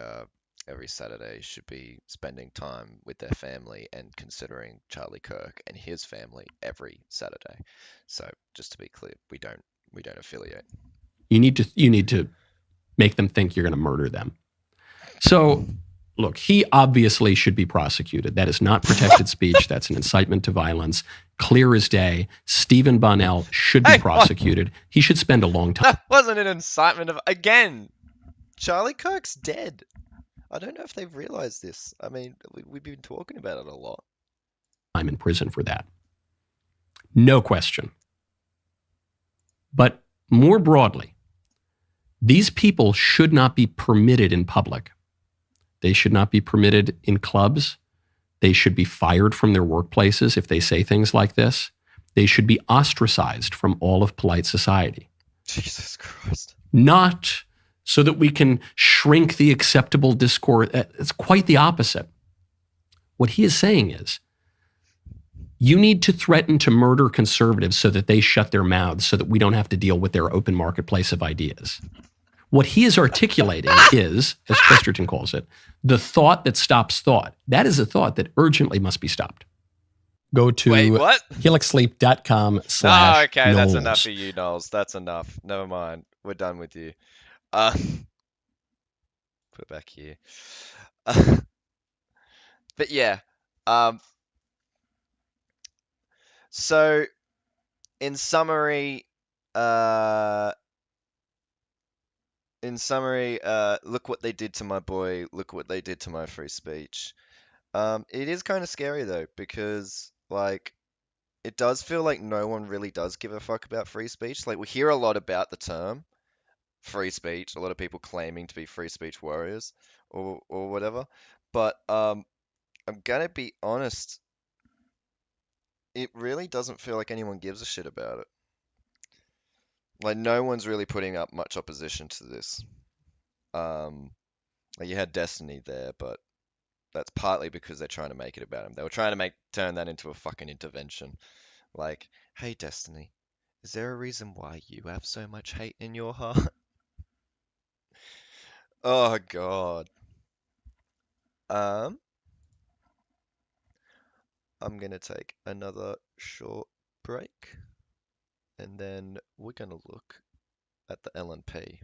[SPEAKER 1] Saturday should be spending time with their family and considering Charlie Kirk and his family every Saturday. So just to be clear, we don't affiliate.
[SPEAKER 18] You need to make them think you're going to murder them. So look, he obviously should be prosecuted. That is not protected speech. That's an incitement to violence. Clear as day. Stephen Bonnell should be prosecuted. He should spend a long time.
[SPEAKER 1] That wasn't an incitement of... Again, Charlie Kirk's dead. I don't know if they've realized this. I mean, we've been talking about it a lot.
[SPEAKER 18] I'm in prison for that. No question. But more broadly, these people should not be permitted in public. They should not be permitted in clubs. They should be fired from their workplaces if they say things like this. They should be ostracized from all of polite society.
[SPEAKER 1] Jesus Christ.
[SPEAKER 18] Not so that we can shrink the acceptable discourse. It's quite the opposite. What he is saying is, you need to threaten to murder conservatives so that they shut their mouths so that we don't have to deal with their open marketplace of ideas. What he is articulating is, as Chesterton calls it, the thought that stops thought. That is a thought that urgently must be stopped. Go to helixsleep.com/Knowles.
[SPEAKER 1] Oh, okay, that's enough for you, Knowles. That's enough. Never mind. We're done with you. Put it back here. But yeah. So, in summary, in summary, look what they did to my boy. Look what they did to my free speech. It is kind of scary though, because like it does feel like no one really does give a fuck about free speech. Like we hear a lot about the term free speech, a lot of people claiming to be free speech warriors or whatever. But I'm gonna be honest, it really doesn't feel like anyone gives a shit about it. Like no one's really putting up much opposition to this. Um, like you had Destiny there, but that's partly because they're trying to make it about him. They were trying to turn that into a fucking intervention. Like, hey Destiny, is there a reason why you have so much hate in your heart? Oh God. Um, I'm gonna take another short break, and then we're gonna look at the LNP.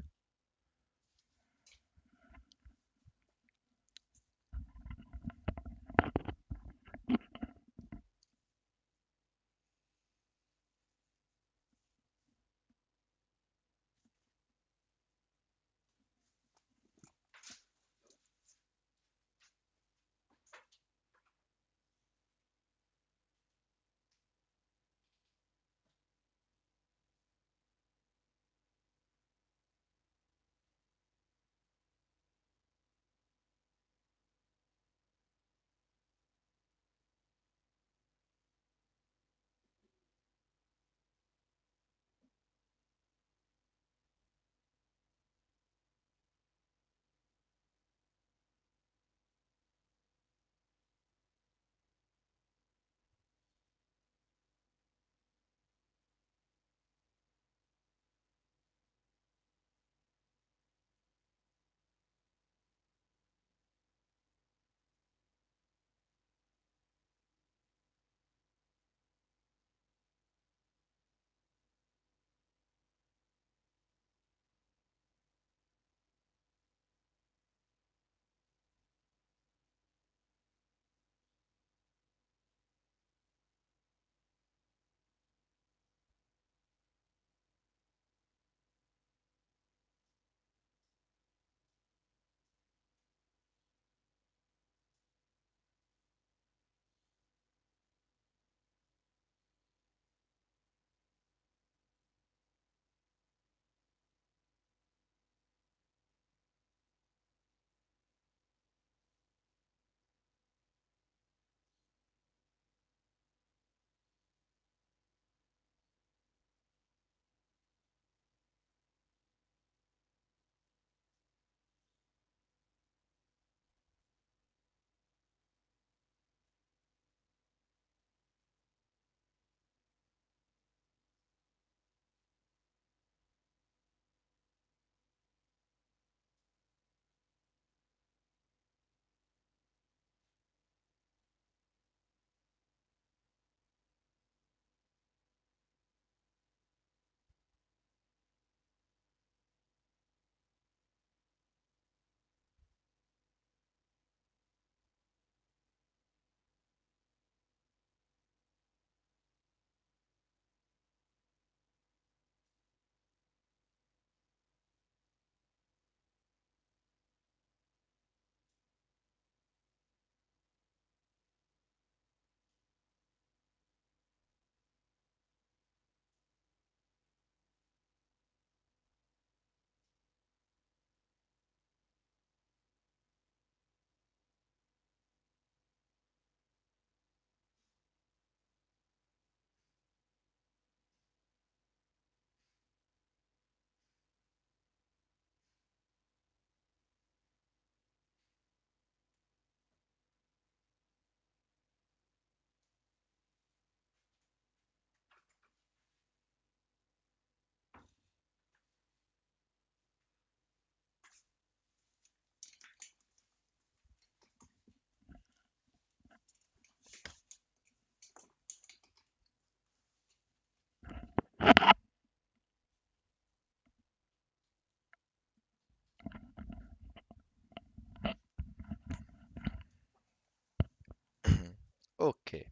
[SPEAKER 1] Okay.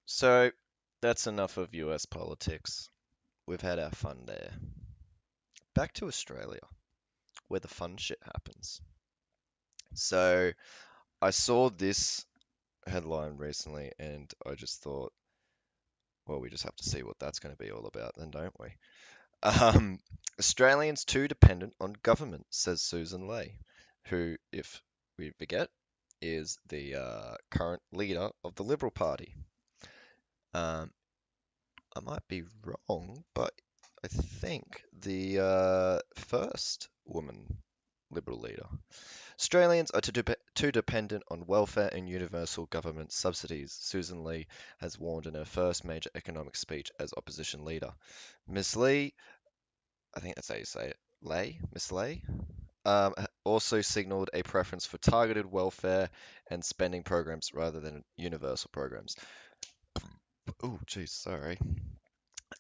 [SPEAKER 1] So that's enough of US politics. We've had our fun there. back to Australia, where the fun shit happens. So I saw this headline recently, and I just thought, well, we just have to see what that's going to be all about, then, don't we? Australians too dependent on government, says Susan Ley, who, if we forget, is the current leader of the Liberal Party. I might be wrong, but I think the first woman Liberal leader. Australians are too dependent on welfare and universal government subsidies, Susan Ley has warned in her first major economic speech as opposition leader. Ms. Ley, I think that's how you say it, Miss Ley, also signalled a preference for targeted welfare and spending programs rather than universal programs. Oh, geez, sorry.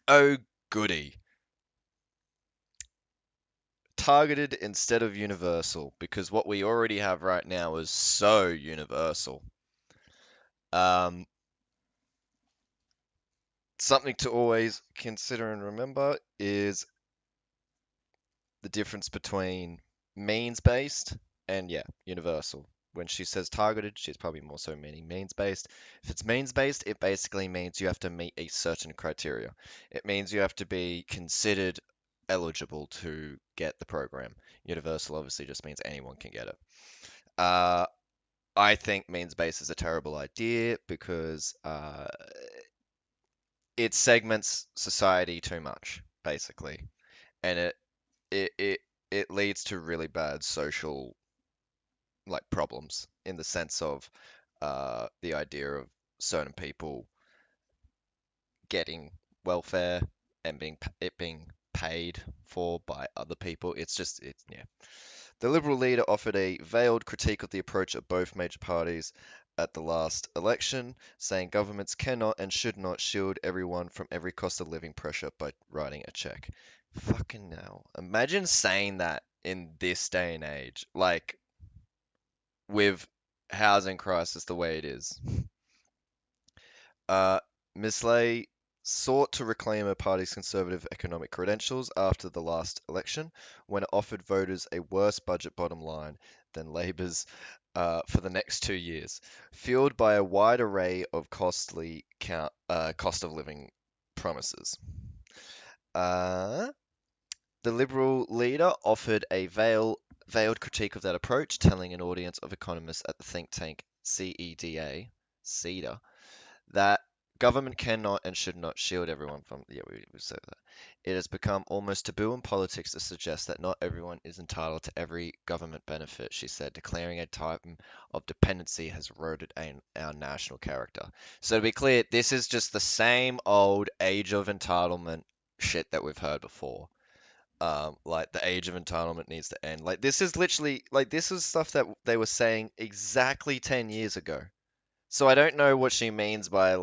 [SPEAKER 1] Oh, goody. Targeted instead of universal, because what we already have right now is so universal. Something to always consider and remember is the difference between means-based and, yeah, universal. When she says targeted, she's probably more so meaning means-based. If it's means-based, it basically means you have to meet a certain criteria. It means you have to be considered eligible to get the program. Universal obviously just means anyone can get it. I think means-based is a terrible idea because it segments society too much, basically, and it leads to really bad social problems in the sense of the idea of certain people getting welfare and being paid for by other people. Yeah. The Liberal leader offered a veiled critique of the approach of both major parties at the last election, saying governments cannot and should not shield everyone from every cost of living pressure by writing a check. Fucking hell. Imagine saying that in this day and age, with housing crisis the way it is. Ms. Ley sought to reclaim her party's conservative economic credentials after the last election, when it offered voters a worse budget bottom line than Labor's for the next 2 years, fueled by a wide array of cost of living promises. The Liberal leader offered a veiled critique of that approach, telling an audience of economists at the think tank CEDA, that government cannot and should not shield everyone from. Yeah, we said that. It has become almost taboo in politics to suggest that not everyone is entitled to every government benefit, she said, declaring a type of dependency has eroded our national character. So to be clear, this is just the same old age of entitlement shit that we've heard before. The age of entitlement needs to end. This is literally, this is stuff that they were saying exactly 10 years ago. So I don't know what she means by,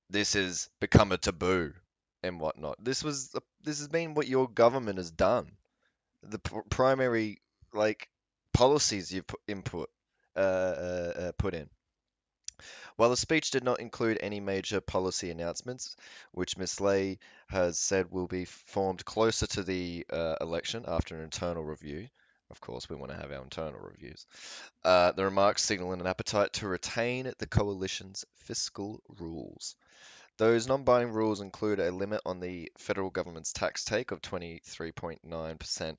[SPEAKER 1] this has become a taboo and whatnot. This has been what your government has done. The primary, policies you've put in. While the speech did not include any major policy announcements, which Ms. Ley has said will be formed closer to the election after an internal review. Of course, we want to have our internal reviews. The remarks signal an appetite to retain the coalition's fiscal rules. Those non-binding rules include a limit on the federal government's tax take of 23.9%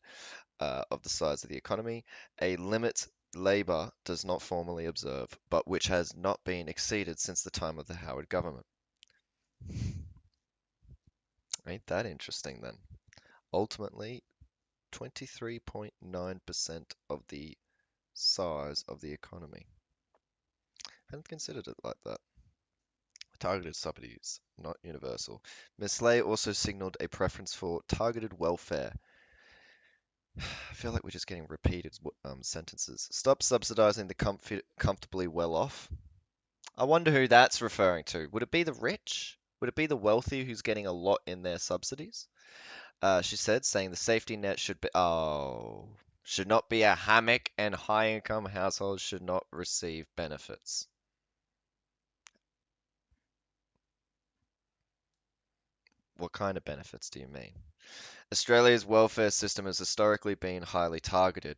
[SPEAKER 1] of the size of the economy, a limit Labor does not formally observe, but which has not been exceeded since the time of the Howard government. Ain't that interesting then? Ultimately, 23.9% of the size of the economy. Hadn't considered it like that. Targeted subsidies, not universal. Ms. Ley also signalled a preference for targeted welfare. I feel like we're just getting repeated sentences. Stop subsidising the comfortably well-off. I wonder who that's referring to. Would it be the rich? Would it be the wealthy who's getting a lot in their subsidies? She said, saying the safety net should not be a hammock and high-income households should not receive benefits. What kind of benefits do you mean? Australia's welfare system has historically been highly targeted.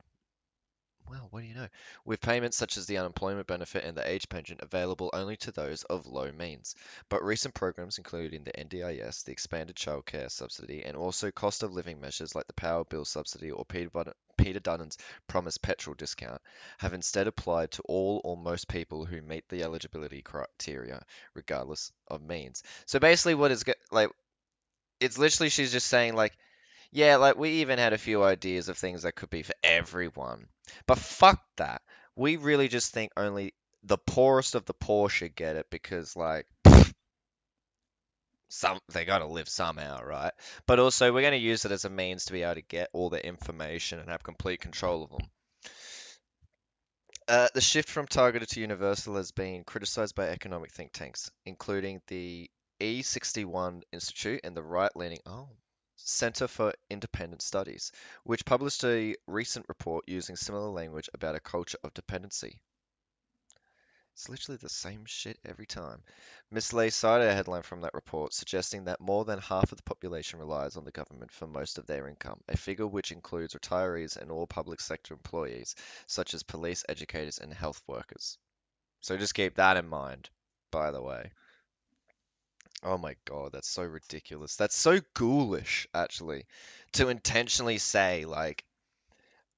[SPEAKER 1] Well, what do you know? With payments such as the unemployment benefit and the age pension available only to those of low means. But recent programs, including the NDIS, the expanded childcare subsidy, and also cost of living measures like the power bill subsidy or Peter Dunnan's promised petrol discount, have instead applied to all or most people who meet the eligibility criteria, regardless of means. So basically, what is like, it's literally she's just saying like, yeah, like we even had a few ideas of things that could be for everyone. But fuck that. We really just think only the poorest of the poor should get it because like they got to live somehow, right? But also we're going to use it as a means to be able to get all the information and have complete control of them. The shift from targeted to universal has been criticized by economic think tanks, including the E61 Institute and the right-leaning Center for Independent Studies, which published a recent report using similar language about a culture of dependency. It's literally the same shit every time. Ms. Lay cited a headline from that report suggesting that more than half of the population relies on the government for most of their income, a figure which includes retirees and all public sector employees, such as police, educators, and health workers. So just keep that in mind, by the way. Oh my God, that's so ridiculous. That's so ghoulish, actually, to intentionally say, like,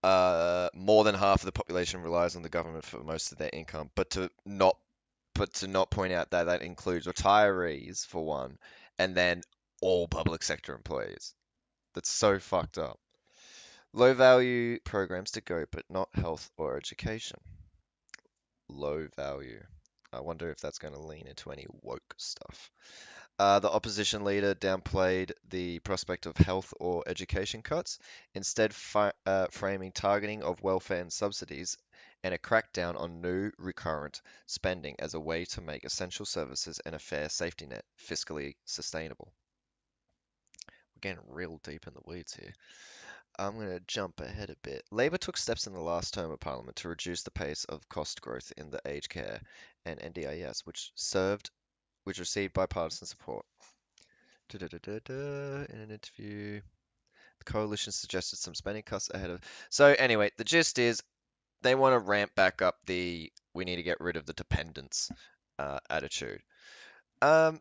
[SPEAKER 1] more than half of the population relies on the government for most of their income, but to not point out that that includes retirees for one, and then all public sector employees. That's so fucked up. Low value programs to go, but not health or education. Low value. I wonder if that's going to lean into any woke stuff. The opposition leader downplayed the prospect of health or education cuts, instead framing targeting of welfare and subsidies and a crackdown on new recurrent spending as a way to make essential services and a fair safety net fiscally sustainable. We're getting real deep in the weeds here. I'm going to jump ahead a bit. Labor took steps in the last term of Parliament to reduce the pace of cost growth in the aged care and NDIS, which received bipartisan support. In an interview, the coalition suggested some spending cuts ahead of. So anyway, the gist is they want to ramp back up the we need to get rid of the dependence attitude. But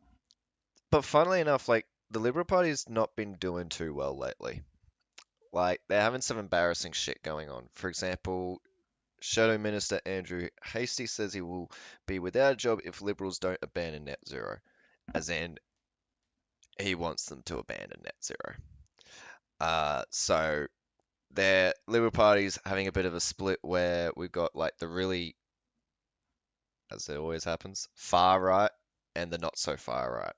[SPEAKER 1] funnily enough, like the Liberal Party's not been doing too well lately. Like they're having some embarrassing shit going on. For example, Shadow Minister Andrew Hastie says he will be without a job if Liberals don't abandon net zero, as in he wants them to abandon net zero. So the Liberal Party's having a bit of a split where we've got like the really, as it always happens, far right and the not so far right.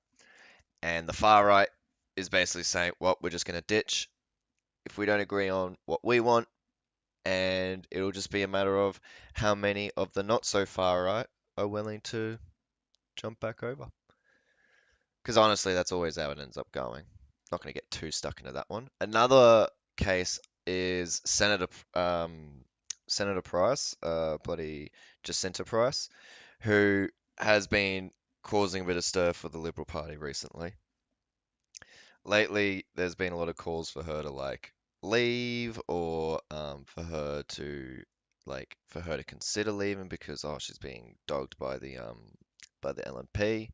[SPEAKER 1] And the far right is basically saying, well, we're just going to ditch if we don't agree on what we want, and it'll just be a matter of how many of the not so far right are willing to jump back over. Because honestly, that's always how it ends up going. Not going to get too stuck into that one. Another case is Senator Price, bloody Jacinta Price, who has been causing a bit of stir for the Liberal Party recently. Lately, there's been a lot of calls for her to like leave, or for her to consider leaving because she's being dogged by the LNP.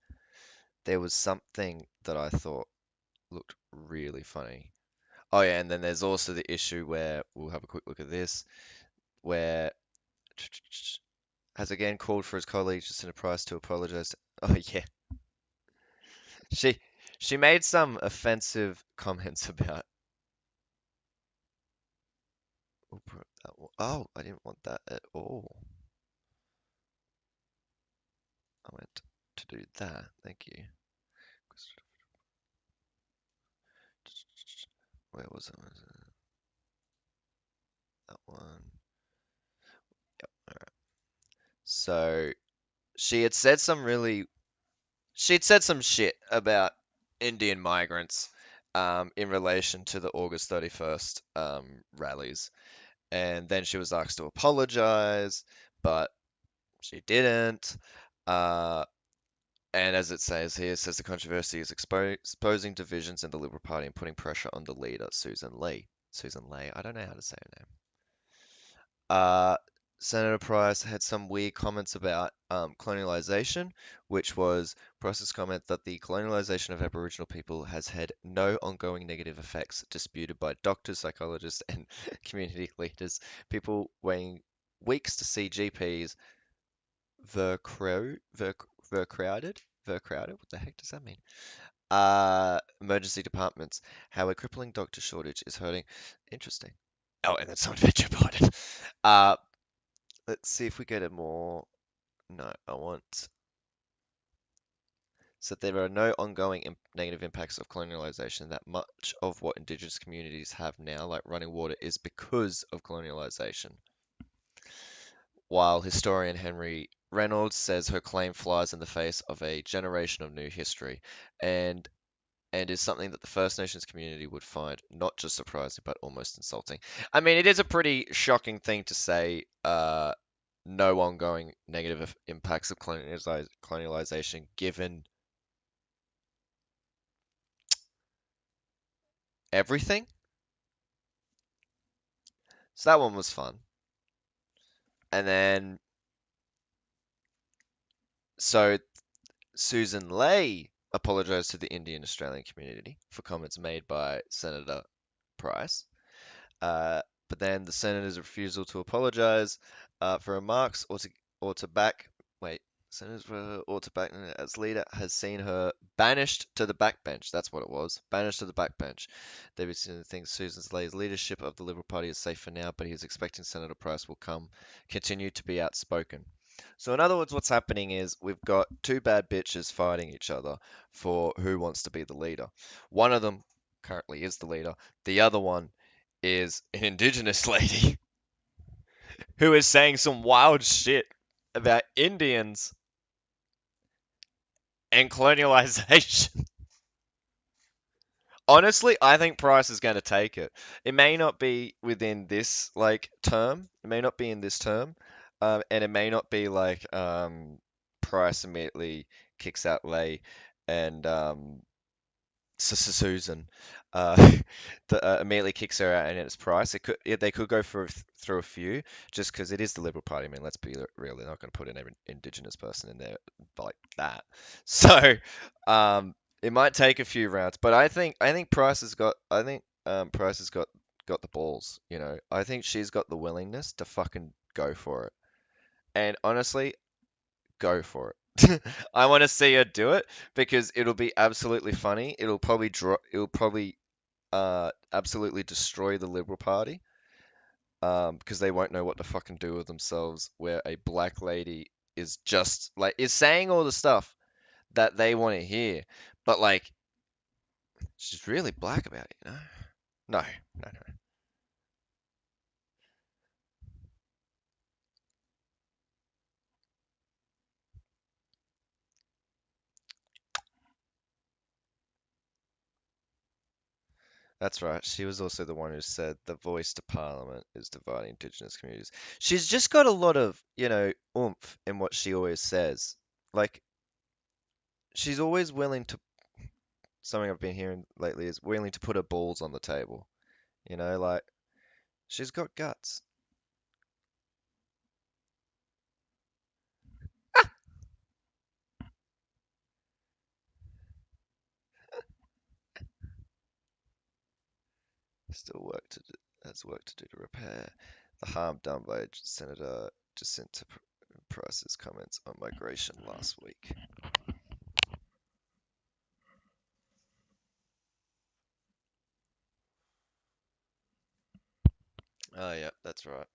[SPEAKER 1] There was something that I thought looked really funny. Oh yeah, and then there's also the issue where we'll have a quick look at this, where has again called for his colleague Jacinta Price to apologize. Oh yeah, she made some offensive comments about. Oh, I didn't want that at all. I went to do that. Thank you. Where was it? That one. Yep. All right. So she'd said some shit about Indian migrants in relation to the August 31st rallies. And then she was asked to apologize, but she didn't. And as it says here, it says the controversy is exposing divisions in the Liberal Party and putting pressure on the leader, Susan Lee. Susan Lee, I don't know how to say her name. Senator Price had some weird comments about colonialization, which was Price's comment that the colonialization of Aboriginal people has had no ongoing negative effects, disputed by doctors, psychologists, and community leaders. People waiting weeks to see GPs vercrowded. What the heck does that mean? Emergency departments. How a crippling doctor shortage is hurting. Interesting. Oh, and then someone fed Joe Biden. Let's see if we get a more. No, I want. So there are no ongoing negative impacts of colonialization. That much of what indigenous communities have now, like running water, is because of colonialization. While historian Henry Reynolds says her claim flies in the face of a generation of new history, and is something that the First Nations community would find not just surprising but almost insulting. I mean, it is a pretty shocking thing to say. No ongoing negative impacts of colonialization, given everything. So that one was fun. And then, so Susan Ley apologized to the Indian Australian community for comments made by Senator Price. But then the senator's refusal to apologize for remarks or to back. Wait, senators or to back as leader has seen her banished to the backbench. That's what it was. Banished to the backbench. Davidson thinks Susan Lay's leadership of the Liberal Party is safe for now, but he's expecting Senator Price will continue to be outspoken. So in other words, what's happening is we've got two bad bitches fighting each other for who wants to be the leader. One of them currently is the leader. The other one is an indigenous lady who is saying some wild shit about Indians and colonialization. Honestly, I think Price is going to take it. It may not be within this term. It may not be in this term, and it may not be Price immediately kicks out Lay and Susan immediately kicks her out and it's Price. They could go through a few just because it is the Liberal Party. I mean, let's be real. They're not going to put an Indigenous person in there like that. So it might take a few rounds, but I think Price has got Price has got the balls. You know, I think she's got the willingness to fucking go for it. And honestly, go for it. I want to see her do it because it'll be absolutely funny. It'll probably absolutely destroy the Liberal Party because they won't know what to fucking do with themselves. Where a black lady is just is saying all the stuff that they want to hear, but she's really black about it, you know? No. That's right. She was also the one who said the voice to Parliament is dividing Indigenous communities. She's just got a lot of, oomph in what she always says. She's always willing to, something I've been hearing lately is willing to put her balls on the table. She's got guts. Still has work to do to repair the harm done by Senator Jacinta Price's comments on migration last week. Oh, yeah, that's right.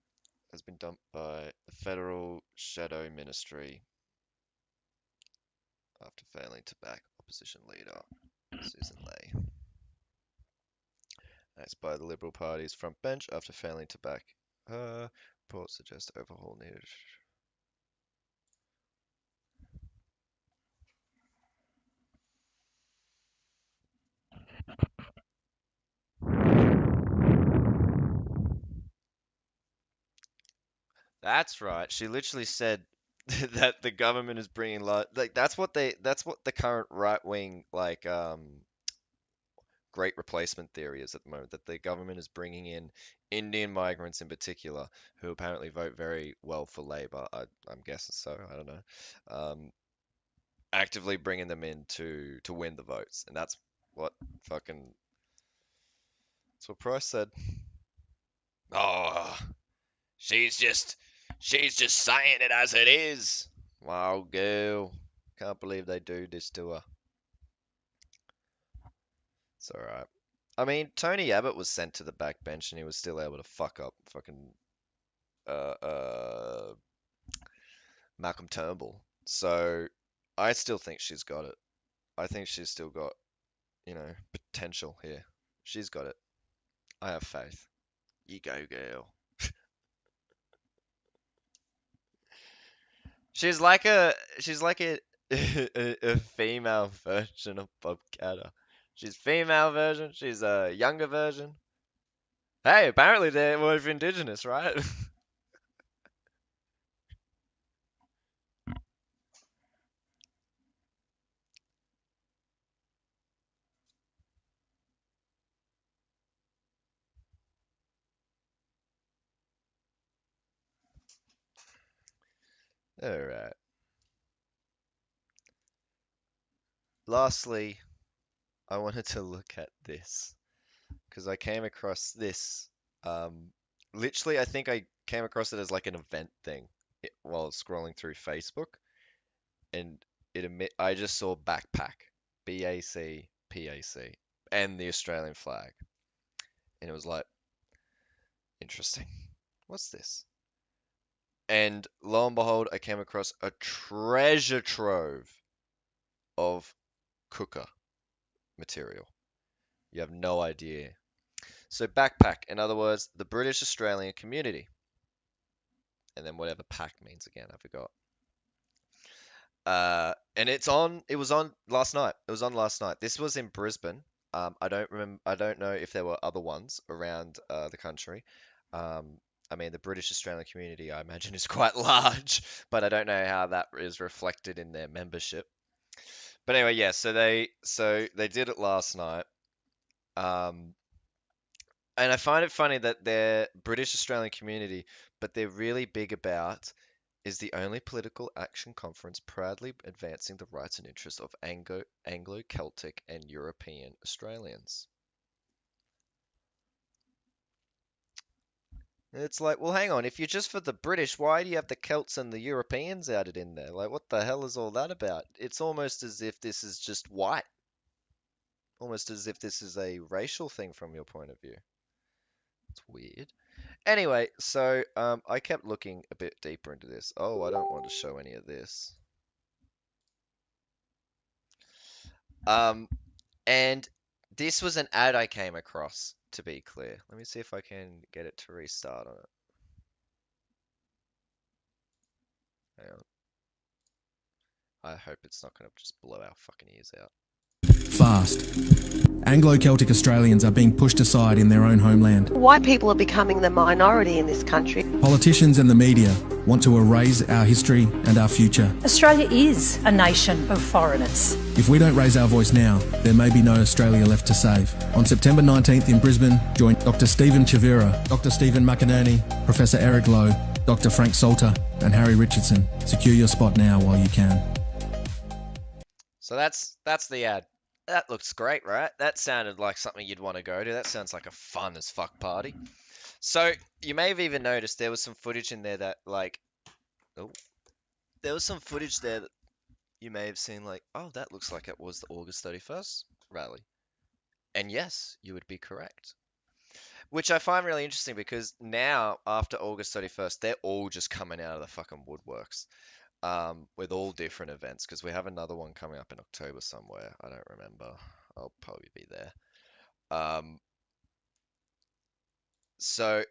[SPEAKER 1] Has been dumped by the federal shadow ministry after failing to back opposition leader Susan Ley. Next by the Liberal Party's front bench after failing to back her. Reports suggest overhaul needed. That's right. She literally said that the government is bringing like that's what the current right wing like great replacement theory is at the moment, that the government is bringing in Indian migrants in particular who apparently vote very well for Labor. I'm guessing so. I don't know. Actively bringing them in to win the votes, and that's what fucking that's what Price said. Oh, she's just saying it as it is. Wow, girl. Can't believe they do this to her. It's alright. I mean, Tony Abbott was sent to the backbench and he was still able to fuck up fucking uh Malcolm Turnbull. So I still think she's got it. I think she's still got, potential here. She's got it. I have faith. You go, girl. She's like a a female version of Bob Catter. She's female version. She's a younger version. Hey, apparently they're both indigenous, right? All right. Lastly, I wanted to look at this because I came across this. Literally, I think I came across it as like an event thing while scrolling through Facebook, and I just saw backpack, BACPAC, and the Australian flag, and it was like interesting. What's this? And lo and behold, I came across a treasure trove of cooker material. You have no idea. So backpack, in other words, the British Australian community. And then whatever pack means again, I forgot. And it was on last night. It was on last night. This was in Brisbane. I don't know if there were other ones around the country. I mean, the British Australian community, I imagine, is quite large, but I don't know how that is reflected in their membership. But anyway, yeah, so they did it last night. And I find it funny that they're British Australian community, but they're really big about is the only political action conference proudly advancing the rights and interests of Anglo-Celtic and European Australians. And it's like, well, hang on, if you're just for the British, why do you have the Celts and the Europeans added in there? Like, what the hell is all that about? It's almost as if this is just white. Almost as if this is a racial thing from your point of view. It's weird. Anyway, so I kept looking a bit deeper into this. Oh, I don't want to show any of this. And this was an ad I came across, to be clear. Let me see if I can get it to restart on it. Hang on. I hope it's not going to just blow our fucking ears out.
[SPEAKER 21] Fast. Anglo-Celtic Australians are being pushed aside in their own homeland.
[SPEAKER 22] White people are becoming the minority in this country.
[SPEAKER 21] Politicians and the media want to erase our history and our future.
[SPEAKER 23] Australia is a nation of foreigners.
[SPEAKER 21] If we don't raise our voice now, there may be no Australia left to save. On September 19th in Brisbane, join Dr. Stephen Chavira, Dr. Stephen McInerney, Professor Eric Lowe, Dr. Frank Salter, and Harry Richardson. Secure your spot now while you can.
[SPEAKER 1] So that's the ad. That looks great, right? That sounded like something you'd want to go to. That sounds like a fun as fuck party. So you may have even noticed there was some footage in there that there was some footage there that you may have seen like, oh, that looks like it was the August 31st rally. And yes, you would be correct. Which I find really interesting because now, after August 31st, they're all just coming out of the fucking woodworks. With all different events, because we have another one coming up in October somewhere. I don't remember. I'll probably be there. So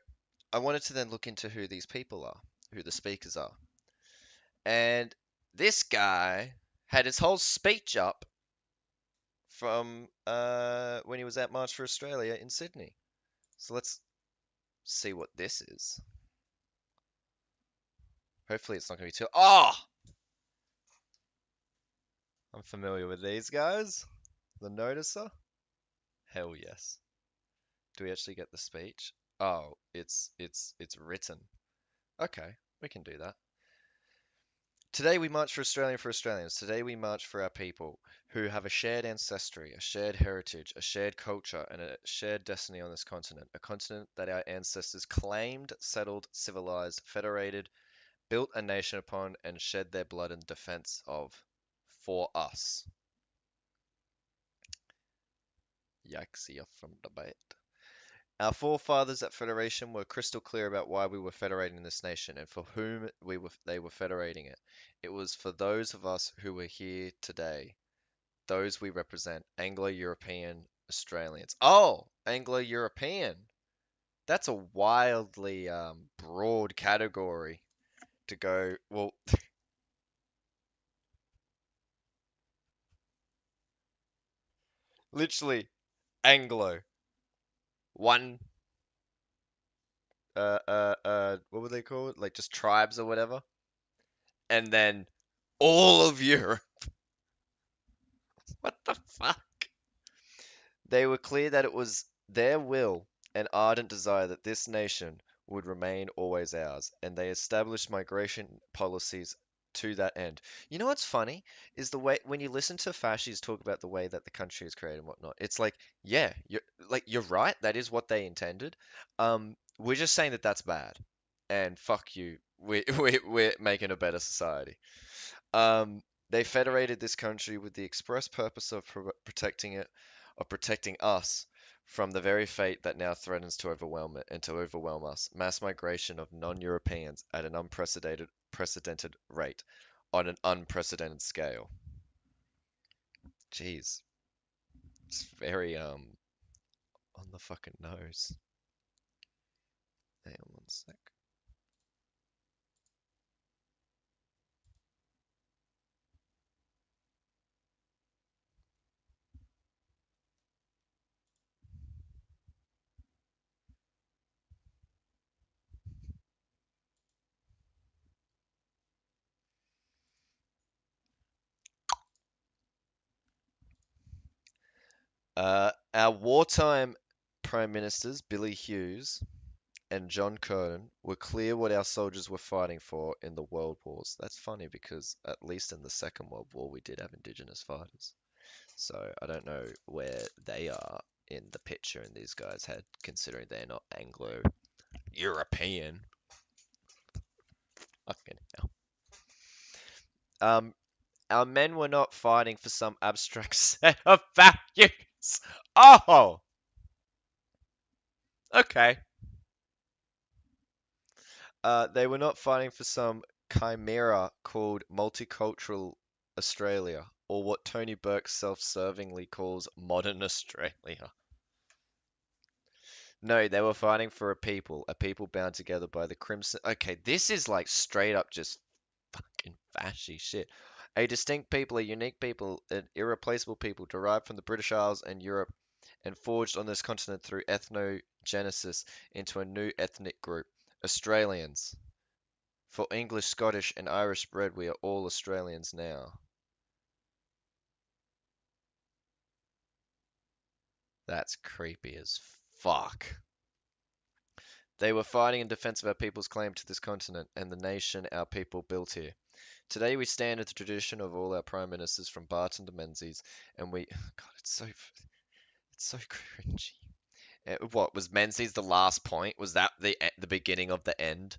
[SPEAKER 1] I wanted to then look into who these people are, who the speakers are. And this guy had his whole speech up from when he was at March for Australia in Sydney. So let's see what this is. Hopefully it's not going to be too... Oh! I'm familiar with these guys. The Noticer? Hell yes. Do we actually get the speech? Oh, it's written. Okay, we can do that. Today we march for Australians. Today we march for our people who have a shared ancestry, a shared heritage, a shared culture, and a shared destiny on this continent. A continent that our ancestors claimed, settled, civilized, federated, built a nation upon, and shed their blood in defense of. For us. Yikes, from the bait. Our forefathers at Federation were crystal clear about why we were federating this nation and for whom they were federating it. It was for those of us who are here today, those we represent, Anglo-European Australians. Oh, Anglo-European. That's a wildly broad category to go, well... Literally, Anglo. One what were they called? Like just tribes or whatever. And then all of Europe. What the fuck? They were clear that it was their will and ardent desire that this nation would remain always ours, and they established migration policies to that end. You know what's funny is the way when you listen to fascists talk about the way that the country is created and whatnot. It's like, yeah, you're right. That is what they intended. We're just saying that that's bad, and fuck you. We're making a better society. They federated this country with the express purpose of protecting it, of protecting us from the very fate that now threatens to overwhelm it and to overwhelm us. Mass migration of non-Europeans at an unprecedented rate, on an unprecedented scale. Jeez. It's very, on the fucking nose. Hang on one sec. Our wartime Prime Ministers, Billy Hughes and John Curtin, were clear what our soldiers were fighting for in the World Wars. That's funny because at least in the Second World War we did have Indigenous fighters. So I don't know where they are in the picture in these guys' head, considering they're not Anglo-European. Fucking hell. Our men were not fighting for some abstract set of values. Oh! Okay. They were not fighting for some chimera called multicultural Australia, or what Tony Burke self-servingly calls modern Australia. No, they were fighting for a people bound together by the crimson. Okay, this is like straight up just fucking fashy shit. A distinct people, a unique people, an irreplaceable people derived from the British Isles and Europe and forged on this continent through ethnogenesis into a new ethnic group, Australians. For English, Scottish, and Irish bred, we are all Australians now. That's creepy as fuck. They were fighting in defense of our people's claim to this continent and the nation our people built here. Today we stand in the tradition of all our prime ministers from Barton to Menzies, and we... God, it's so cringy. What, was Menzies the last point? Was that the beginning of the end?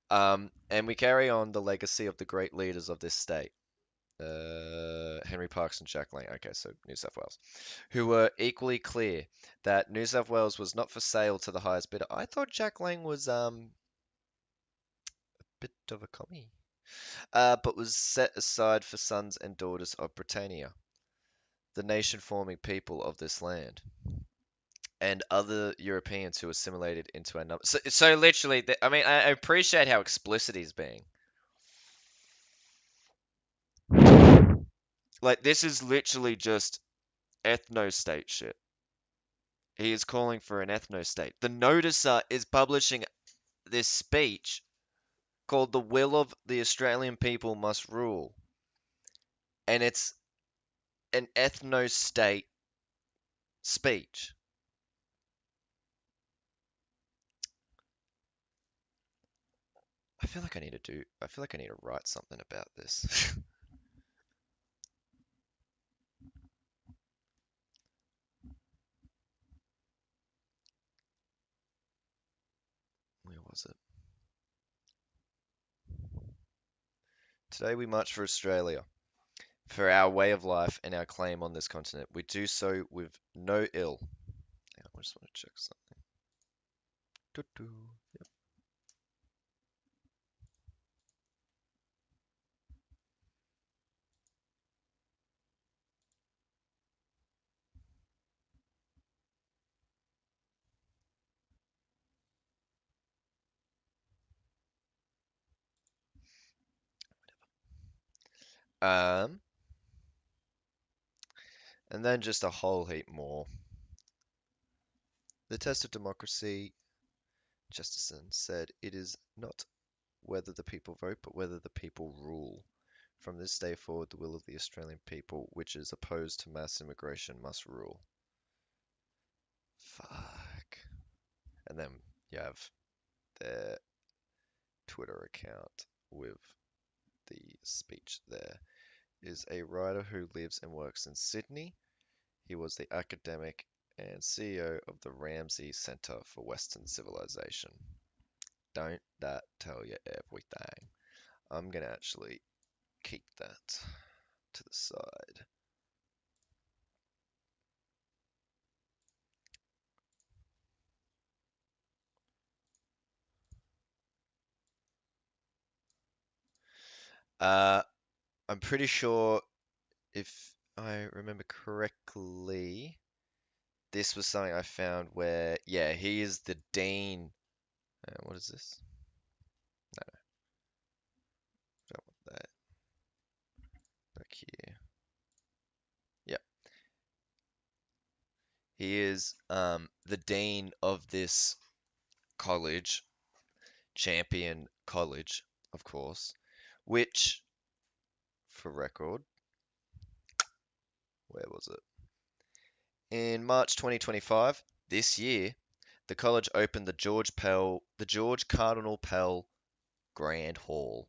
[SPEAKER 1] And we carry on the legacy of the great leaders of this state. Henry Parkes and Jack Lang. Okay, so New South Wales. Who were equally clear that New South Wales was not for sale to the highest bidder. I thought Jack Lang was a bit of a commie. But was set aside for sons and daughters of Britannia, the nation-forming people of this land, and other Europeans who assimilated into our number. So literally, I mean, I appreciate how explicit he's being. Like, this is literally just ethno-state shit. He is calling for an ethno-state. The noticer is publishing this speech called "The Will of the Australian People Must Rule," and it's an ethno-state speech. I feel like I need to write something about this. Where was it? Today we march for Australia, for our way of life and our claim on this continent. We do so with no ill. I just want to check something. Yep. And then just a whole heap more. The test of democracy, Chesterton said, it is not whether the people vote, but whether the people rule. From this day forward, the will of the Australian people, which is opposed to mass immigration, must rule. Fuck. And then you have their Twitter account with the speech there. Is a writer who lives and works in Sydney. He was the academic and CEO of the Ramsay Centre for Western Civilization. Don't that tell you everything? I'm going to actually keep that to the side. I'm pretty sure, if I remember correctly, this was something I found where, yeah, he is the dean. What is this? No, don't want that. Back here. Yep. He is the dean of this college, Champion College, of course, which, for record, where was it? In March 2025, this year, the college opened the George Cardinal Pell Grand Hall,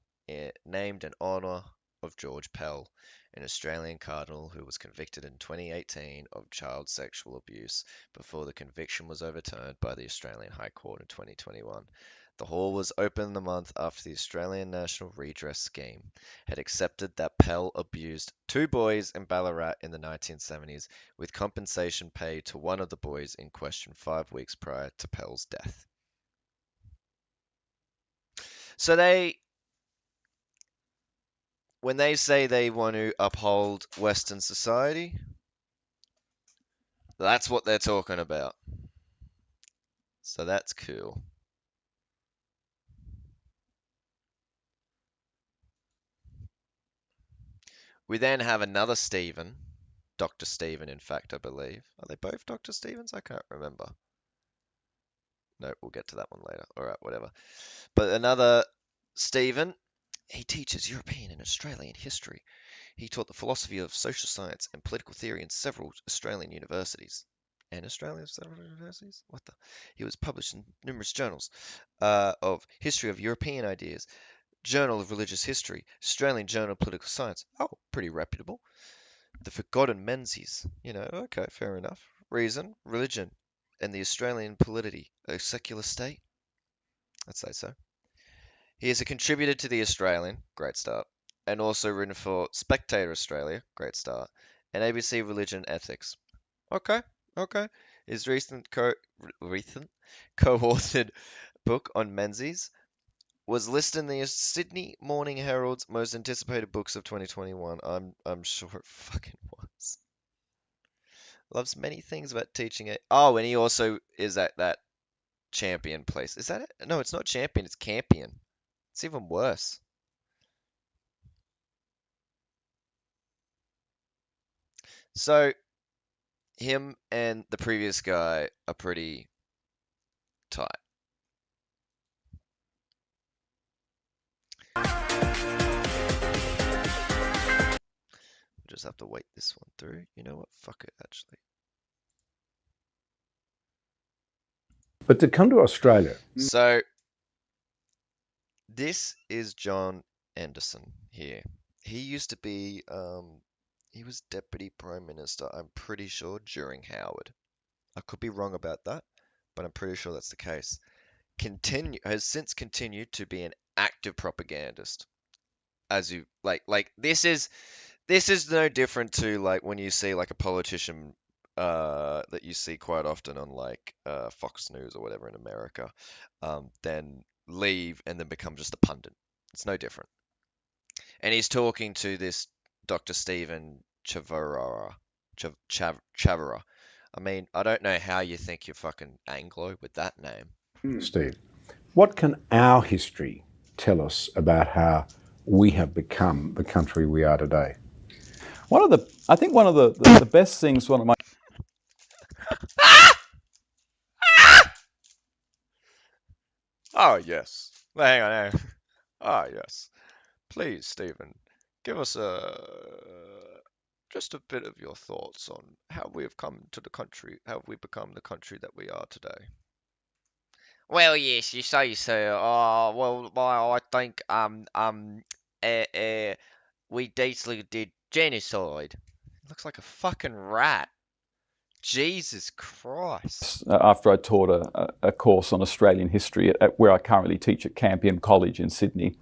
[SPEAKER 1] named in honor of George Pell, an Australian cardinal who was convicted in 2018 of child sexual abuse before the conviction was overturned by the Australian High Court in 2021. The hall was opened the month after the Australian National Redress Scheme had accepted that Pell abused 2 boys in Ballarat in the 1970s, with compensation paid to one of the boys in question 5 weeks prior to Pell's death. So when they say they want to uphold Western society, that's what they're talking about. So that's cool. We then have another Stephen, Dr. Stephen, in fact, I believe. Are they both Dr. Stevens? I can't remember. No, we'll get to that one later. All right, whatever. But another Stephen, he teaches European and Australian history. He taught the philosophy of social science and political theory in several Australian universities. And Australia's several universities? What the? He was published in numerous journals of history of European ideas, Journal of Religious History, Australian Journal of Political Science. Oh, pretty reputable. The Forgotten Menzies. Okay, fair enough. Reason, religion, and the Australian polity, a secular state. I'd say so. He is a contributor to The Australian, great start, and also written for Spectator Australia, great start, and ABC Religion Ethics. Okay. His recent co-authored book on Menzies was listed in the Sydney Morning Herald's most anticipated books of 2021. I'm sure it fucking was. Loves many things about teaching it. Oh, and he also is at that Champion place. Is that it? No, it's not Champion, it's Campion. It's even worse. So, him and the previous guy are pretty tight. just have to wait this one through. You know what? Fuck it, actually.
[SPEAKER 3] But to come to Australia.
[SPEAKER 1] So, this is John Anderson here. He used to be, he was Deputy Prime Minister, I'm pretty sure, during Howard. I could be wrong about that, but I'm pretty sure that's the case. Has since continued to be an active propagandist. As you, this is no different to, like, when you see, like, a politician that you see quite often on, like, Fox News or whatever in America, then leave and then become just a pundit. It's no different. And he's talking to this Dr. Stephen Chavara. I mean, I don't know how you think you're fucking Anglo with that name.
[SPEAKER 3] Steve, what can our history tell us about how we have become the country we are today?
[SPEAKER 4] I think one of the best things, one of my...
[SPEAKER 1] Oh, yes. Hang on. Oh, yes. Please, Stephen, give us just a bit of your thoughts on how we have come to the country, how we become the country that we are today. Well, yes, you say so. I think we basically did genocide. Looks like a fucking rat. Jesus Christ.
[SPEAKER 4] After I taught a course on Australian history at where I currently teach at Campion College in Sydney.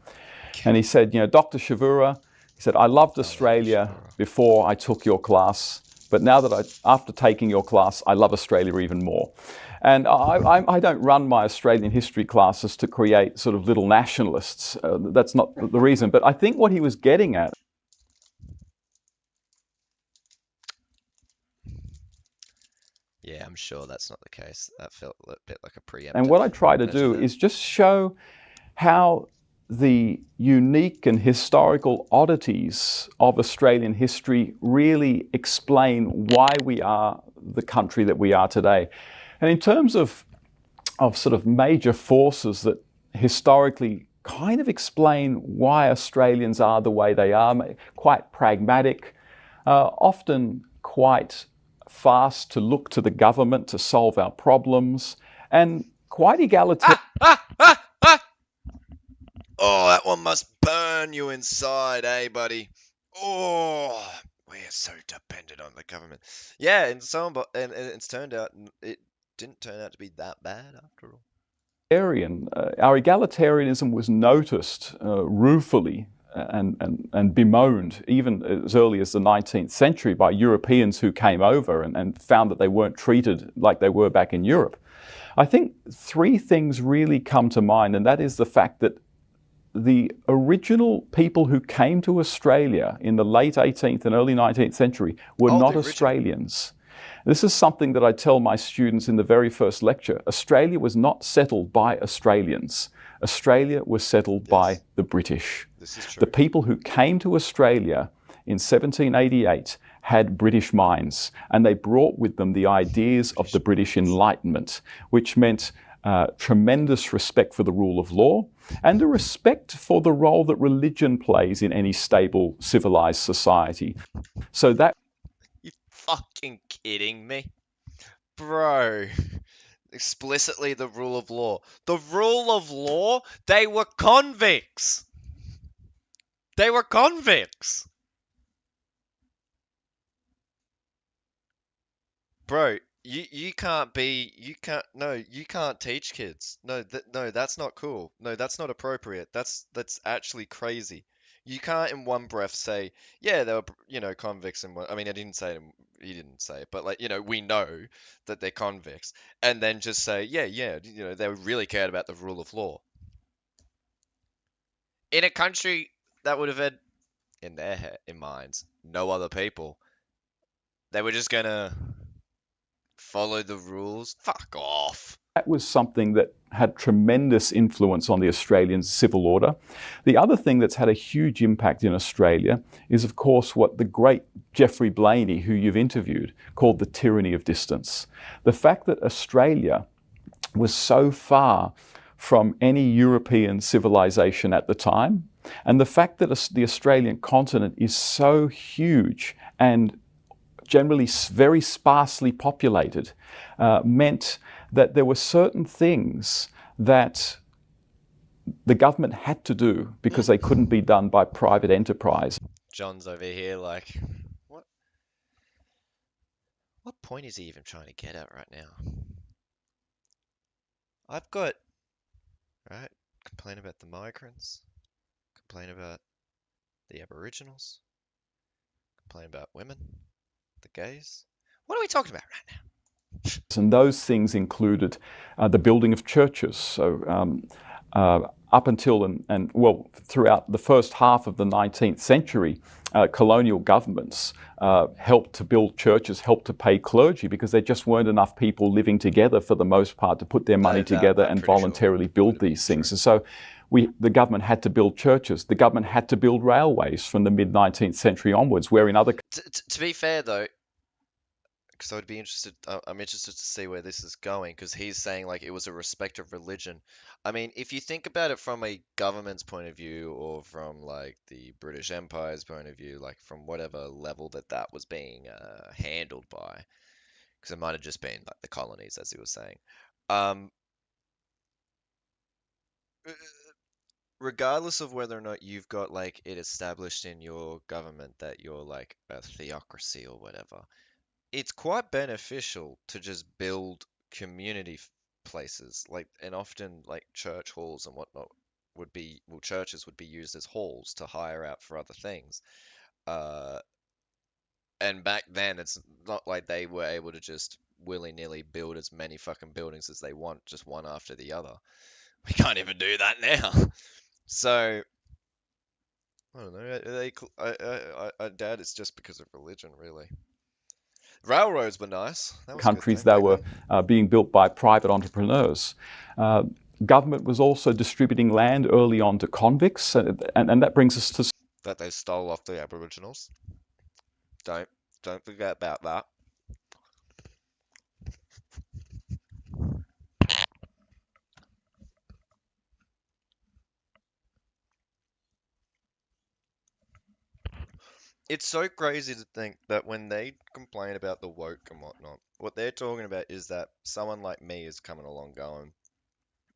[SPEAKER 4] And he said, Dr. Shavura, he said, I loved Australia before I took your class, but now that after taking your class, I love Australia even more. And I don't run my Australian history classes to create sort of little nationalists. That's not the reason. But I think what he was getting at.
[SPEAKER 1] Yeah, I'm sure that's not the case. That felt a bit like a preemptive.
[SPEAKER 4] And what I try to do is just show how the unique and historical oddities of Australian history really explain why we are the country that we are today. And in terms of sort of major forces that historically kind of explain why Australians are the way they are, quite pragmatic, often quite fast to look to the government to solve our problems, and quite egalitarian.
[SPEAKER 1] Oh, that one must burn you inside, eh, buddy? Oh, we're so dependent on the government. Yeah, and it's turned out it didn't turn out to be that bad after all.
[SPEAKER 4] Our egalitarianism was noticed ruefully and bemoaned even as early as the 19th century by Europeans who came over and found that they weren't treated like they were back in Europe. I think three things really come to mind, and that is the fact that the original people who came to Australia in the late 18th and early 19th century were not Australians. This is something that I tell my students in the very first lecture. Australia was not settled by Australians. Australia was settled by the British.
[SPEAKER 1] This is true.
[SPEAKER 4] The people who came to Australia in 1788 had British minds, and they brought with them the ideas of the British Enlightenment, which meant tremendous respect for the rule of law and a respect for the role that religion plays in any stable, civilized society. So that...
[SPEAKER 1] You fucking kidding me? Bro. Explicitly the rule of law. The rule of law? They were convicts. They were convicts. Bro, you can't teach kids. No, that's not cool. No, that's not appropriate. That's actually crazy. You can't in one breath say, yeah, they were, convicts and I mean, he didn't say it, but like, we know that they're convicts, and then just say, yeah, they really cared about the rule of law. In a country that would have had, in their minds, no other people, they were just gonna follow the rules. Fuck off.
[SPEAKER 4] That was something that had tremendous influence on the Australian civil order. The other thing that's had a huge impact in Australia is, of course, what the great Geoffrey Blaney, who you've interviewed, called the tyranny of distance. The fact that Australia was so far from any European civilization at the time, and the fact that the Australian continent is so huge and generally very sparsely populated, meant that there were certain things that the government had to do because they couldn't be done by private enterprise.
[SPEAKER 1] John's over here like, what point is he even trying to get at right now? I've got, right, complain about the migrants, complain about the Aboriginals, complain about women, the gays. What are we talking about right now?
[SPEAKER 4] And those things included the building of churches. So up until and well, throughout the first half of the 19th century, colonial governments helped to build churches, helped to pay clergy, because there just weren't enough people living together for the most part to put their money together and voluntarily build these things. And so the government had to build churches. The government had to build railways from the mid-19th century onwards, where in other...
[SPEAKER 1] To be fair, though, because I'm interested to see where this is going, because he's saying like it was a respect of religion. I mean, if you think about it from a government's point of view, or from like the British Empire's point of view, like from whatever level that was being handled by, because it might have just been like the colonies, as he was saying. Regardless of whether or not you've got like it established in your government that you're like a theocracy or whatever, it's quite beneficial to just build community places, like, and often like church halls and whatnot would be, well, churches would be used as halls to hire out for other things. And back then, it's not like they were able to just willy-nilly build as many fucking buildings as they want, just one after the other. We can't even do that now. So, I don't know. I doubt it's just because of religion, really. Railroads were nice. That was
[SPEAKER 4] countries that were being built by private entrepreneurs. Government was also distributing land early on to convicts, and that brings us to...
[SPEAKER 1] That they stole off the Aboriginals. Don't forget about that. It's so crazy to think that when they complain about the woke and whatnot, what they're talking about is that someone like me is coming along going,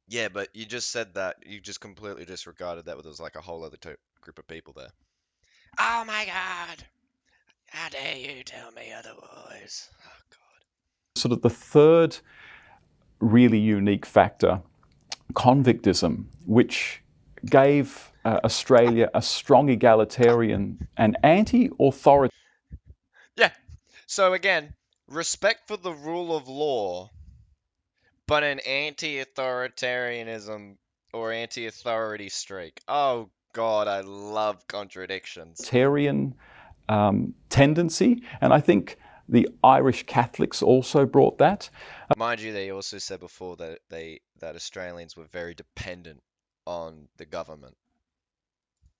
[SPEAKER 1] yeah, but you just said that, you just completely disregarded that, there was like a whole other group of people there. Oh my God! How dare you tell me otherwise? Oh God.
[SPEAKER 4] Sort of the third really unique factor, convictism, which gave Australia a strong egalitarian and anti-authority.
[SPEAKER 1] Yeah. So again, respect for the rule of law, but an anti-authoritarianism or anti-authority streak. Oh God, I love contradictions.
[SPEAKER 4] Tendency, and I think the Irish Catholics also brought that.
[SPEAKER 1] Mind you, they also said before that that Australians were very dependent on the government.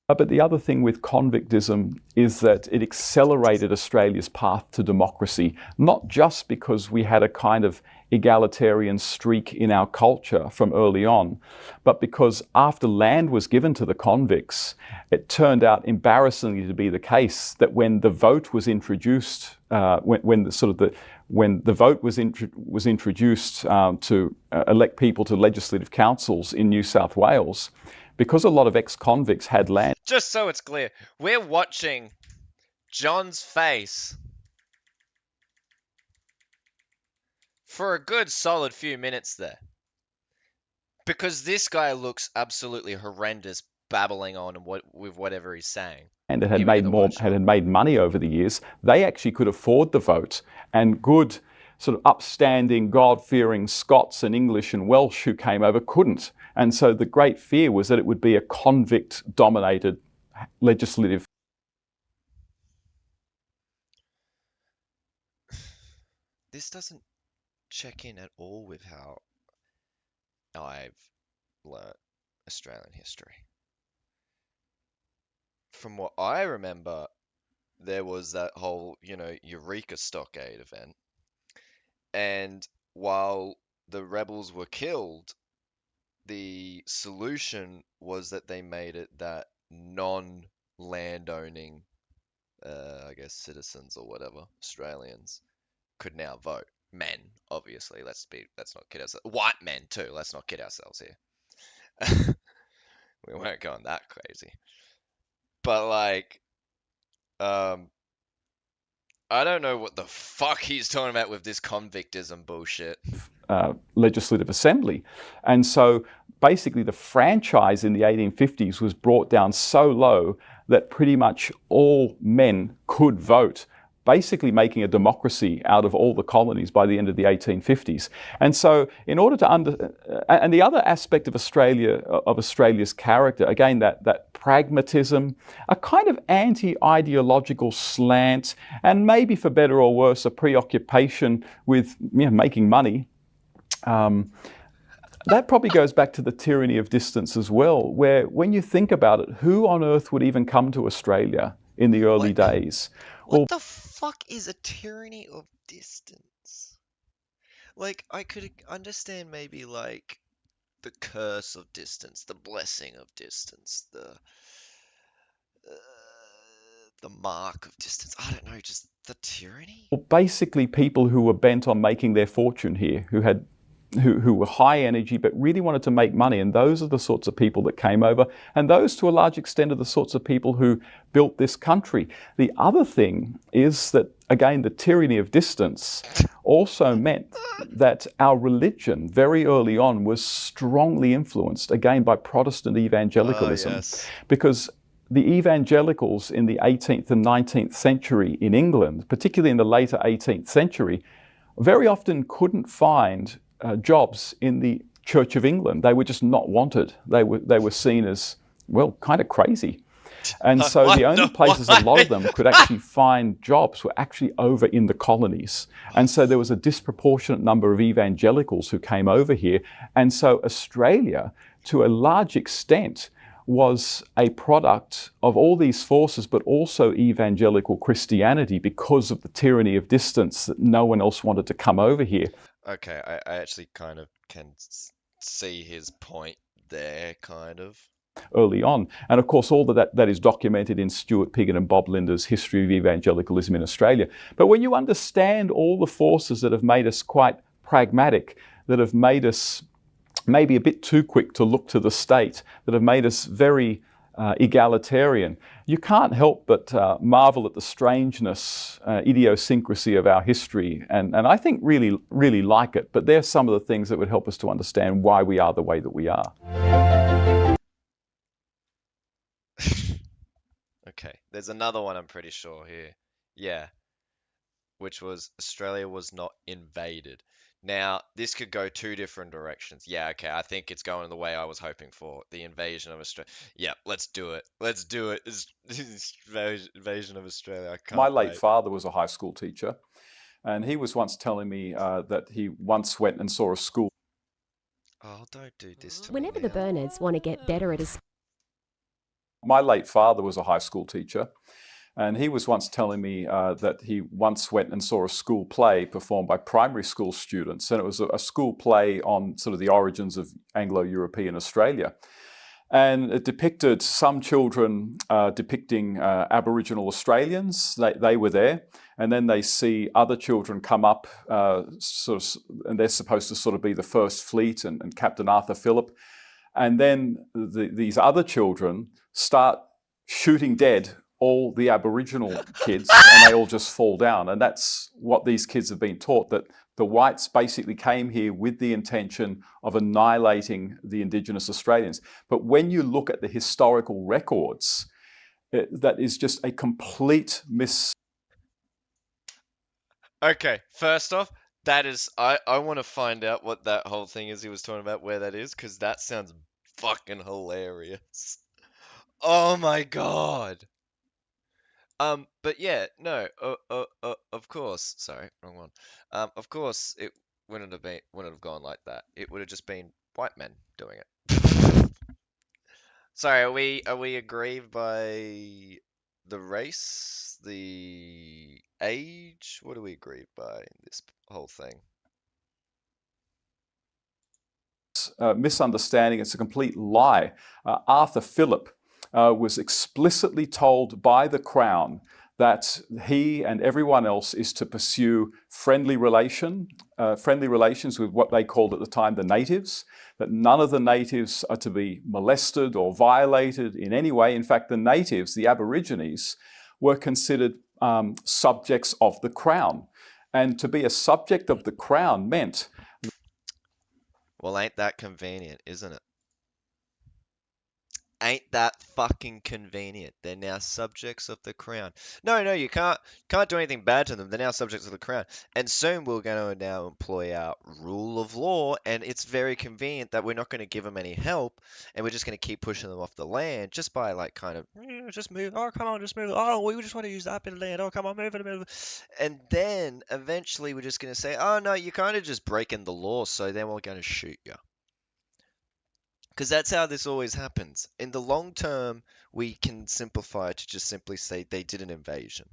[SPEAKER 4] But the other thing with convictism is that it accelerated Australia's path to democracy, not just because we had a kind of egalitarian streak in our culture from early on, but because after land was given to the convicts, it turned out embarrassingly to be the case that when the vote was introduced, when the vote was introduced to elect people to legislative councils in New South Wales, because a lot of ex-convicts had land.
[SPEAKER 1] Just so it's clear, we're watching John's face for a good solid few minutes there. Because this guy looks absolutely horrendous babbling on with whatever he's saying.
[SPEAKER 4] And it had made money over the years. They actually could afford the vote, and good sort of upstanding, God-fearing Scots and English and Welsh who came over couldn't. And so the great fear was that it would be a convict-dominated legislative.
[SPEAKER 1] This doesn't check in at all with how I've learnt Australian history. From what I remember, there was that whole, Eureka Stockade event. And while the rebels were killed, the solution was that they made it that non-landowning I guess citizens or whatever, Australians, could now vote. Men, obviously. Let's not kid ourselves. White men too. Let's not kid ourselves here. We weren't going that crazy. But like, I don't know what the fuck he's talking about with this convictism bullshit.
[SPEAKER 4] Legislative Assembly. And so basically the franchise in the 1850s was brought down so low that pretty much all men could vote, basically making a democracy out of all the colonies by the end of the 1850s. And so in order to and the other aspect of Australia's character, again, that pragmatism, a kind of anti-ideological slant, and maybe for better or worse, a preoccupation with making money. That probably goes back to the tyranny of distance as well, where when you think about it, who on earth would even come to Australia in the early days?
[SPEAKER 1] What the fuck is a tyranny of distance? Like, I could understand maybe like the curse of distance, the blessing of distance, the mark of distance. I don't know, just the tyranny?
[SPEAKER 4] Well, basically people who were bent on making their fortune here, who were high energy but really wanted to make money, and those are the sorts of people that came over, and those to a large extent are the sorts of people who built this country. The other thing is that, again, the tyranny of distance also meant that our religion very early on was strongly influenced, again, by Protestant evangelicalism.
[SPEAKER 1] Yes.
[SPEAKER 4] Because the evangelicals in the 18th and 19th century in England, particularly in the later 18th century, very often couldn't find jobs in the Church of England. They were just not wanted. They were seen as, well, kind of crazy. And so the only places a lot of them could actually find jobs were actually over in the colonies. And so there was a disproportionate number of evangelicals who came over here. And so Australia, to a large extent, was a product of all these forces, but also evangelical Christianity, because of the tyranny of distance, that no one else wanted to come over here.
[SPEAKER 1] Okay, I actually kind of can see his point there, kind of.
[SPEAKER 4] Early on. And of course, all of that is documented in Stuart Piggott and Bob Linder's History of Evangelicalism in Australia. But when you understand all the forces that have made us quite pragmatic, that have made us maybe a bit too quick to look to the state, that have made us very egalitarian, you can't help but marvel at the strangeness, idiosyncrasy of our history, and I think really, really like it. But they're some of the things that would help us to understand why we are the way that we are.
[SPEAKER 1] Okay, there's another one I'm pretty sure here. Yeah, which was Australia was not invaded. Now, this could go two different directions. Yeah, okay, I think it's going the way I was hoping for. The invasion of Australia. Yeah, let's do it. Let's do it. Invasion of Australia. I can't
[SPEAKER 4] My late
[SPEAKER 1] wait.
[SPEAKER 4] father was a high school teacher, and he was once telling me that he once went and saw a school.
[SPEAKER 1] Oh, don't do this to
[SPEAKER 5] Whenever
[SPEAKER 1] me.
[SPEAKER 5] the Bernards want to get better at a
[SPEAKER 4] My late father was a high school teacher, and he was once telling me that he once went and saw a school play performed by primary school students, and it was a school play on sort of the origins of Anglo-European Australia. And it depicted some children depicting Aboriginal Australians. They were there, and then they see other children come up, and they're supposed to sort of be the First Fleet and Captain Arthur Phillip. And then these other children start shooting dead all the Aboriginal kids, and they all just fall down. And that's what these kids have been taught, that the whites basically came here with the intention of annihilating the Indigenous Australians. But when you look at the historical records, that is just a complete
[SPEAKER 1] Okay, first off, that is, I want to find out what that whole thing is he was talking about, where that is, because that sounds fucking hilarious. Oh my god. But yeah, no, of course, sorry, wrong one. Of course, it wouldn't have gone like that. It would have just been white men doing it. Sorry, are we aggrieved by the race, the age? What are we aggrieved by in this whole thing?
[SPEAKER 4] misunderstanding. It's a complete lie. Arthur Phillip was explicitly told by the Crown that he and everyone else is to pursue friendly relations with what they called at the time the natives, that none of the natives are to be molested or violated in any way. In fact, the natives, the Aborigines, were considered subjects of the Crown. And to be a subject of the Crown meant...
[SPEAKER 1] Well, ain't that convenient, isn't it? Ain't that fucking convenient? They're now subjects of the Crown. No, you can't do anything bad to them. They're now subjects of the Crown. And soon we're going to now employ our rule of law, and it's very convenient that we're not going to give them any help, and we're just going to keep pushing them off the land just by like kind of, just move. Oh, come on, just move. Oh, we just want to use that bit of land. Oh, come on, move it. And then eventually we're just going to say, oh, no, you're kind of just breaking the law, so then we're going to shoot you. Because that's how this always happens. In the long term, we can simplify it to just simply say they did an invasion.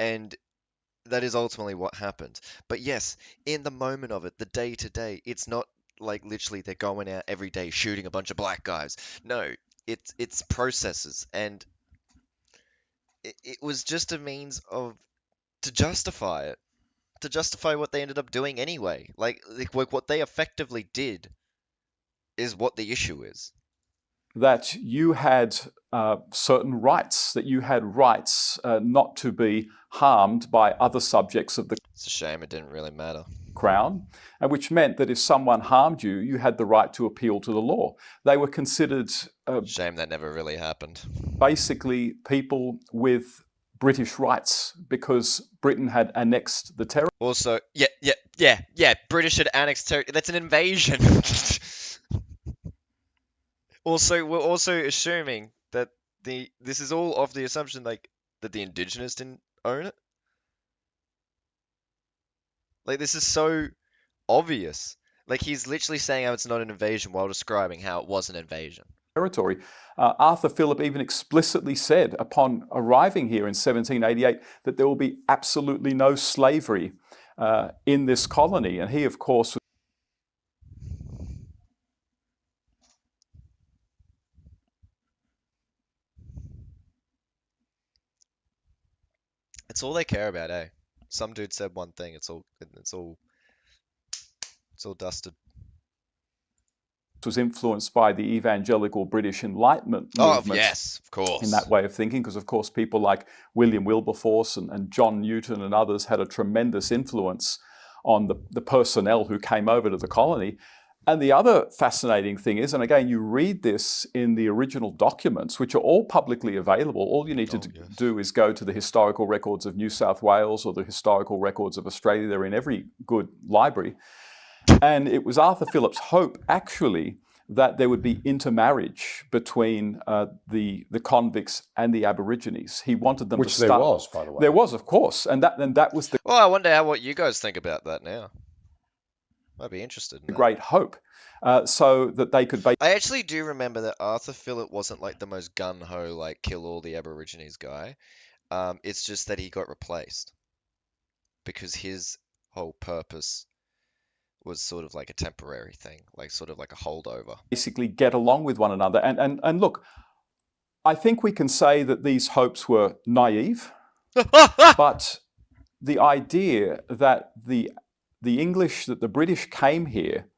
[SPEAKER 1] And that is ultimately what happened. But yes, in the moment of it, the day to day, it's not like literally they're going out every day shooting a bunch of black guys. No, it's processes. And it was just a means to justify it. To justify what they ended up doing anyway. Like what they effectively did is what the issue is.
[SPEAKER 4] That you had certain rights, that you had rights not to be harmed by other subjects of the...
[SPEAKER 1] It's a shame it didn't really matter.
[SPEAKER 4] Crown, and which meant that if someone harmed you, you had the right to appeal to the law. They were considered...
[SPEAKER 1] shame that never really happened.
[SPEAKER 4] Basically, people with British rights, because Britain had annexed the territory.
[SPEAKER 1] Also, yeah, British had annexed territory. That's an invasion. Also, we're also assuming that this is all off the assumption like that the indigenous didn't own it. Like this is so obvious. Like he's literally saying how it's not an invasion while describing how it was an invasion.
[SPEAKER 4] Territory. Arthur Phillip even explicitly said upon arriving here in 1788 that there will be absolutely no slavery in this colony, and he, of course,
[SPEAKER 1] It's all they care about, eh? Some dude said one thing. It's all dusted.
[SPEAKER 4] Was influenced by the evangelical British Enlightenment movement.
[SPEAKER 1] Oh, yes, of course.
[SPEAKER 4] In that way of thinking, because of course people like William Wilberforce and John Newton and others had a tremendous influence on the personnel who came over to the colony. And the other fascinating thing is, and again, you read this in the original documents, which are all publicly available. All you need to do is go to the historical records of New South Wales or the historical records of Australia. They're in every good library. And it was Arthur Phillip's hope, actually, that there would be intermarriage between the convicts and the Aborigines. He wanted them to start...
[SPEAKER 3] Which there was, by the way.
[SPEAKER 4] There was, of course. And that was the...
[SPEAKER 1] Well, I wonder what you guys think about that now. I'd be interested in that.
[SPEAKER 4] Great hope. So that they could...
[SPEAKER 1] I actually do remember that Arthur Phillip wasn't like the most gung-ho, like kill all the Aborigines guy. It's just that he got replaced. Because his whole purpose was sort of like a temporary thing, like sort of like a holdover.
[SPEAKER 4] Basically get along with one another. And look, I think we can say that these hopes were naive, but the idea that the English, that the British came here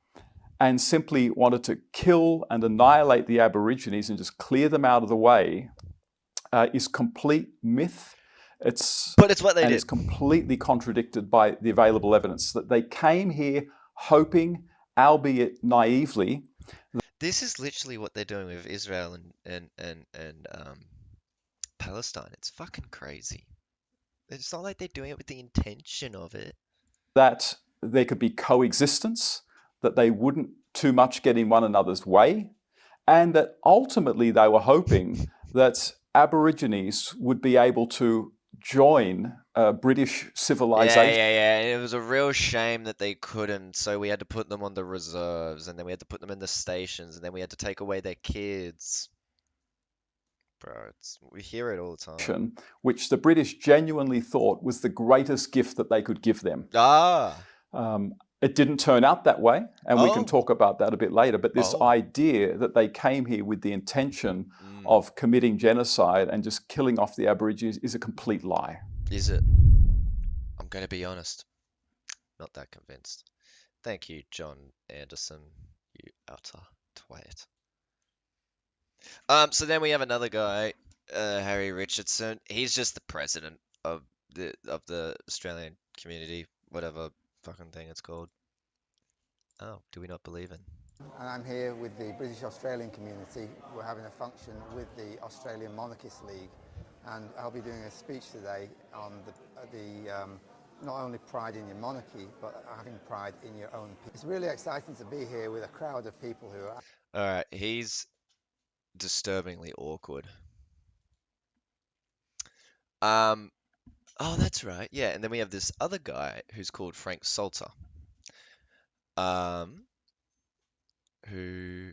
[SPEAKER 4] and simply wanted to kill and annihilate the Aborigines and just clear them out of the way is complete myth.
[SPEAKER 1] But it's what they did.
[SPEAKER 4] It's completely contradicted by the available evidence that they came here hoping, albeit naively.
[SPEAKER 1] This is literally what they're doing with Israel and Palestine. It's fucking crazy. It's not like they're doing it with the intention of it.
[SPEAKER 4] That there could be coexistence, that they wouldn't too much get in one another's way, and that ultimately they were hoping that Aborigines would be able to join British civilization.
[SPEAKER 1] Yeah. It was a real shame that they couldn't, so we had to put them on the reserves, and then we had to put them in the stations, and then we had to take away their kids. Bro, we hear it all the time.
[SPEAKER 4] Which the British genuinely thought was the greatest gift that they could give them. It didn't turn out that way, and we can
[SPEAKER 1] Oh.
[SPEAKER 4] talk about that a bit later. But this
[SPEAKER 1] Oh.
[SPEAKER 4] idea that they came here with the intention of committing genocide and just killing off the Aborigines is a complete lie.
[SPEAKER 1] Is it? I'm going to be honest. Not that convinced. Thank you, John Anderson, you utter twat. So then we have another guy, Harry Richardson. He's just the president of the Australian community, whatever fucking thing it's called. Oh, do we not believe in?
[SPEAKER 6] And I'm here with the British Australian community. We're having a function with the Australian Monarchist League, and I'll be doing a speech today on the not only pride in your monarchy, but having pride in your own people. It's really exciting to be here with a crowd of people who are...
[SPEAKER 1] All right, he's disturbingly awkward. Oh, that's right. Yeah, and then we have this other guy who's called Frank Salter. Who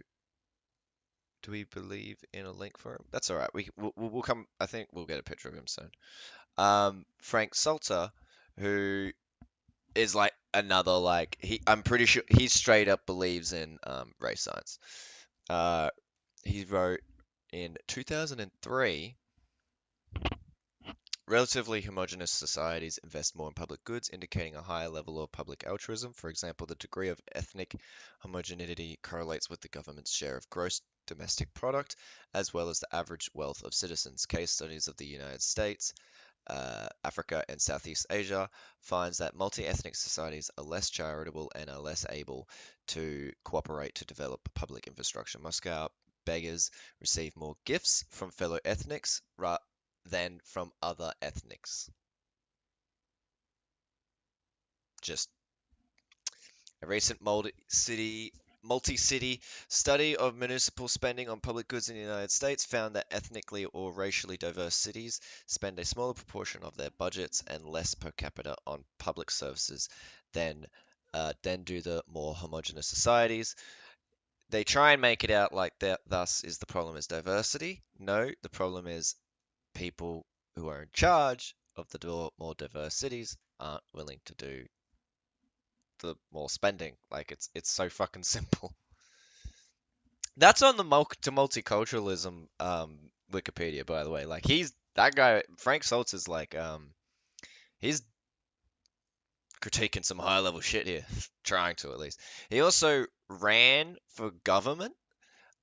[SPEAKER 1] do we believe in a link for him? That's all right. We'll come. I think we'll get a picture of him soon. Frank Salter, who is like another I'm pretty sure he straight up believes in race science. He wrote in 2003. Relatively homogeneous societies invest more in public goods, indicating a higher level of public altruism. For example, the degree of ethnic homogeneity correlates with the government's share of gross domestic product, as well as the average wealth of citizens. Case studies of the United States, Africa, and Southeast Asia finds that multi-ethnic societies are less charitable and are less able to cooperate to develop public infrastructure. Moscow beggars receive more gifts from fellow ethnics than from other ethnics. Just a recent multi-city study of municipal spending on public goods in the United States found that ethnically or racially diverse cities spend a smaller proportion of their budgets and less per capita on public services than do the more homogeneous societies. They try and make it out like that. Thus, is the problem is diversity? No, the problem is people who are in charge of the more diverse cities aren't willing to do the more spending. Like it's so fucking simple. That's on the multiculturalism Wikipedia, by the way. Like that guy Frank Saltz is like he's critiquing some high level shit here, trying to at least. He also ran for government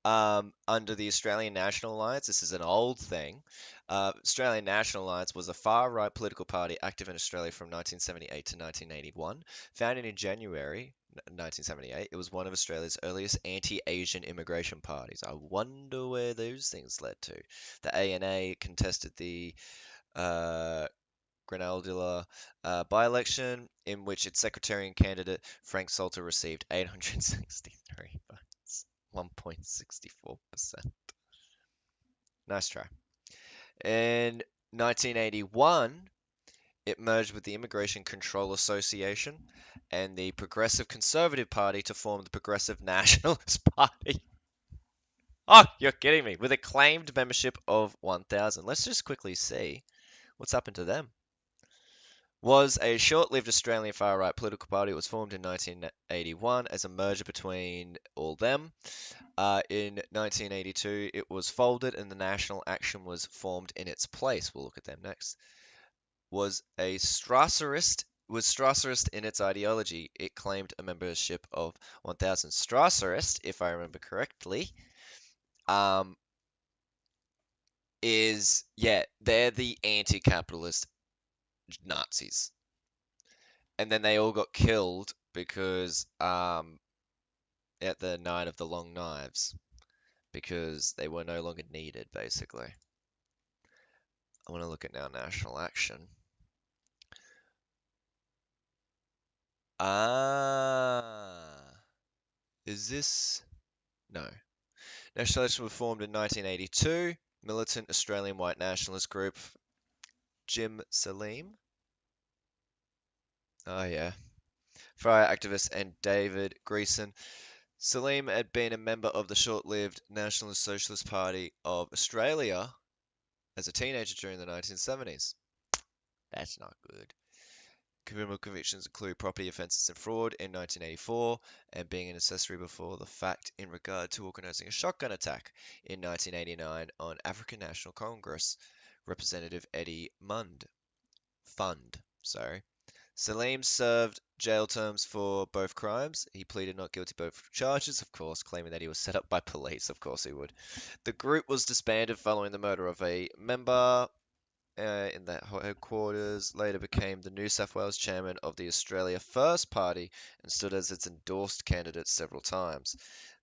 [SPEAKER 1] under the Australian National Alliance. This is an old thing. Australian National Alliance was a far-right political party active in Australia from 1978 to 1981. Founded in January 1978, it was one of Australia's earliest anti-Asian immigration parties. I wonder where those things led to. The ANA contested the Grenaldilla by-election, in which its secretariat candidate Frank Salter received 863 votes. 1.64%. Nice try. In 1981, it merged with the Immigration Control Association and the Progressive Conservative Party to form the Progressive Nationalist Party. Oh, you're kidding me. With a claimed membership of 1,000. Let's just quickly see what's happened to them. Was a short-lived Australian far-right political party. It was formed in 1981 as a merger between all them. In 1982, it was folded and the National Action was formed in its place. We'll look at them next. Was Strasserist in its ideology. It claimed a membership of 1,000. Strasserist, if I remember correctly, they're the anti-capitalist Nazis. And then they all got killed because at the Night of the Long Knives, because they were no longer needed, basically. I want to look at now National Action. Is this? No. National Action was formed in 1982. Militant Australian white nationalist group. Jim Salim. Oh, yeah. Fire activist and David Greason. Salim had been a member of the short-lived Nationalist Socialist Party of Australia as a teenager during the 1970s. That's not good. criminal convictions include property offences and fraud in 1984, and being an accessory before the fact in regard to organising a shotgun attack in 1989 on African National Congress Representative Eddie Fund. Salim served jail terms for both crimes. He pleaded not guilty to both charges, of course, claiming that he was set up by police. Of course he would. The group was disbanded following the murder of a member in that headquarters, later became the New South Wales chairman of the Australia First Party and stood as its endorsed candidate several times.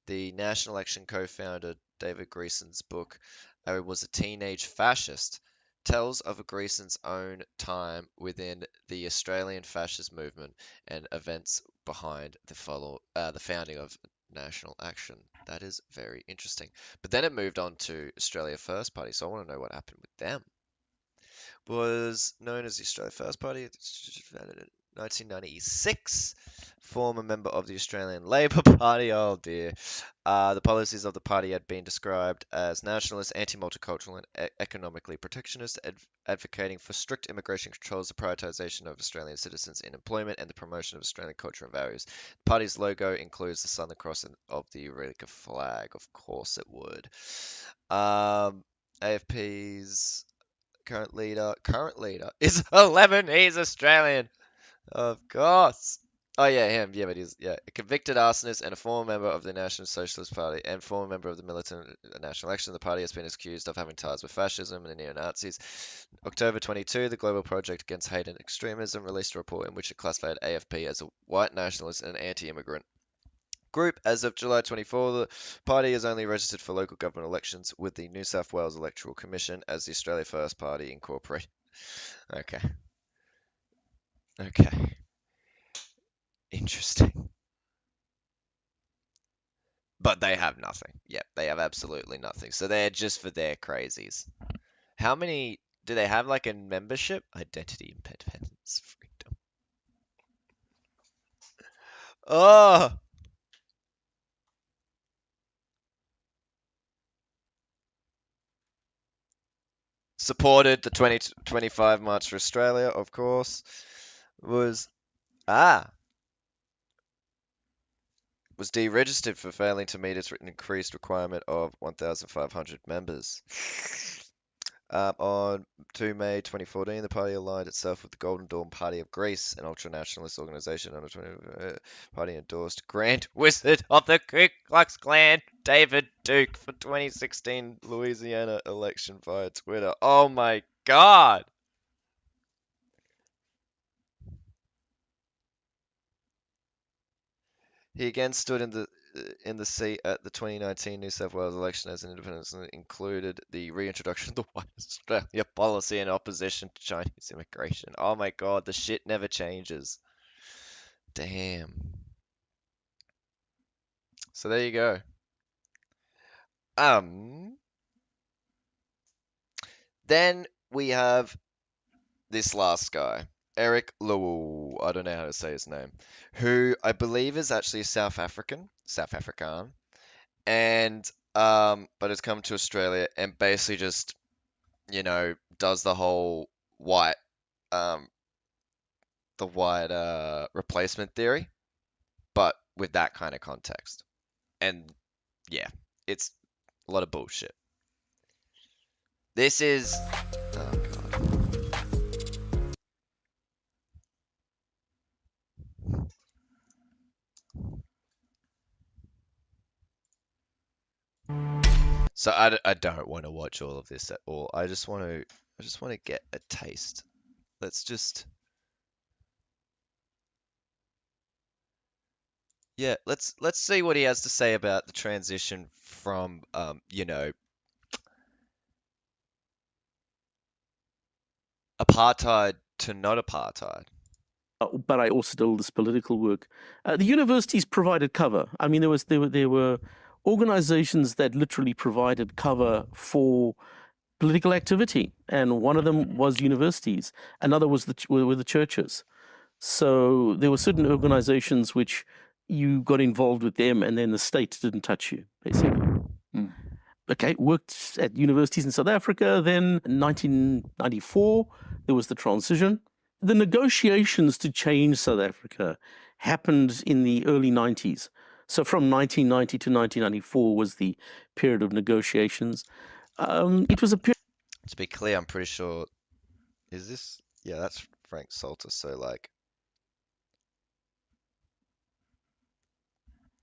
[SPEAKER 1] The National Action co-founder David Greeson's book, I Was a Teenage Fascist, tells of Greeson's own time within the Australian fascist movement and events behind the founding of National Action. That is very interesting. But then it moved on to Australia First Party, so I want to know what happened with them. Was known as the Australia First Party, founded in 1996, former member of the Australian Labor Party. Oh dear. The policies of the party had been described as nationalist, anti-multicultural, and economically protectionist, advocating for strict immigration controls, the prioritisation of Australian citizens in employment, and the promotion of Australian culture and values. The party's logo includes the Southern Cross of the Eureka flag. Of course it would. AFP's current leader is a Lebanese Australian. Of course. Oh yeah, him. Yeah, but he's a convicted arsonist and a former member of the National Socialist Party and former member of the Militant National Action. The party has been accused of having ties with fascism and the neo-Nazis. October 22, the Global Project Against Hate and Extremism released a report in which it classified AFP as a white nationalist and anti-immigrant group. As of July 24, the party is only registered for local government elections with the New South Wales Electoral Commission as the Australia First Party Incorporated. Okay. Interesting. But they have nothing. Yep, they have absolutely nothing. So they're just for their crazies. How many do they have, like, a membership? Identity, independence, freedom. Oh! Supported the 2025 March for Australia, of course. Was deregistered for failing to meet its written increased requirement of 1,500 members. On 2 May 2014, the party aligned itself with the Golden Dawn Party of Greece, an ultra-nationalist organization under the party endorsed Grand Wizard of the Ku Klux Klan, David Duke, for 2016 Louisiana election via Twitter. Oh my God! He again stood in the seat at the 2019 New South Wales election as an independent, and included the reintroduction of the White Australia policy in opposition to Chinese immigration. Oh my God, the shit never changes. Damn. So there you go. Then we have this last guy, Eric Lowell, I don't know how to say his name, who I believe is actually South African, and but has come to Australia and basically just, does the whole white replacement theory, but with that kind of context. And yeah, it's a lot of bullshit. This is So I don't want to watch all of this at all. I just want to get a taste. Let's see what he has to say about the transition from apartheid to not apartheid.
[SPEAKER 2] But I also did all this political work. The universities provided cover. I mean, there were organizations that literally provided cover for political activity, and one of them was universities. Another was were the churches. So there were certain organizations which you got involved with them, and then the state didn't touch you, basically. Okay, worked at universities in South Africa. Then in 1994, there was the transition. The negotiations to change South Africa happened in the early 90s. So from 1990 to 1994 was the period of negotiations. It was a period.
[SPEAKER 1] To be clear, I'm pretty sure. Is this? Yeah, that's Frank Salter. So like,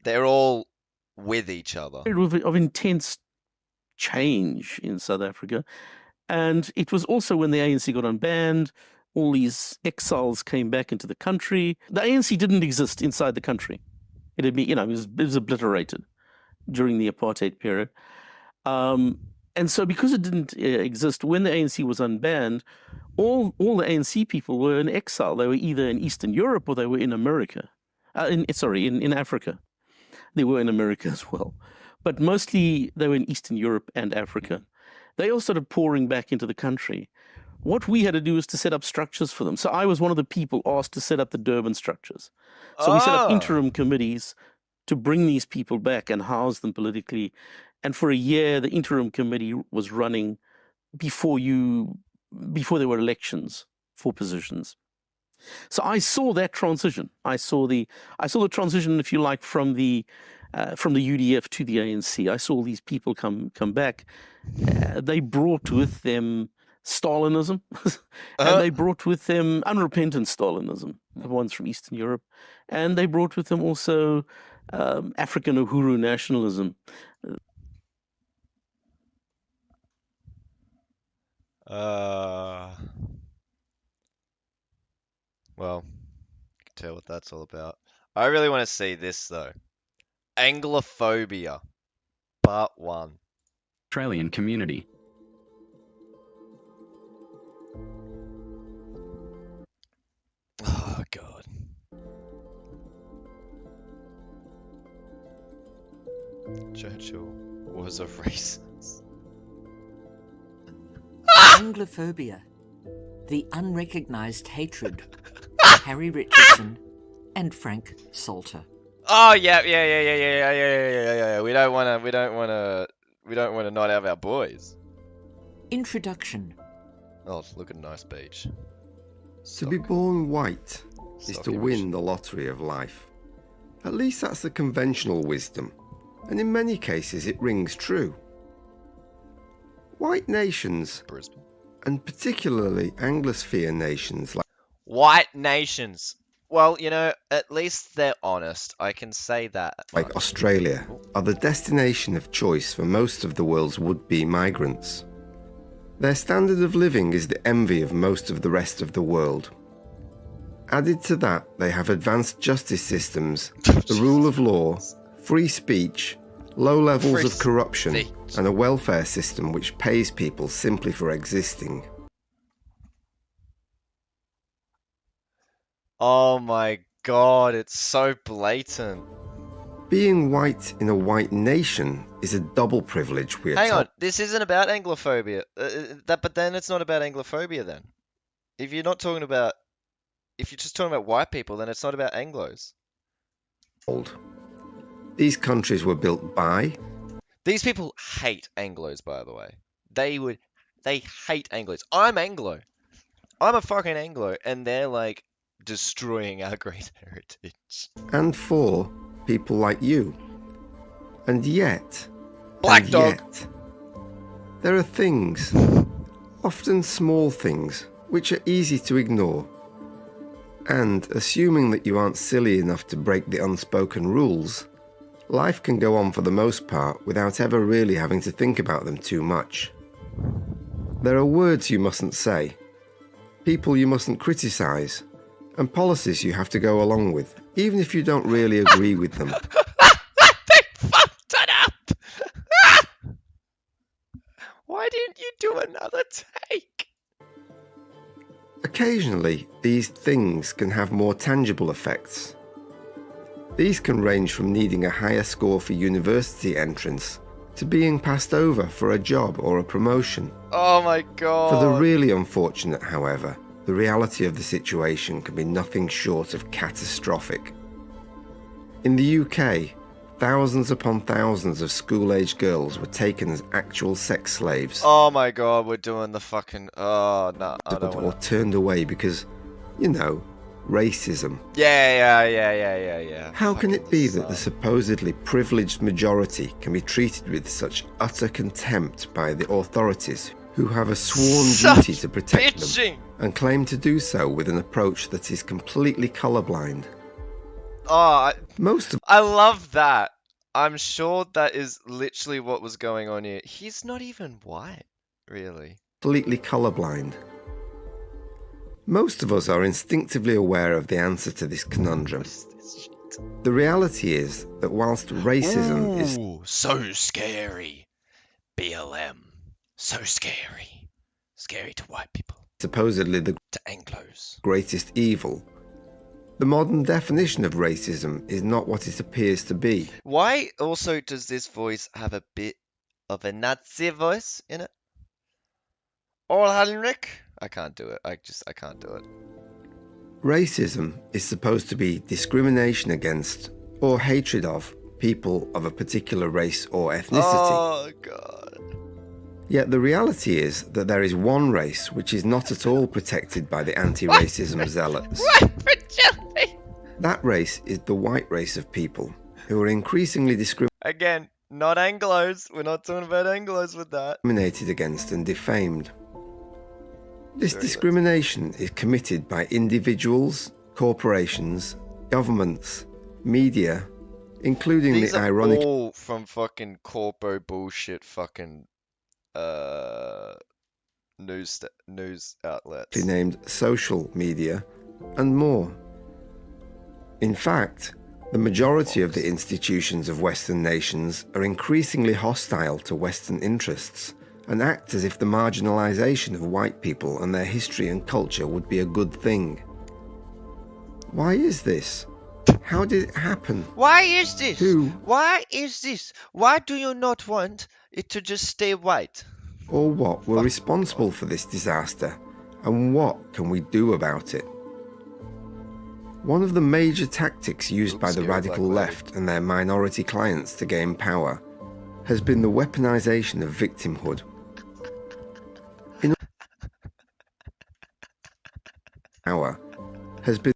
[SPEAKER 1] they're all with each other.
[SPEAKER 2] Of intense change in South Africa. And it was also when the ANC got unbanned, all these exiles came back into the country. The ANC didn't exist inside the country. It had been, it was obliterated during the apartheid period. And so because it didn't exist, when the ANC was unbanned, all the ANC people were in exile. They were either in Eastern Europe or they were in America. In Africa. They were in America as well. But mostly they were in Eastern Europe and Africa. They all started pouring back into the country. What we had to do was to set up structures for them. So I was one of the people asked to set up the Durban structures. So we set up interim committees to bring these people back and house them politically. And for a year, the interim committee was running before there were elections for positions. So I saw that transition. I saw the transition, if you like, from the UDF to the ANC. I saw these people come back. They brought with them Stalinism, and they brought with them unrepentant Stalinism, the ones from Eastern Europe, and they brought with them also African Uhuru nationalism.
[SPEAKER 1] Well, you can tell what that's all about. I really want to see this though. Anglophobia, Part 1.
[SPEAKER 7] Australian community.
[SPEAKER 1] Oh, God. Churchill was a racist.
[SPEAKER 8] Anglophobia, the unrecognised hatred of Harry Richardson and Frank Salter.
[SPEAKER 1] Oh yeah. We don't want to not have our boys.
[SPEAKER 8] Introduction.
[SPEAKER 1] Oh, look at a nice beach.
[SPEAKER 9] To be born white is to win the lottery of life. At least that's the conventional wisdom, and in many cases it rings true. White nations,
[SPEAKER 1] Brisbane,
[SPEAKER 9] and particularly Anglosphere nations like
[SPEAKER 1] white nations. Well, at least they're honest. I can say that.
[SPEAKER 9] Like Australia are the destination of choice for most of the world's would-be migrants. Their standard of living is the envy of most of the rest of the world. Added to that, they have advanced justice systems, the rule of law, free speech, low levels of corruption, and a welfare system which pays people simply for existing.
[SPEAKER 1] Oh my God, it's so blatant.
[SPEAKER 9] Being white in a white nation is a double privilege we are
[SPEAKER 1] Hang on, this isn't about Anglophobia. But then it's not about Anglophobia then. If you're just talking about white people, then it's not about Anglos.
[SPEAKER 9] These countries were built by...
[SPEAKER 1] These people hate Anglos, by the way. They hate Anglos. I'm Anglo. I'm a fucking Anglo, and they're like destroying our great heritage.
[SPEAKER 9] And for people like you. And yet...
[SPEAKER 1] Black dog!
[SPEAKER 9] There are things, often small things, which are easy to ignore. And assuming that you aren't silly enough to break the unspoken rules, life can go on for the most part without ever really having to think about them too much. There are words you mustn't say, people you mustn't criticise, and policies you have to go along with, even if you don't really agree with them.
[SPEAKER 1] They fucked it up! Why didn't you do another take?
[SPEAKER 9] Occasionally, these things can have more tangible effects. These can range from needing a higher score for university entrance to being passed over for a job or a promotion.
[SPEAKER 1] Oh my God.
[SPEAKER 9] For the really unfortunate, however, the reality of the situation can be nothing short of catastrophic. In the UK, thousands upon thousands of school-aged girls were taken as actual sex slaves.
[SPEAKER 1] Oh my God, we're doing the fucking... Oh, no, I don't
[SPEAKER 9] or turned away because You know, racism.
[SPEAKER 1] Yeah.
[SPEAKER 9] How can it be that the supposedly privileged majority can be treated with such utter contempt by the authorities who have a sworn duty to protect them and claim to do so with an approach that is completely colourblind?
[SPEAKER 1] Oh,
[SPEAKER 9] Most of
[SPEAKER 1] I love that. I'm sure that is literally what was going on here. He's not even white, really.
[SPEAKER 9] completely colourblind. Most of us are instinctively aware of the answer to this conundrum. The reality is that whilst racism is
[SPEAKER 1] so scary. BLM. So scary. Scary to white people.
[SPEAKER 9] supposedly the
[SPEAKER 1] To Anglos.
[SPEAKER 9] greatest evil, the modern definition of racism is not what it appears to be.
[SPEAKER 1] Why also does this voice have a bit of a Nazi voice in it? Or Heinrich? I can't do it. I can't do it.
[SPEAKER 9] Racism is supposed to be discrimination against or hatred of people of a particular race or ethnicity.
[SPEAKER 1] Oh, God.
[SPEAKER 9] Yet the reality is that there is one race which is not at all protected by the anti-racism zealots. That race is the white race of people who are increasingly
[SPEAKER 1] Again, not Anglos. We're not talking about Anglos with that.
[SPEAKER 9] discriminated against and defamed. This discrimination is committed by individuals, corporations, governments, media, including
[SPEAKER 1] These
[SPEAKER 9] the
[SPEAKER 1] are
[SPEAKER 9] ironic
[SPEAKER 1] all from fucking corpo bullshit fucking news outlets.
[SPEAKER 9] named social media, and more. In fact, the majority of the institutions of Western nations are increasingly hostile to Western interests and act as if the marginalization of white people and their history and culture would be a good thing. Why is this? How did it happen?
[SPEAKER 1] Why is this?
[SPEAKER 9] Who?
[SPEAKER 1] Why is this? Why do you not want it to just stay white?
[SPEAKER 9] Or what were responsible for this disaster? And what can we do about it? One of the major tactics used by the radical left and their minority clients to gain power has been the weaponization of victimhood. Power has been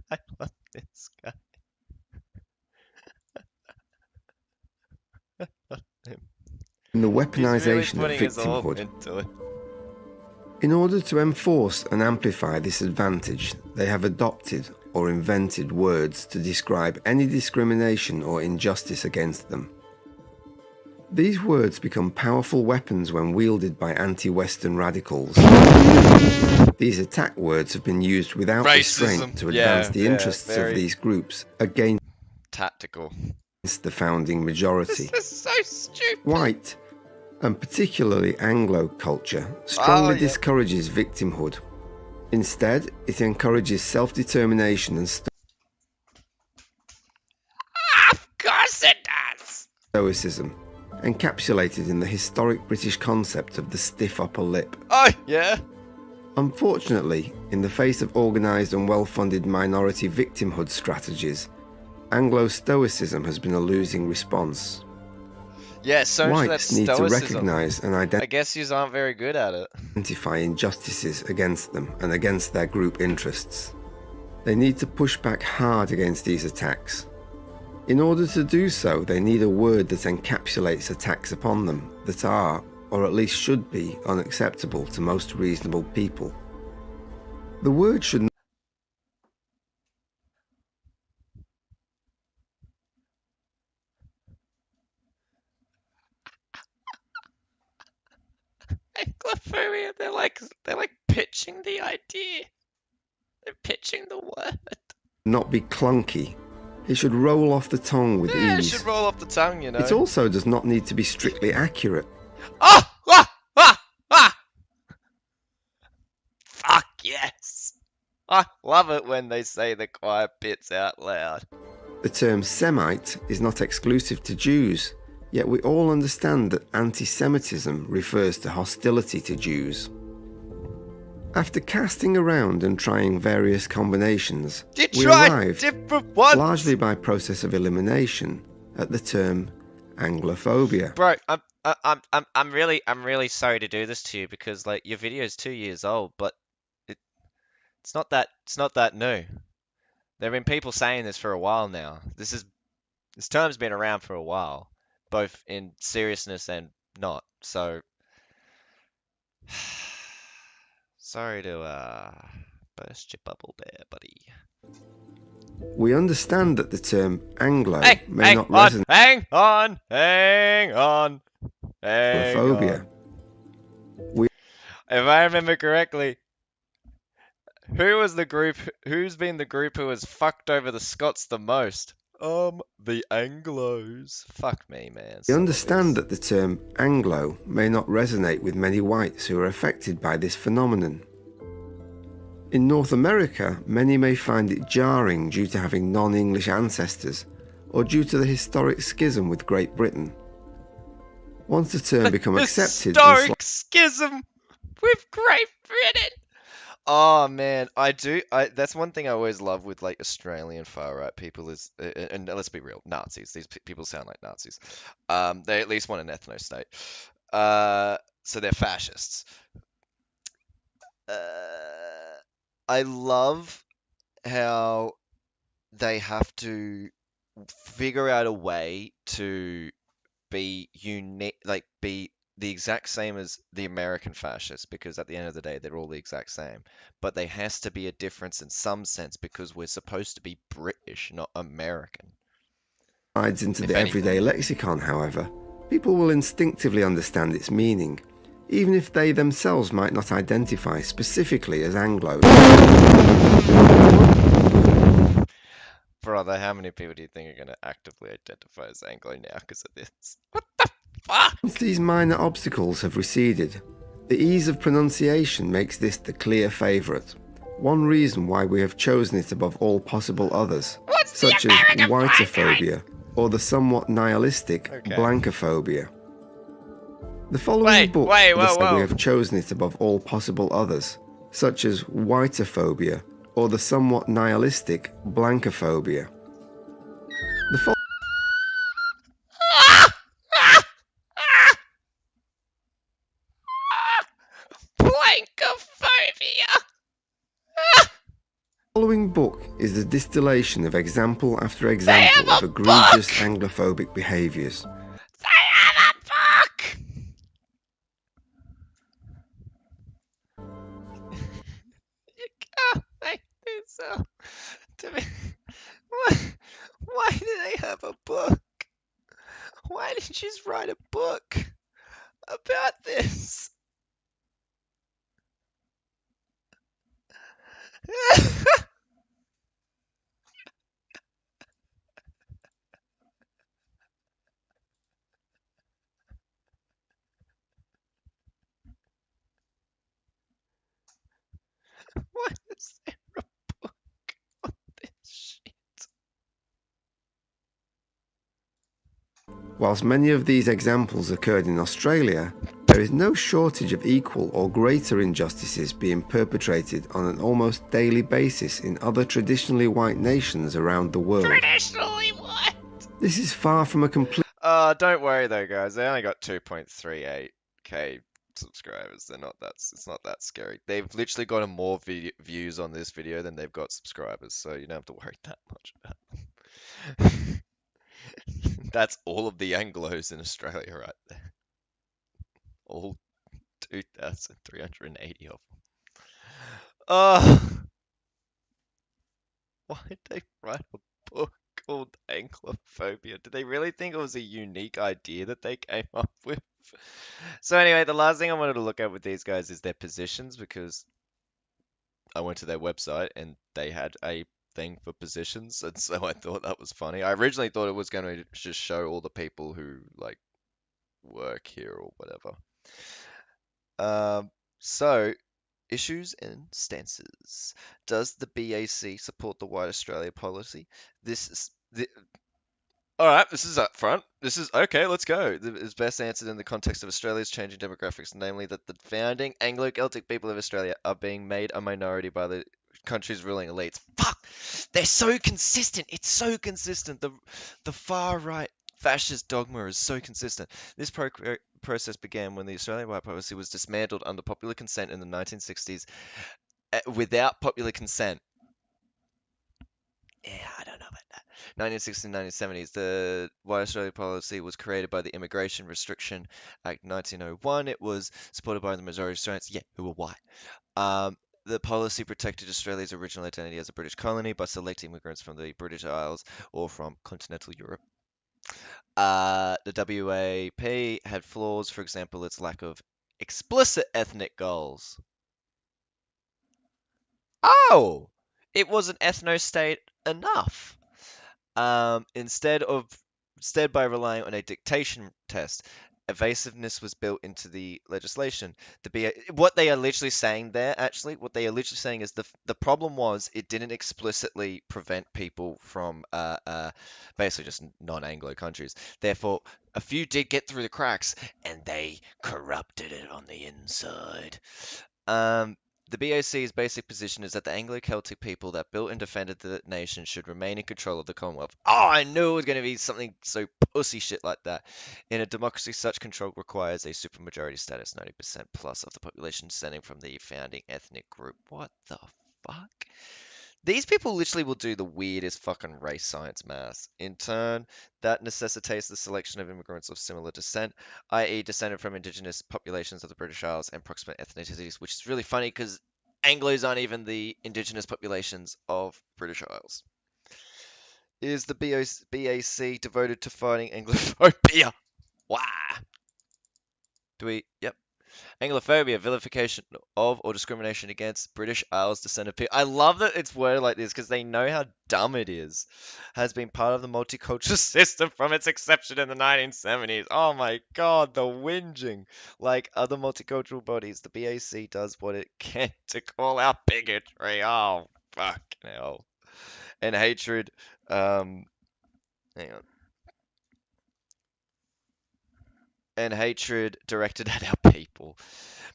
[SPEAKER 1] I love this guy. I love him.
[SPEAKER 9] the
[SPEAKER 1] He's really
[SPEAKER 9] weaponization of
[SPEAKER 1] putting his all
[SPEAKER 9] victimhood.
[SPEAKER 1] into it.
[SPEAKER 9] In order to enforce and amplify this advantage, they have adopted or invented words to describe any discrimination or injustice against them. These words become powerful weapons when wielded by anti-Western radicals. These attack words have been used without restraint to advance the interests of these groups against
[SPEAKER 1] tactical.
[SPEAKER 9] The founding majority.
[SPEAKER 1] This is so stupid.
[SPEAKER 9] White, and particularly Anglo culture, strongly discourages victimhood. Instead, it encourages self-determination and
[SPEAKER 1] Of course it does.
[SPEAKER 9] stoicism, encapsulated in the historic British concept of the stiff upper lip.
[SPEAKER 1] Oh, yeah.
[SPEAKER 9] Unfortunately, in the face of organised and well-funded minority victimhood strategies, Anglo-Stoicism has been a losing response.
[SPEAKER 1] Yeah, so much
[SPEAKER 9] Whites
[SPEAKER 1] that
[SPEAKER 9] need to
[SPEAKER 1] stoicism.
[SPEAKER 9] recognise and
[SPEAKER 1] I guess yous aren't very good at it.
[SPEAKER 9] identify injustices against them and against their group interests. They need to push back hard against these attacks. In order to do so, they need a word that encapsulates attacks upon them that are, or at least should be, unacceptable to most reasonable people. The word should
[SPEAKER 1] Anglophobia, they're like pitching the idea. They're pitching the word.
[SPEAKER 9] not be clunky. It should roll off the tongue with
[SPEAKER 1] Yeah, it
[SPEAKER 9] ease.
[SPEAKER 1] should roll off the tongue, you know.
[SPEAKER 9] It also does not need to be strictly accurate.
[SPEAKER 1] Fuck yes. I love it when they say the quiet bits out loud.
[SPEAKER 9] The term Semite is not exclusive to Jews, yet we all understand that anti-Semitism refers to hostility to Jews. After casting around and trying various combinations, we arrived,
[SPEAKER 1] different ones.
[SPEAKER 9] largely by process of elimination, at the term Anglophobia.
[SPEAKER 1] Bro, I'm really sorry to do this to you because like your video is 2 years old, but
[SPEAKER 13] It's not that new. There have been people saying this for a while now. This term's been around for a while, both in seriousness and not. So sorry to burst your bubble there, buddy.
[SPEAKER 9] We understand that the term Anglo
[SPEAKER 13] Hey,
[SPEAKER 9] may not resonate.
[SPEAKER 13] hang on.
[SPEAKER 9] Phobia.
[SPEAKER 13] If I remember correctly, who's been the group who has fucked over the Scots the most? The Anglos. Fuck me, man.
[SPEAKER 9] We understand that the term Anglo may not resonate with many whites who are affected by this phenomenon. In North America, many may find it jarring due to having non-English ancestors, or due to the historic schism with Great Britain. Once the term becomes accepted...
[SPEAKER 13] Historic schism with Great Britain! Oh man, that's one thing I always love with like Australian far right people is, and let's be real, Nazis. These people sound like Nazis. They at least want an ethno-state. So they're fascists. I love how they have to figure out a way to be unique, like be the exact same as the American fascists, because at the end of the day, they're all the exact same. But there has to be a difference in some sense because we're supposed to be British, not American.
[SPEAKER 9] Into the everyday lexicon, however, people will instinctively understand its meaning, even if they themselves might not identify specifically as Anglos.
[SPEAKER 13] Brother, how many people do you think are going to actively identify as Anglo now because of this? What the fuck?
[SPEAKER 9] Once these minor obstacles have receded, the ease of pronunciation makes this the clear favourite. One reason why we have chosen it above all possible others, such as whiteophobia or the somewhat nihilistic blancophobia. The following book lists that we have chosen it above all possible others, such as whiteophobia or the somewhat nihilistic blancophobia. The following book is the distillation of example after example of egregious Anglophobic behaviours.
[SPEAKER 13] Why do they have a book? Why didn't you just write a book about this? Why is there a book on this shit?
[SPEAKER 9] Whilst many of these examples occurred in Australia, there is no shortage of equal or greater injustices being perpetrated on an almost daily basis in other traditionally white nations around the world.
[SPEAKER 13] Traditionally white?
[SPEAKER 9] This is far from a complete...
[SPEAKER 13] Don't worry though, guys. They only got 2.38k subscribers. It's not that scary. They've literally got more views on this video than they've got subscribers, so you don't have to worry that much about them. That's all of the Anglos in Australia right there. All 2,380 of them. Why did they write a book called Anglophobia? Did they really think it was a unique idea that they came up with? So anyway, the last thing I wanted to look at with these guys is their positions, because I went to their website and they had a thing for positions, and so I thought that was funny. I originally thought it was going to just show all the people who like work here or whatever. So issues and stances. Does the BAC support the White Australia policy? Alright, this is up front. This is okay, let's go. It is best answered in the context of Australia's changing demographics, namely that the founding Anglo-Celtic people of Australia are being made a minority by the country's ruling elites. Fuck! They're so consistent. It's so consistent. The far right fascist dogma is so consistent. This process began when the Australian white policy was dismantled under popular consent in the 1960s without popular consent. Yeah, I don't know about that. 1960s and 1970s, the White Australia policy was created by the Immigration Restriction Act 1901. It was supported by the majority of Australians, who were white. The policy protected Australia's original identity as a British colony by selecting immigrants from the British Isles or from continental Europe. The WAP had flaws, for example, its lack of explicit ethnic goals. Oh, it wasn't ethno-state enough. Instead, by relying on a dictation test, evasiveness was built into the legislation. What they are literally saying there, what they are literally saying is the problem was it didn't explicitly prevent people from basically just non-Anglo countries. Therefore, a few did get through the cracks, and they corrupted it on the inside. The BOC's basic position is that the Anglo-Celtic people that built and defended the nation should remain in control of the Commonwealth. Oh, I knew it was going to be something so pussy shit like that. In a democracy, such control requires a supermajority status, 90% plus of the population descending from the founding ethnic group. What the fuck? These people literally will do the weirdest fucking race science maths. In turn, that necessitates the selection of immigrants of similar descent, i.e. descended from indigenous populations of the British Isles and proximate ethnicities, which is really funny because Anglos aren't even the indigenous populations of British Isles. Is the BAC devoted to fighting Anglophobia? Why? Yep. Anglophobia, vilification of or discrimination against British Isles descended people. I love that it's worded like this because they know how dumb it is. Has been part of the multicultural system from its inception in the 1970s. Oh my god, the whinging. Like other multicultural bodies, the BAC does what it can to call out bigotry. Oh, fuck hell. And hatred. Hang on. And hatred directed at our people.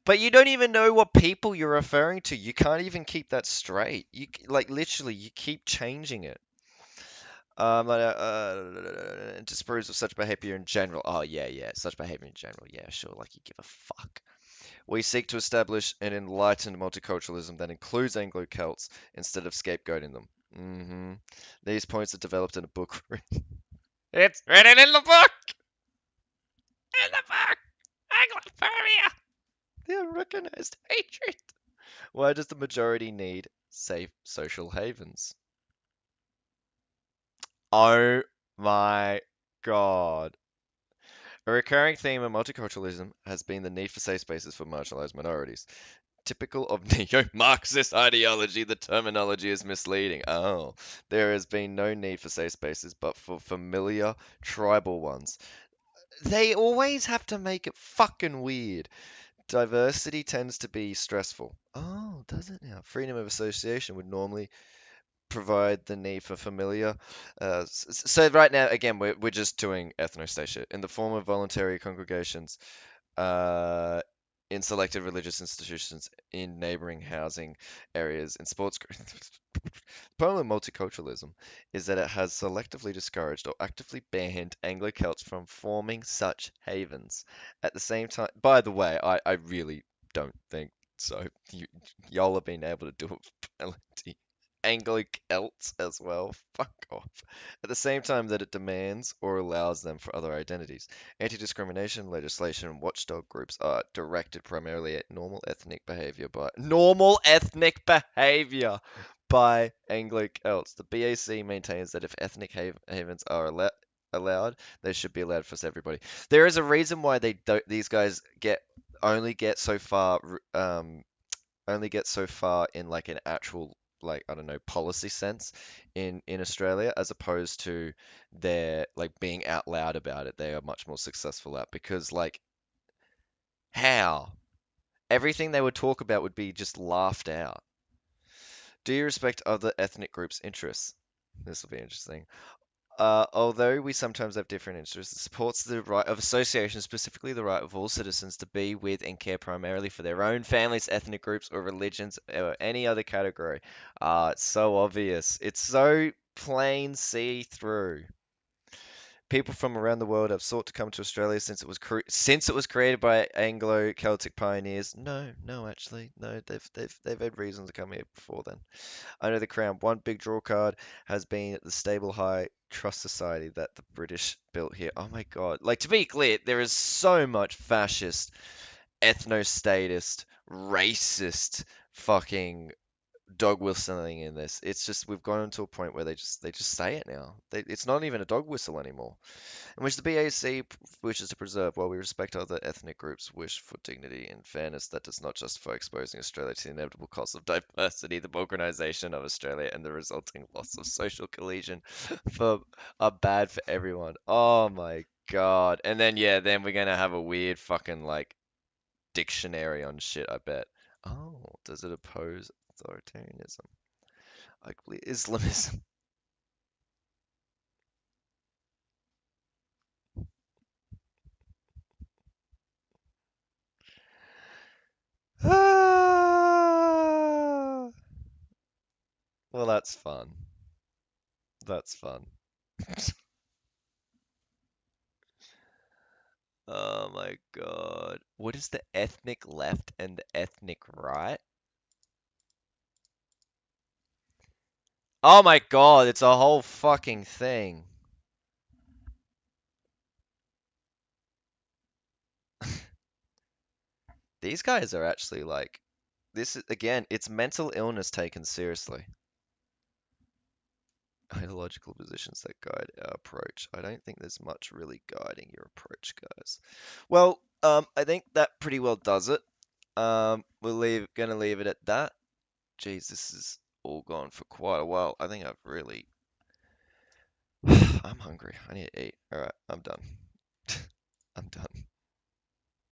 [SPEAKER 13] But you don't even know what people you're referring to. You can't even keep that straight. You literally, you keep changing it. Disapproves of such behavior in general. Oh yeah, such behavior in general. Yeah, sure. Like you give a fuck. We seek to establish an enlightened multiculturalism that includes Anglo-Celts instead of scapegoating them. These points are developed in a book. It's written in the book. In the book, Anglophobia. The unrecognized hatred. Why does the majority need safe social havens? Oh my god. A recurring theme of multiculturalism has been the need for safe spaces for marginalized minorities. Typical of neo-Marxist ideology, the terminology is misleading. Oh, there has been no need for safe spaces, but for familiar tribal ones. They always have to make it fucking weird. Diversity tends to be stressful. Oh, does it now? Freedom of association would normally provide the need for familiar. So right now, again, we're just doing ethnostasia in the form of voluntary congregations in selected religious institutions, in neighboring housing areas, in sports groups. The problem with multiculturalism is that it has selectively discouraged or actively banned Anglo-Celts from forming such havens. At the same time, by the way, I really don't think so. Y'all have been able to do it plenty. Anglo-Celts as well. Fuck off. At the same time that it demands or allows them for other identities. Anti-discrimination legislation and watchdog groups are directed primarily at normal ethnic behavior by Anglo-Celts. The BAC maintains that if ethnic havens are allowed, they should be allowed for everybody. There is a reason why these guys only get so far in like an actual, like, I don't know, policy sense in Australia, as opposed to their like being out loud about it. They are much more successful at, because like how everything they would talk about would be just laughed out. Do you respect other ethnic groups' interests? This will be interesting. Although we sometimes have different interests, it supports the right of association, specifically the right of all citizens to be with and care primarily for their own families, ethnic groups, or religions, or any other category. It's so obvious. It's so plain see-through. People from around the world have sought to come to Australia since it was created by Anglo-Celtic pioneers. No, actually, no. They've had reasons to come here before then. Under the Crown, one big draw card has been the stable high trust society that the British built here. Oh my God! Like, to be clear, there is so much fascist, ethno-statist, racist, fucking dog whistling in this. It's just we've gone to a point where they just say it now. It's not even a dog whistle anymore. In which the BAC wishes to preserve, while we respect other ethnic groups' wish for dignity and fairness, that does not justify exposing Australia to the inevitable cost of diversity, the balkanisation of Australia, and the resulting loss of social cohesion are bad for everyone. Oh my God! And then then we're gonna have a weird fucking like dictionary on shit. I bet. Oh, does it oppose authoritarianism? Ugly Islamism. Well, that's fun. That's fun. Oh my God. What is the ethnic left and the ethnic right? Oh my God, it's a whole fucking thing. These guys are actually like, this is, again, it's mental illness taken seriously. Ideological positions that guide our approach. I don't think there's much really guiding your approach, guys. Well, I think that pretty well does it. Gonna leave it at that. Jeez, this is all gone for quite a while. I think I've really, I'm hungry. I need to eat. All right, I'm done. I'm done.